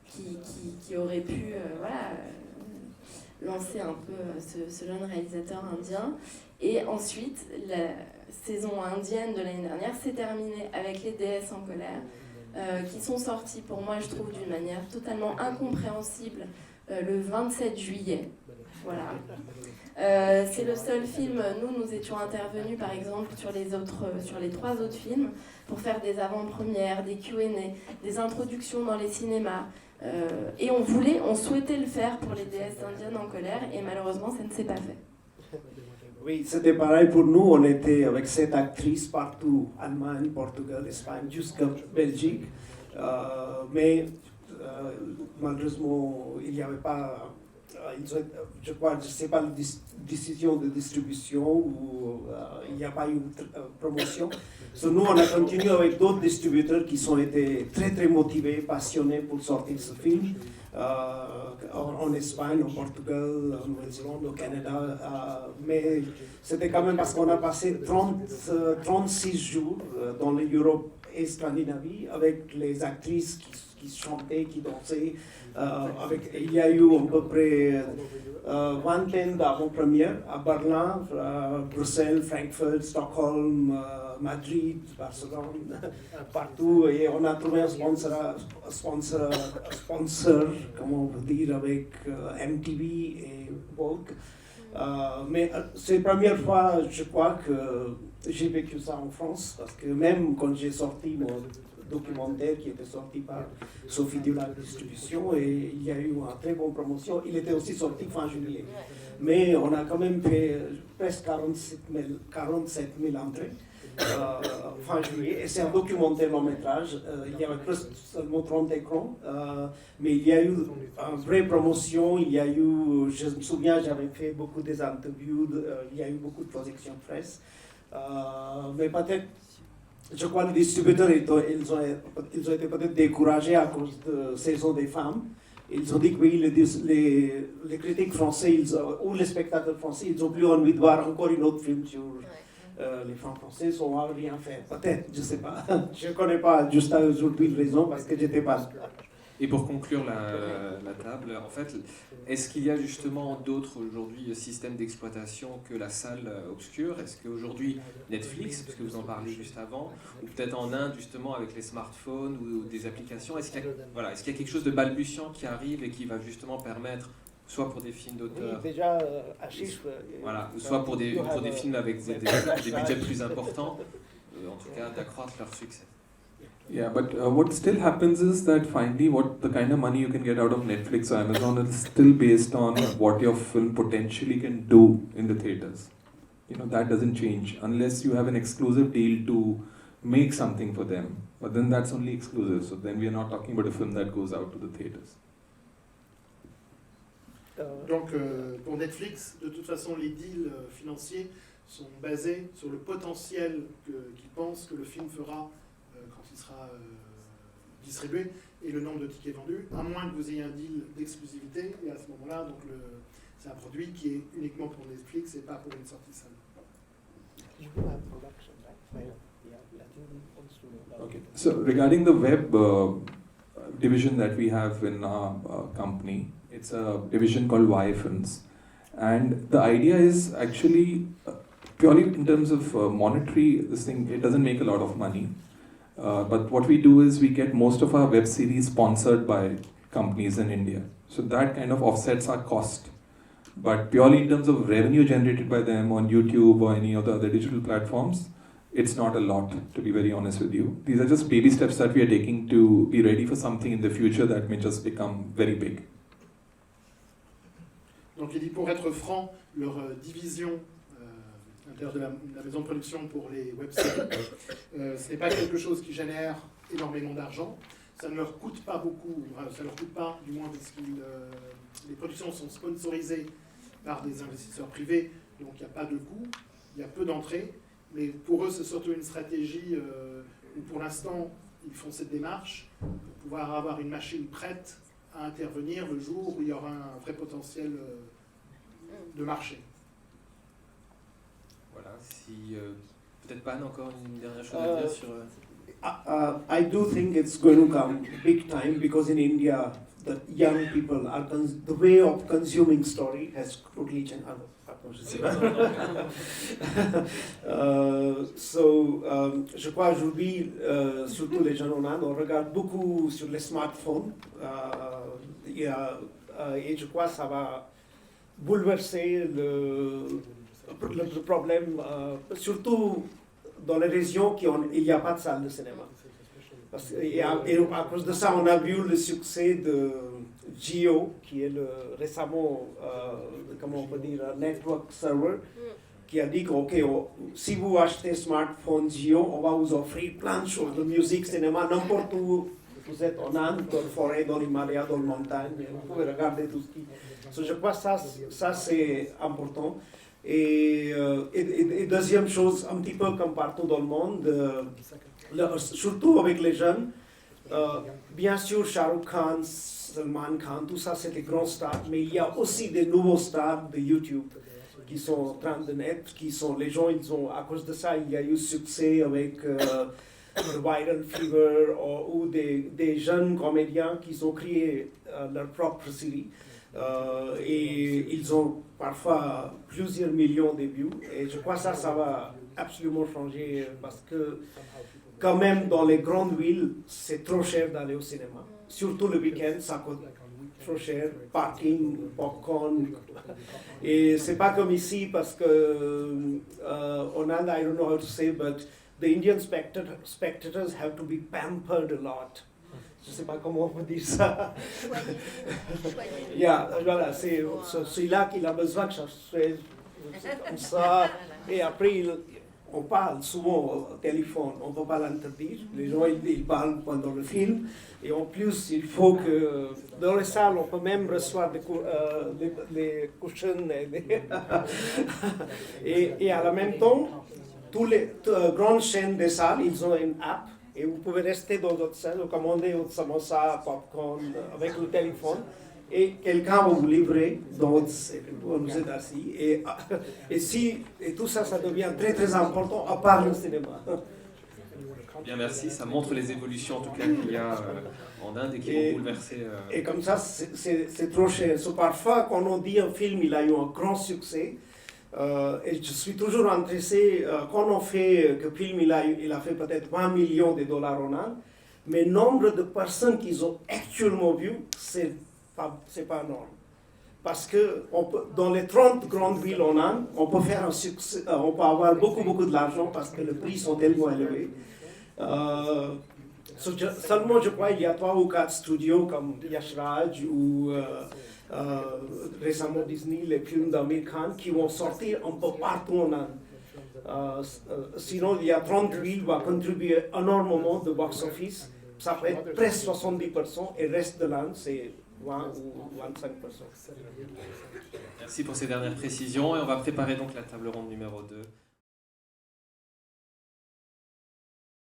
qui auraient pu lancer un peu ce jeune réalisateur indien. Et ensuite, la saison indienne de l'année dernière s'est terminée avec Les déesses en colère, qui sont sortis pour moi, je trouve, d'une manière totalement incompréhensible le 27 juillet. Voilà. C'est le seul film, nous étions intervenus par exemple sur les 3 autres films pour faire des avant-premières, des Q&A, des introductions dans les cinémas. Et on souhaitait le faire pour Les déesses indiennes en colère et malheureusement ça ne s'est pas fait. Oui, c'était pareil pour nous, on était avec 7 actrices partout, Allemagne, Portugal, Espagne, jusqu'à Belgique. Mais malheureusement, il n'y avait pas... je crois, je ne sais pas, la décision de distribution ou il n'y a pas eu de promotion. Nous, on a continué avec d'autres distributeurs qui ont été très très motivés, passionnés pour sortir ce film. En Espagne, au Portugal, en Nouvelle-Zélande, au Canada. Mais c'était quand même parce qu'on a passé 36 jours dans l'Europe et Scandinavie avec les actrices qui chantaient, qui dansaient. Il y a eu à peu près vingtaine d'avant-premières à Berlin, Bruxelles, Francfort, Stockholm, Madrid, Barcelone, partout. Et on a trouvé un sponsor, comment on peut dire, avec MTV et Vogue. Mais c'est la première fois, je crois, que j'ai vécu ça en France, parce que même quand j'ai sorti mon documentaire qui était sorti par Sophie Dulac Distribution, et il y a eu une très bonne promotion, il était aussi sorti fin juillet. Mais on a quand même fait presque 47 000 entrées fin juillet, et c'est un documentaire long métrage. Il y avait presque seulement 30 écrans, mais il y a eu une vraie promotion. Il y a eu, je me souviens, j'avais fait beaucoup des interviews, il y a eu beaucoup de projections presse. Mais peut-être, je crois que les distributeurs, ils ont été peut-être découragés à cause de Saison des femmes. Ils ont dit que oui, les critiques français ou les spectateurs français, ils n'ont plus envie de voir encore une autre film sur les femmes françaises, on n'a rien fait. Peut-être, je ne sais pas. Je ne connais pas juste aujourd'hui la raison parce que je n'étais pas là. Et pour conclure la table, en fait, est-ce qu'il y a justement d'autres aujourd'hui systèmes d'exploitation que la salle obscure? Est-ce qu'aujourd'hui Netflix, parce que vous en parlez juste avant, ou peut-être en Inde justement avec les smartphones ou des applications, est-ce qu'il y a quelque chose de balbutiant qui arrive et qui va justement permettre, soit pour des films d'auteur, oui, déjà, à chiffre, voilà, soit pour des films avec des budgets plus importants, en tout cas d'accroître leur succès? Yeah, but what still happens is that finally the kind of money you can get out of Netflix or Amazon is still based on what your film potentially can do in the theaters. You know, that doesn't change unless you have an exclusive deal to make something for them. But then that's only exclusive, so then we are not talking about a film that goes out to the theaters. Donc pour Netflix, de toute façon, les deals financiers sont basés sur le potentiel qu'ils pensent que le film fera quand il sera distribué et le nombre de tickets vendus, à moins que vous ayez un deal d'exclusivité. Et à ce moment-là, donc c'est un produit qui est uniquement pour Netflix et pas pour une sortie salle. Okay. So regarding the web division that we have in our company, it's a division called Y Films, and the idea is actually purely in terms of monetary. This thing, it doesn't make a lot of money, but what we do is we get most of our web series sponsored by companies in India, so that kind of offsets our cost. But purely in terms of revenue generated by them on YouTube or any of the other digital platforms, it's not a lot, to be very honest with you. These are just baby steps that we are taking to be ready for something in the future that may just become very big. Donc il dit, pour être franc, leur division à l'intérieur de la maison de production pour les web-séries, ce n'est pas quelque chose qui génère énormément d'argent. Ça ne leur coûte pas beaucoup, ça ne leur coûte pas, du moins parce que les productions sont sponsorisées par des investisseurs privés, donc il n'y a pas de coût, il y a peu d'entrées. Mais pour eux, c'est surtout une stratégie où pour l'instant, ils font cette démarche pour pouvoir avoir une machine prête à intervenir le jour où il y aura un vrai potentiel de marché. Voilà, si peut-être Pan encore une dernière chose à dire sur... I do think it's going to come big time because in India, the young people are the way of consuming story has totally changed. Je crois aujourd'hui, surtout les jeunes en Inde, on regarde beaucoup sur les smartphones et je crois que ça va bouleverser le problème, surtout dans les régions où il n'y a pas de salle de cinéma. Et à cause de ça, on a vu le succès de Jio, qui est récemment, comment on peut dire, un network server, qui a dit que si vous achetez smartphone Jio, on va vous offrir plein de choses, de musique, cinéma, n'importe où vous êtes en Inde, dans la forêt, dans l'Himalaya, dans la montagne, vous pouvez regarder tout ce qui... Je crois que ça c'est important. Et deuxième chose, un petit peu comme partout dans le monde, surtout avec les jeunes, bien sûr Shah Rukh Khan, Salman Khan, tout ça c'est des grands stars, mais il y a aussi des nouveaux stars de YouTube qui sont en train de naître, les gens, à cause de ça, il y a eu succès avec Viral Fever ou des jeunes comédiens qui ont créé leur propre série. Et ils ont parfois plusieurs millions de vues et je crois que ça va absolument changer parce que quand même dans les grandes villes c'est trop cher d'aller au cinéma, surtout le week-end ça coûte trop cher, parking, popcorn et c'est pas comme ici parce que en Inde, I don't know how to say, but the Indian spectators have to be pampered a lot. Je ne sais pas comment on peut dire ça. Voilà, c'est celui-là qu'il a besoin que ça soit comme ça. Et après, on parle souvent au téléphone, on ne peut pas l'interdire. Les gens, ils parlent pendant le film. Et en plus, il faut que dans les salles, on peut même recevoir les cushions. Et à la même temps, toutes les grandes chaînes des salles, ils ont une app. Et vous pouvez rester dans votre salle, commander votre samosa, popcorn avec le téléphone et quelqu'un va vous livrer dans votre salle, vous êtes assis. Et tout ça, ça devient très très important à part le cinéma. Bien, merci. Ça montre les évolutions en tout cas qu'il y a en Inde et qui vont bouleverser. Et comme ça, c'est trop cher. Parfois, quand on dit un film, il a eu un grand succès. Et je suis toujours intéressé quand on fait que le film il a fait peut-être 20 millions de dollars en Inde, mais le nombre de personnes qui ont actuellement vu, c'est pas énorme. Parce que dans les 30 grandes villes en Inde, on peut faire un succès, on peut avoir beaucoup de l'argent parce que les prix sont tellement élevés. Seulement, je crois, il y a 3 ou 4 studios comme Yash Raj ou récemment Disney, les films d'Amir Khan qui vont sortir un peu partout en Inde. Sinon, il y a 30 villes qui vont contribuer énormément de box-office. Ça peut être presque 70% et le reste de l'Inde, c'est 25%. Merci pour ces dernières précisions et on va préparer donc la table ronde numéro 2.